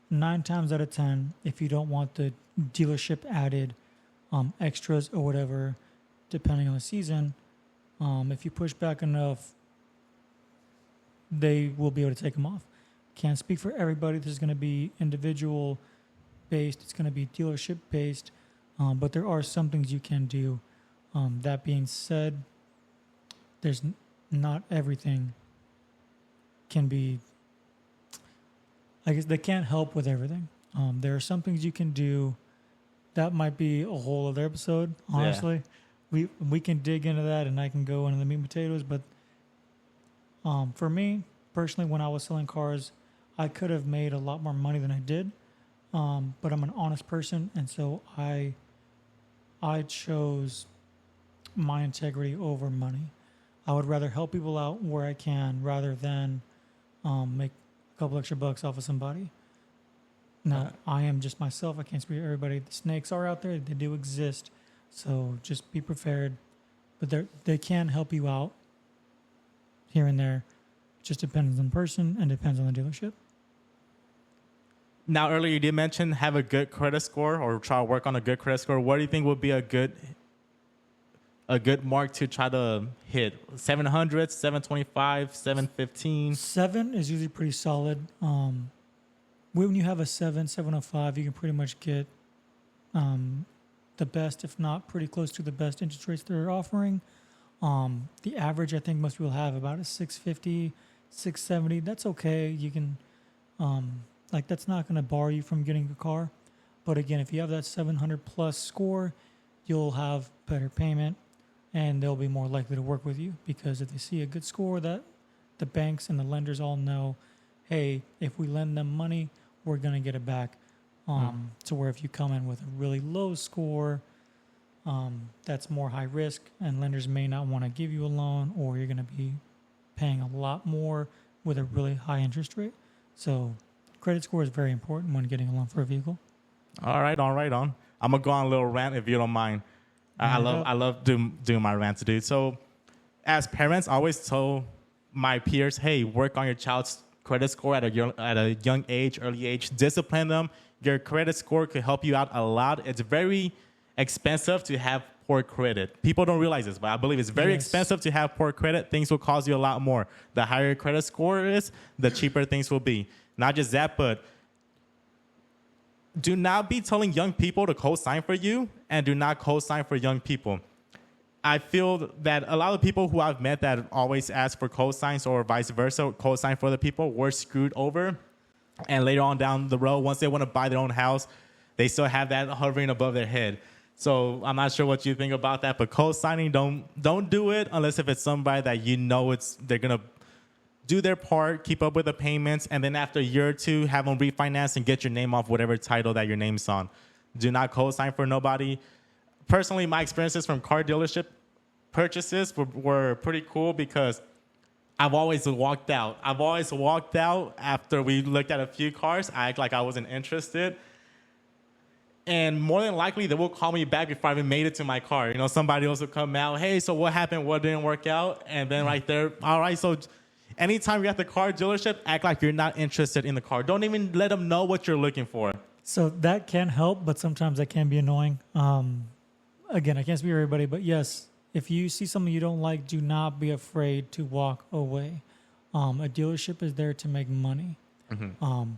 9 times out of 10, if you don't want the dealership added extras or whatever, depending on the season, if you push back enough, they will be able to take them off. Can't speak for everybody. This is going to be individual based. It's going to be dealership based. But there are some things you can do. That being said, there's not everything can be, I guess they can't help with everything. There are some things you can do. That might be a whole other episode, honestly. Yeah. We can dig into that, and I can go into the meat and potatoes. But for me, personally, when I was selling cars, I could have made a lot more money than I did. But I'm an honest person, and so I chose my integrity over money. I would rather help people out where I can rather than make a couple extra bucks off of somebody. Now, I am just myself. I can't speak for everybody. The snakes are out there. They do exist. So just be prepared. But they can help you out here and there. It just depends on the person and depends on the dealership. Now, earlier you did mention have a good credit score or try to work on a good credit score. What do you think would be a good mark to try to hit? 700, 725, 715? 7 is usually pretty solid. When you have a 705, you can pretty much get the best, if not pretty close to the best interest rates they're offering. The average, I think most people have about a 650, 670. That's okay. You can, that's not going to bar you from getting a car. But again, if you have that 700 plus score, you'll have better payment and they'll be more likely to work with you, because if they see a good score, that the banks and the lenders all know, hey, if we lend them money, we're going to get it back. To where if you come in with a really low score, that's more high risk, and lenders may not want to give you a loan, or you're going to be paying a lot more with a really high interest rate. So credit score is very important when getting a loan for a vehicle. All right on. I'm going to go on a little rant if you don't mind. I love doing my rants, dude. So as parents, I always tell my peers, hey, work on your child's credit score at a young age, early age. Discipline them. Your credit score could help you out a lot. It's very expensive to have poor credit. People don't realize this, but I believe it's very expensive to have poor credit. Things will cost you a lot more. The higher your credit score is, the cheaper things will be. Not just that, but do not be telling young people to co-sign for you, and do not co-sign for young people. I feel that a lot of people who I've met that always ask for co-signs or vice versa, co-sign for other people, were screwed over. And later on down the road, once they want to buy their own house, they still have that hovering above their head. So I'm not sure what you think about that, but co-signing, don't do it unless if it's somebody that you know they're going to do their part, keep up with the payments, and then after a year or two, have them refinance and get your name off whatever title that your name's on. Do not co-sign for nobody. Personally, my experiences from car dealership purchases were pretty cool, because I've always walked out. After we looked at a few cars. I act like I wasn't interested. And more than likely, they will call me back before I even made it to my car. You know, somebody else will come out, hey, so what happened? What didn't work out? And then right there, all right, so anytime you're at the car dealership, act like you're not interested in the car. Don't even let them know what you're looking for. So that can help, but sometimes that can be annoying. Again, I can't speak for everybody, but yes, if you see something you don't like, do not be afraid to walk away. A dealership is there to make money. Mm-hmm.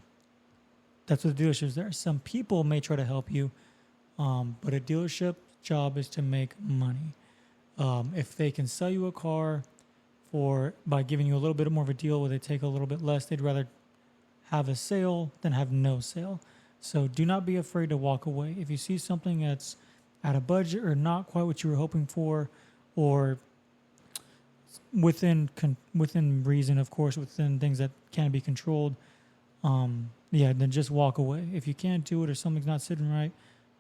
That's what the dealership is there. Some people may try to help you, but a dealership's job is to make money. If they can sell you a car by giving you a little bit more of a deal where they take a little bit less, they'd rather have a sale than have no sale. So do not be afraid to walk away. If you see something that's out of budget or not quite what you were hoping for, or within reason, of course, within things that can be controlled, then just walk away. If you can't do it or something's not sitting right,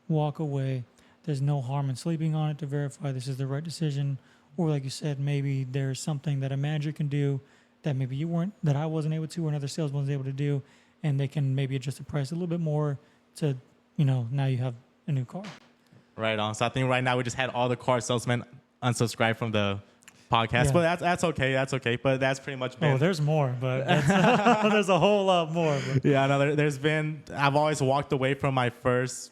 walk away. There's no harm in sleeping on it to verify this is the right decision. Or like you said, maybe there's something that a manager can do that maybe that I wasn't able to, or another salesman was able to do, and they can maybe adjust the price a little bit more to, now you have a new car. Right on. So I think right now we just had all the car salesmen unsubscribe from the podcast, but that's okay. That's okay. But that's pretty much been. Oh, there's more, but there's a whole lot more. But. Yeah, no, there's been. I've always walked away from my first.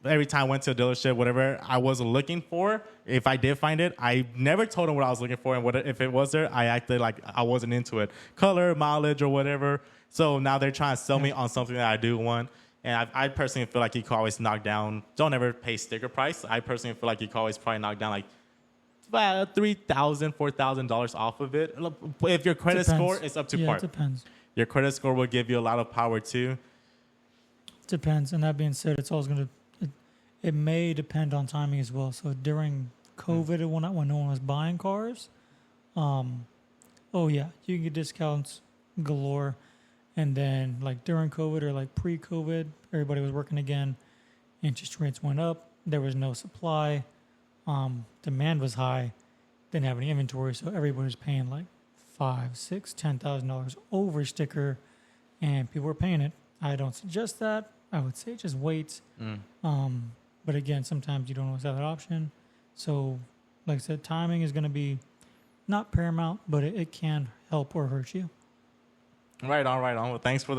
Every time I went to a dealership, whatever I was looking for, if I did find it, I never told them what I was looking for, and if it was there, I acted like I wasn't into it, color, mileage, or whatever. So now they're trying to sell me on something that I do want. And I personally feel like you can always knock down. Don't ever pay sticker price. I personally feel like you can always probably knock down like $3,000, $4,000 off of it. If your credit score is up to par. It depends. Your credit score will give you a lot of power too. Depends. And that being said, it's always going to. It may depend on timing as well. So during COVID, when no one was buying cars, you can get discounts galore. And then like during COVID or like pre-COVID, everybody was working again. Interest rates went up. There was no supply. Demand was high. Didn't have any inventory. So everybody was paying like $5,000, $6,000, $10,000 over sticker, and people were paying it. I don't suggest that. I would say just wait. But again, sometimes you don't always have that option. So like I said, timing is going to be not paramount, but it can help or hurt you. Right on, right on. Well, thanks for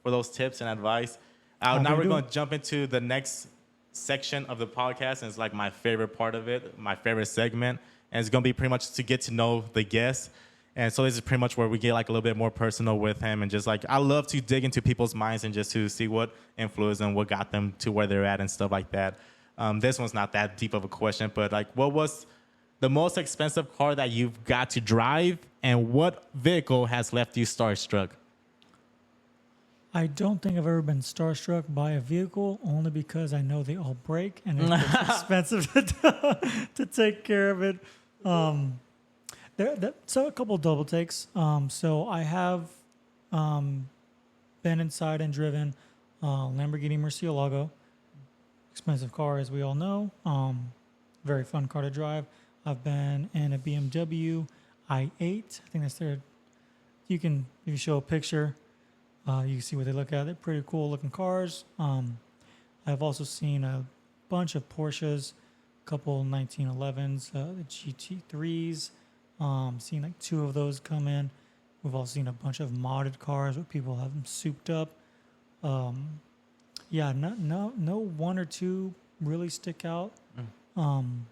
those tips and advice. Now we're going to jump into the next section of the podcast, and it's like my favorite part of it, my favorite segment, and it's going to be pretty much to get to know the guest. And so this is pretty much where we get like a little bit more personal with him, and just like I love to dig into people's minds and just to see what influenced them, what got them to where they're at, and stuff like that. This one's not that deep of a question, but like, what was the most expensive car that you've got to drive, and what vehicle has left you starstruck? I don't think I've ever been starstruck by a vehicle, only because I know they all break and it's expensive to take care of it. So a couple double takes. So I have been inside and driven Lamborghini Murcielago. Expensive car, as we all know. Very fun car to drive. I've been in a BMW i8. I think that's their. If you show a picture, you can see what they look at. They're pretty cool looking cars. I've also seen a bunch of Porsches, a couple 1911s, the GT3s. Seen like 2 of those come in. We've also seen a bunch of modded cars where people have them souped up. No 1 or 2 really stick out. I'm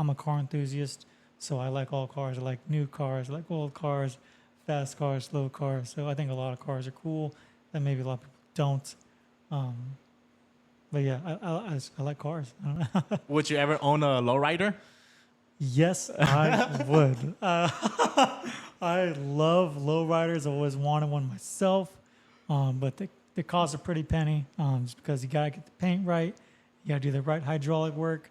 a car enthusiast, so I like all cars. I like new cars, I like old cars, fast cars, slow cars. So I think a lot of cars are cool, and maybe a lot of people don't. But yeah, I like cars. I don't know. Would you ever own a lowrider? Yes, I would. I love lowriders. I always wanted one myself, but they cost a pretty penny, just because you gotta get the paint right, you gotta do the right hydraulic work.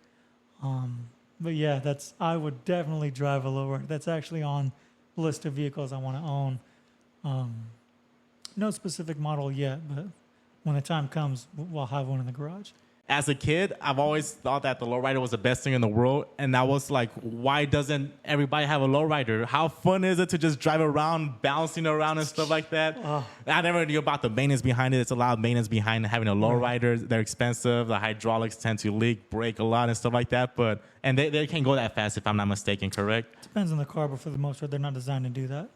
But yeah, I would definitely drive a lowrider. That's actually on the list of vehicles I want to own. No specific model yet, but when the time comes, we'll have one in the garage. As a kid, I've always thought that the lowrider was the best thing in the world. And I was like, why doesn't everybody have a lowrider? How fun is it to just drive around, bouncing around and stuff like that? I never knew about the maintenance behind it. It's a lot of maintenance behind having a lowrider. They're expensive. The hydraulics tend to leak, break a lot and stuff like that. And they can't go that fast, if I'm not mistaken, correct? Depends on the car, but for the most part, they're not designed to do that.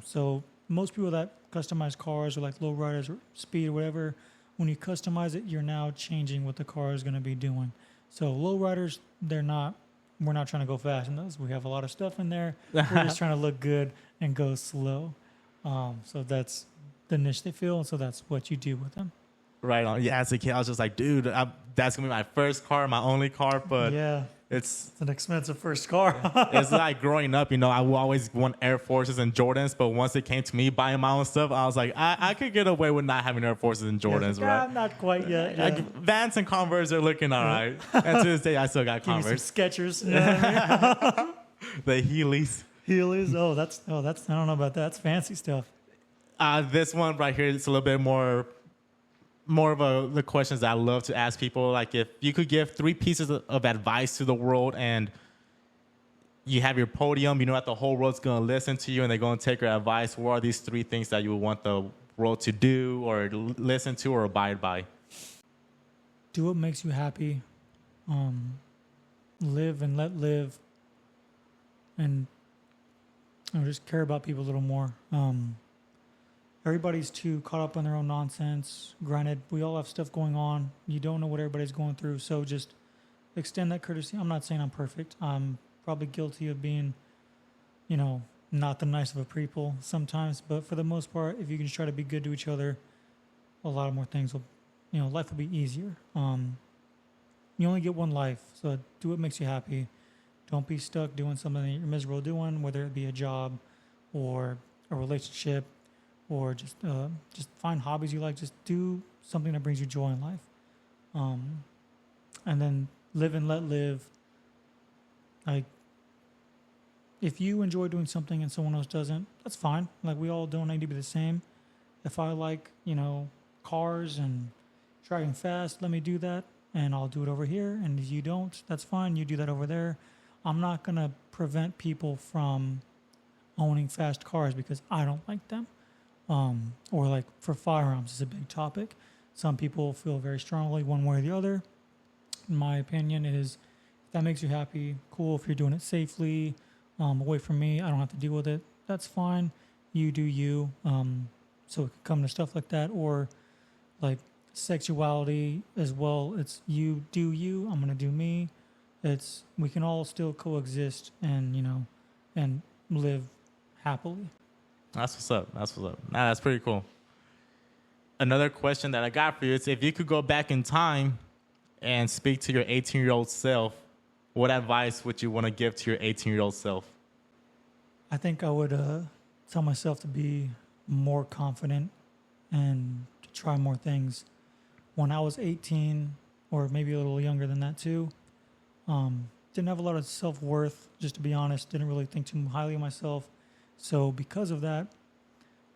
So most people that customize cars or like lowriders or speed or whatever, when you customize it, you're now changing what the car is going to be doing. So lowriders, we're not trying to go fast in those. We have a lot of stuff in there. We're just trying to look good and go slow. So that's the niche they feel, and so that's what you do with them. Right on. Yeah, as a kid, I was just like, dude, that's going to be my first car, my only car, but yeah. It's an expensive first car. It's like growing up, I would always want Air Forces and Jordans, but once it came to me buying my own stuff, I was like, I could get away with not having Air Forces and Jordans, right? Not quite yet. Like, Vans and Converse are looking all right. And to this day, I still got Converse. Give me some Skechers. You know what I mean? The Heelys. Heelys. Oh, that's. I don't know about that. That's fancy stuff. This one right here is a little bit more of the questions that I love to ask people. Like, if you could give 3 pieces of advice to the world, and you have your podium, that the whole world's going to listen to you and they're going to take your advice, what are these 3 things that you would want the world to do or listen to or abide by? Do what makes you happy. Live and let live. And just care about people a little more. Everybody's too caught up on their own nonsense. Granted, we all have stuff going on. You don't know what everybody's going through, so just extend that courtesy. I'm not saying I'm perfect. I'm probably guilty of being, not the nice of a people sometimes. But for the most part, if you can just try to be good to each other, a lot of more things will, life will be easier. You only get one life, so do what makes you happy. Don't be stuck doing something that you're miserable doing, whether it be a job or a relationship. Or just find hobbies you like. Just do something that brings you joy in life. And then live and let live. Like, if you enjoy doing something and someone else doesn't, that's fine. Like, we all don't need to be the same. If I like, cars and driving fast, let me do that. And I'll do it over here. And if you don't, that's fine. You do that over there. I'm not going to prevent people from owning fast cars because I don't like them. Or like for firearms is a big topic. Some people feel very strongly one way or the other. In my opinion, is if that makes you happy, cool. If you're doing it safely, away from me, I don't have to deal with it. That's fine. You do you. So it could come to stuff like that, or like sexuality as well. It's you do you. I'm gonna do me. We can all still coexist and and live happily. That's what's up. Nah, that's pretty cool. Another question that I got for you is, if you could go back in time and speak to your 18-year-old self, what advice would you want to give to your 18-year-old self? I think I would tell myself to be more confident and to try more things. When I was 18, or maybe a little younger than that too, didn't have a lot of self-worth, just to be honest. Didn't really think too highly of myself. So because of that,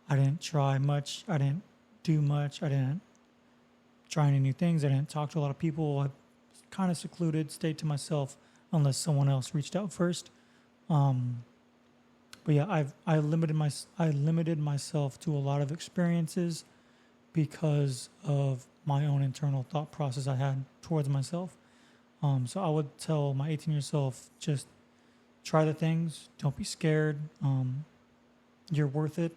I didn't try much. I didn't do much. I didn't try any new things. I didn't talk to a lot of people. I kind of secluded, stayed to myself unless someone else reached out first. But yeah, I limited myself to a lot of experiences because of my own internal thought process I had towards myself. So I would tell my 18-year-old self, just try the things. Don't be scared. You're worth it.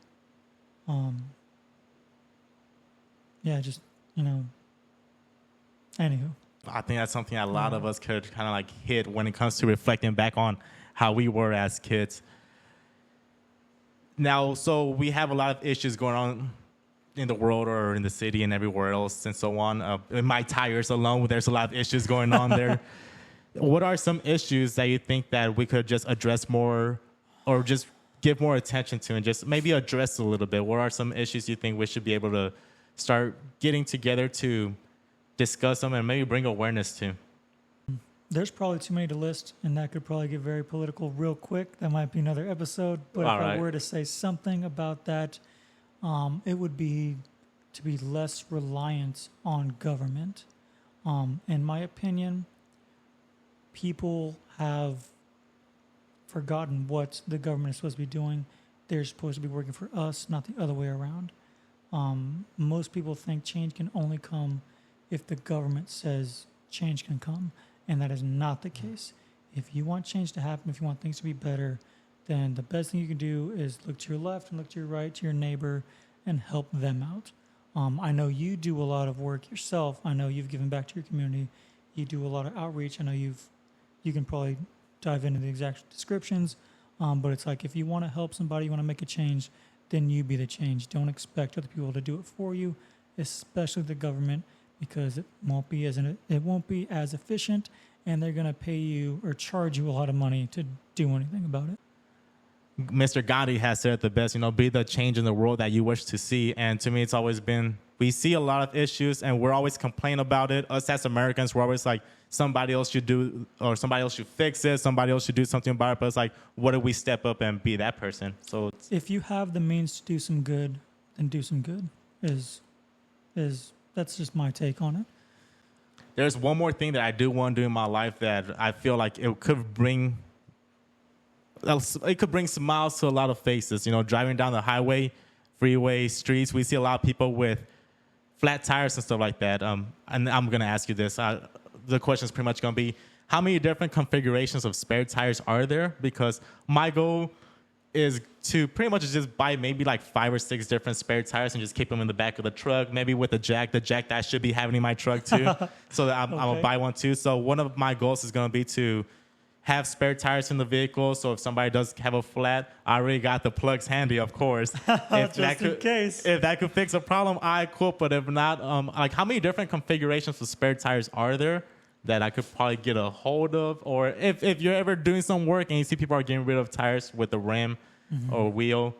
Yeah, just, anywho. I think that's something a lot of us could kind of like hit when it comes to reflecting back on how we were as kids. Now, so we have a lot of issues going on in the world or in the city and everywhere else and so on. In my tires alone, there's a lot of issues going on there. What are some issues that you think that we could just address more, or just give more attention to, and just maybe address a little bit? What are some issues you think we should be able to start getting together to discuss them and maybe bring awareness to? There's probably too many to list, and that could probably get very political real quick. That might be another episode. But if I were to say something about that, it would be to be less reliant on government. In my opinion, people have forgotten what the government is supposed to be doing. They're supposed to be working for us, not the other way around. Most people think change can only come if the government says change can come, and that is not the case. If you want change to happen, if you want things to be better, then the best thing you can do is look to your left and look to your right, to your neighbor, and help them out. I know you do a lot of work yourself. I know you've given back to your community. You do a lot of outreach. I know you can probably dive into the exact descriptions, but it's like, if you want to help somebody, you want to make a change, then you be the change. Don't expect other people to do it for you, especially the government, because it won't be as efficient, and they're going to pay you or charge you a lot of money to do anything about it. Mr. Gandhi has said it the best, be the change in the world that you wish to see. And to me, it's always been, we see a lot of issues and we're always complaining about it. Us as Americans, we're always like, somebody else should do, or somebody else should fix it. Somebody else should do something about it. But it's like, what if we step up and be that person? So if you have the means to do some good, then do some good. That's just my take on it. There's one more thing that I do want to do in my life that I feel like it could bring smiles to a lot of faces. Driving down the highway, freeway, streets, we see a lot of people with flat tires and stuff like that. And I'm going to ask you this. The question is pretty much going to be, how many different configurations of spare tires are there? Because my goal is to pretty much just buy maybe like 5 or 6 different spare tires and just keep them in the back of the truck, maybe with the jack that I should be having in my truck too. So I'm going to buy one too. So one of my goals is going to be to have spare tires in the vehicle. So if somebody does have a flat, I already got the plugs handy, of course. If that could fix a problem, cool. But if not, how many different configurations of spare tires are there that I could probably get a hold of? Or if you're ever doing some work and you see people are getting rid of tires with the rim or wheel,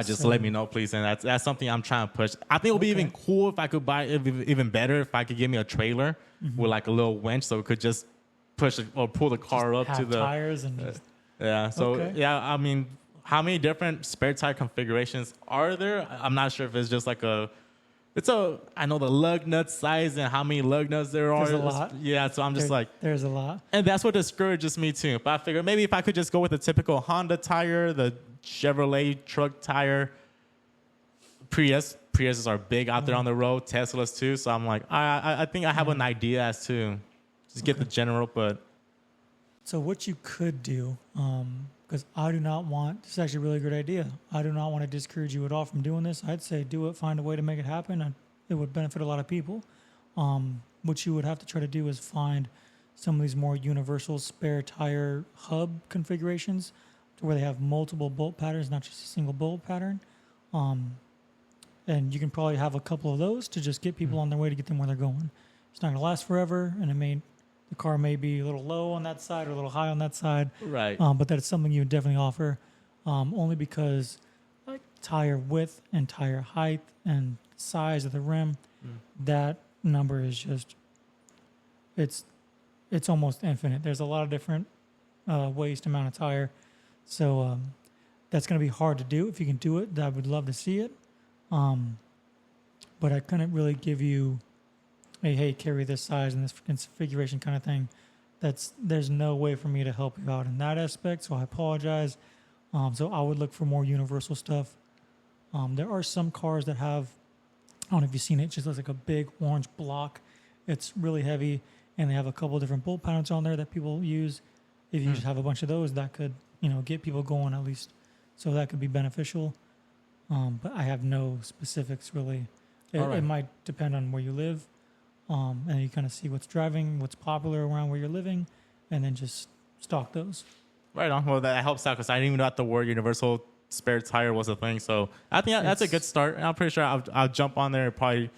just let me know, please. And that's something I'm trying to push. I think it would be even cool if I could buy, even better if I could get me a trailer with like a little winch so it could just push or pull the car up to the tires and just I mean, how many different spare tire configurations are there? I'm not sure if it's just like I know the lug nut size and how many lug nuts there are. There's a lot. Yeah, so there's a lot. And that's what discourages me too. But I figure maybe if I could just go with the typical Honda tire, the Chevrolet truck tire, Priuses are big out there on the road, Teslas too. So I'm like, I think I have an idea as to just get the general, but So what you could do, because I do not want, this is actually a really good idea. I do not want to discourage you at all from doing this. I'd say do it, find a way to make it happen. And it would benefit a lot of people. What you would have to try to do is find some of these more universal spare tire hub configurations to where they have multiple bolt patterns, not just a single bolt pattern. And you can probably have a couple of those to just get people on their way to get them where they're going. It's not going to last forever, and the car may be a little low on that side or a little high on that side. Right. But that is something you would definitely offer, only because like tire width and tire height and size of the rim, that number is just it's almost infinite. There's a lot of different ways to mount a tire, so that's going to be hard to do. If you can do it, I would love to see it. But I couldn't really give you a, hey, carry this size and this configuration kind of thing. There's no way for me to help you out in that aspect, so I apologize. So I would look for more universal stuff. There are some cars that have, I don't know if you've seen it, just looks like a big orange block. It's really heavy, and they have a couple of different bolt patterns on there that people use. If you just have a bunch of those, that could, get people going at least. So that could be beneficial. But I have no specifics really. It might depend on where you live. And you kind of see what's driving, what's popular around where you're living, and then just stock those. Right on. Well, that helps out because I didn't even know that the word universal spare tire was a thing. So I think that's a good start. And I'm pretty sure I'll jump on there and probably,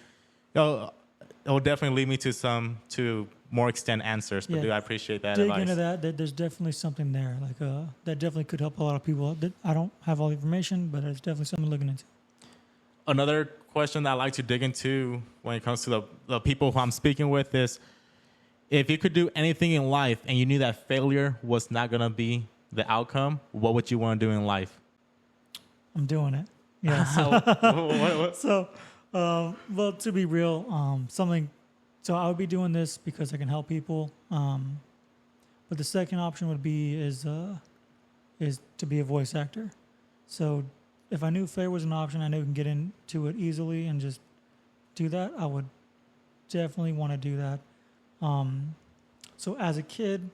it'll definitely lead me to more extent answers. But I appreciate that dig advice. into that. There's definitely something there. Like that definitely could help a lot of people. I don't have all the information, but it's definitely something looking into. Another question that I like to dig into when it comes to the people who I'm speaking with is, if you could do anything in life and you knew that failure was not going to be the outcome, what would you want to do in life? I'm doing it. Yeah. So, well, to be real, so I would be doing this because I can help people. But the second option would be is to be a voice actor. So if I knew failure was an option, I knew I can get into it easily and just do that, I would definitely want to do that. So as a kid,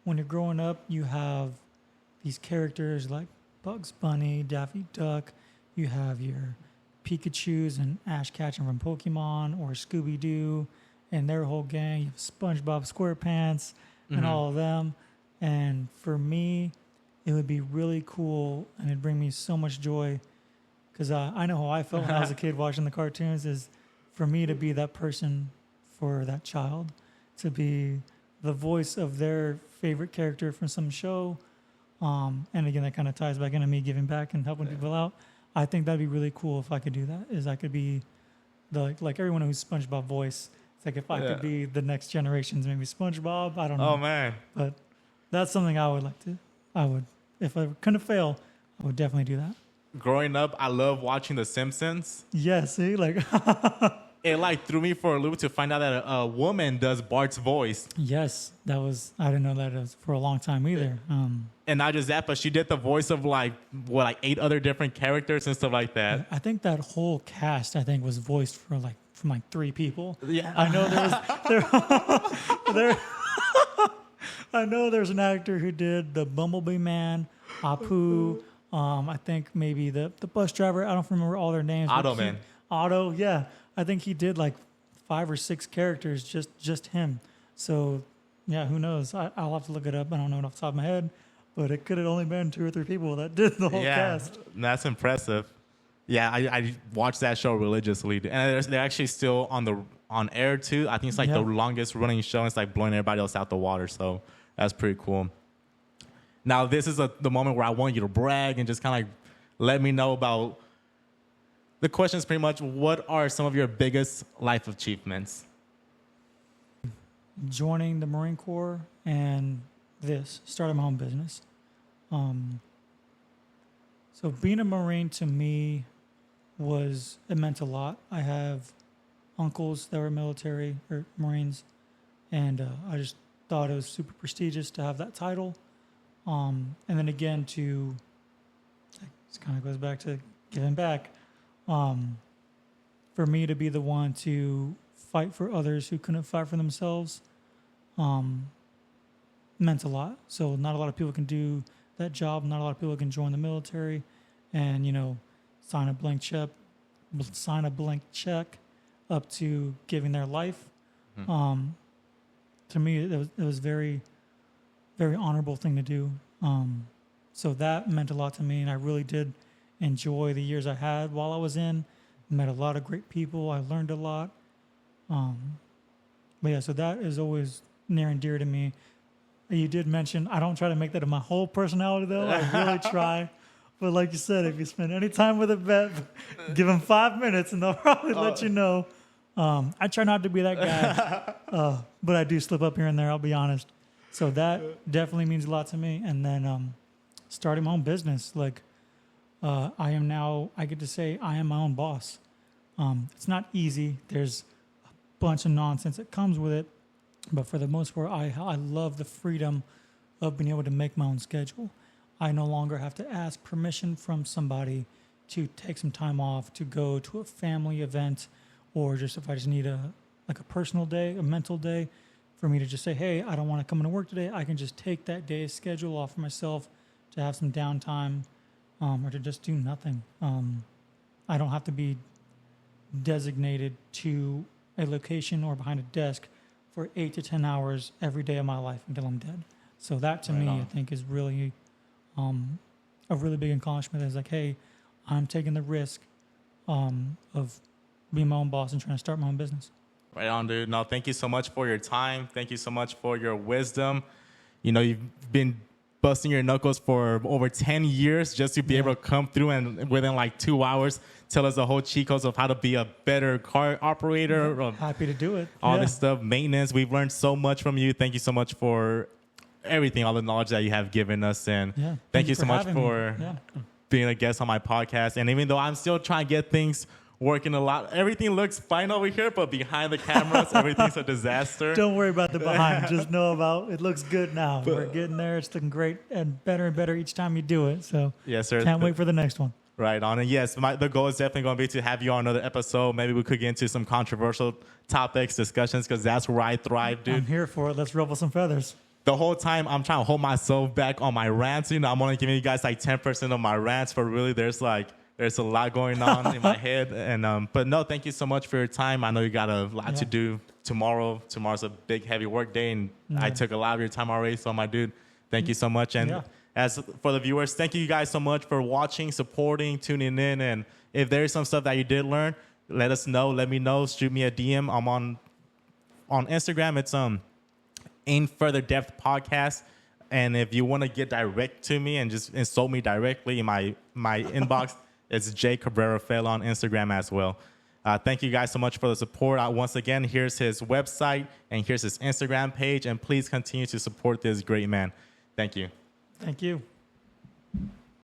when you're growing up, you have these characters like Bugs Bunny, Daffy Duck. You have your Pikachus and Ash Ketchum from Pokemon, or Scooby-Doo and their whole gang. You have SpongeBob SquarePants and all of them. And for me, it would be really cool, and it'd bring me so much joy, because I know how I felt when I was a kid watching the cartoons, is for me to be that person for that child, to be the voice of their favorite character from some show. And again, that kind of ties back into me giving back and helping people out. I think that'd be really cool if I could do that, is I could be like everyone who's SpongeBob voice. It's like if I could be the next generation's maybe SpongeBob, I don't know. Oh, man. But that's something I would like to, if I couldn't fail, I would definitely do that. Growing up, I love watching The Simpsons. Yeah, see, It threw me for a loop to find out that a woman does Bart's voice. Yes, I didn't know that for a long time either. And not just that, but she did the voice of 8 other different characters and stuff like that. I think that whole cast, was voiced from 3 people. Yeah. I know I know there's an actor who did the Bumblebee Man, Apu. I think maybe the bus driver. I don't remember all their names. Otto Man. Otto, yeah. I think he did 5 or 6 characters, just him. So, yeah, who knows? I'll have to look it up. I don't know it off the top of my head, but it could have only been 2 or 3 people that did the whole cast. That's impressive. Yeah, I watched that show religiously, and they're actually still on air too. I think it's the longest running show. It's blowing everybody else out the water. So that's pretty cool. Now this is the moment where I want you to brag and just kind of let me know about. The question is pretty much, what are some of your biggest life achievements? Joining the Marine Corps and starting my own business. So being a Marine to me it meant a lot. I have uncles that were military or Marines, and I just thought it was super prestigious to have that title. And then again, this kind of goes back to giving back. For me to be the one to fight for others who couldn't fight for themselves, meant a lot. So not a lot of people can do that job. Not a lot of people can join the military and, sign a blank check up to giving their life. To me, it was very, very honorable thing to do. So that meant a lot to me, and I really did enjoy the years I had while I was in. Met a lot of great people. I learned a lot. But yeah, so that is always near and dear to me. You did mention, I don't try to make that my whole personality, though. I really try. But like you said, if you spend any time with a vet, give them 5 minutes and they'll probably let you know. I try not to be that guy, but I do slip up here and there, I'll be honest. So that definitely means a lot to me. And then starting my own business, I get to say I am my own boss. It's not easy. There's a bunch of nonsense that comes with it. But for the most part, I love the freedom of being able to make my own schedule. I no longer have to ask permission from somebody to take some time off to go to a family event, or just if I just need a personal day, a mental day, for me to just say, hey, I don't want to come into work today. I can just take that day's schedule off for myself to have some downtime, or to just do nothing. I don't have to be designated to a location or behind a desk for 8 to 10 hours every day of my life until I'm dead. So that to me, I think, is really a really big accomplishment. It's like, hey, I'm taking the risk of being my own boss and trying to start my own business. Right on, dude. No, thank you so much for your time. Thank you so much for your wisdom. You've been busting your knuckles for over 10 years just to be able to come through and within 2 hours tell us the whole cheat codes of how to be a better car operator. Happy to do it. All this stuff, maintenance. We've learned so much from you. Thank you so much for everything, all the knowledge that you have given us. And thank you so much for being a guest on my podcast. And even though I'm still trying to get things working a lot, everything looks fine over here, but behind the cameras, everything's a disaster. Don't worry about the behind. Just know it looks good now. We're getting there. It's looking great and better each time you do it. So yes, sir. Can't wait for the next one. Right on. And yes, the goal is definitely going to be to have you on another episode. Maybe we could get into some controversial topics, discussions, because that's where I thrive, dude. I'm here for it. Let's ruffle some feathers. The whole time I'm trying to hold myself back on my rants. I'm only giving you guys 10% of my rants, but really there's a lot going on in my head. And but no, thank you so much for your time. I know you got a lot to do tomorrow. Tomorrow's a big, heavy work day, and I took a lot of your time already. So, my dude, thank you so much. And as for the viewers, thank you guys so much for watching, supporting, tuning in. And if there's some stuff that you did learn, let us know. Let me know. Shoot me a DM. I'm on Instagram. It's In Further Depth Podcast. And if you want to get direct to me and just insult me directly in my inbox, it's Jay Cabrera Fell on Instagram as well. Thank you guys so much for the support. Once again, here's his website and here's his Instagram page. And please continue to support this great man. Thank you. Thank you.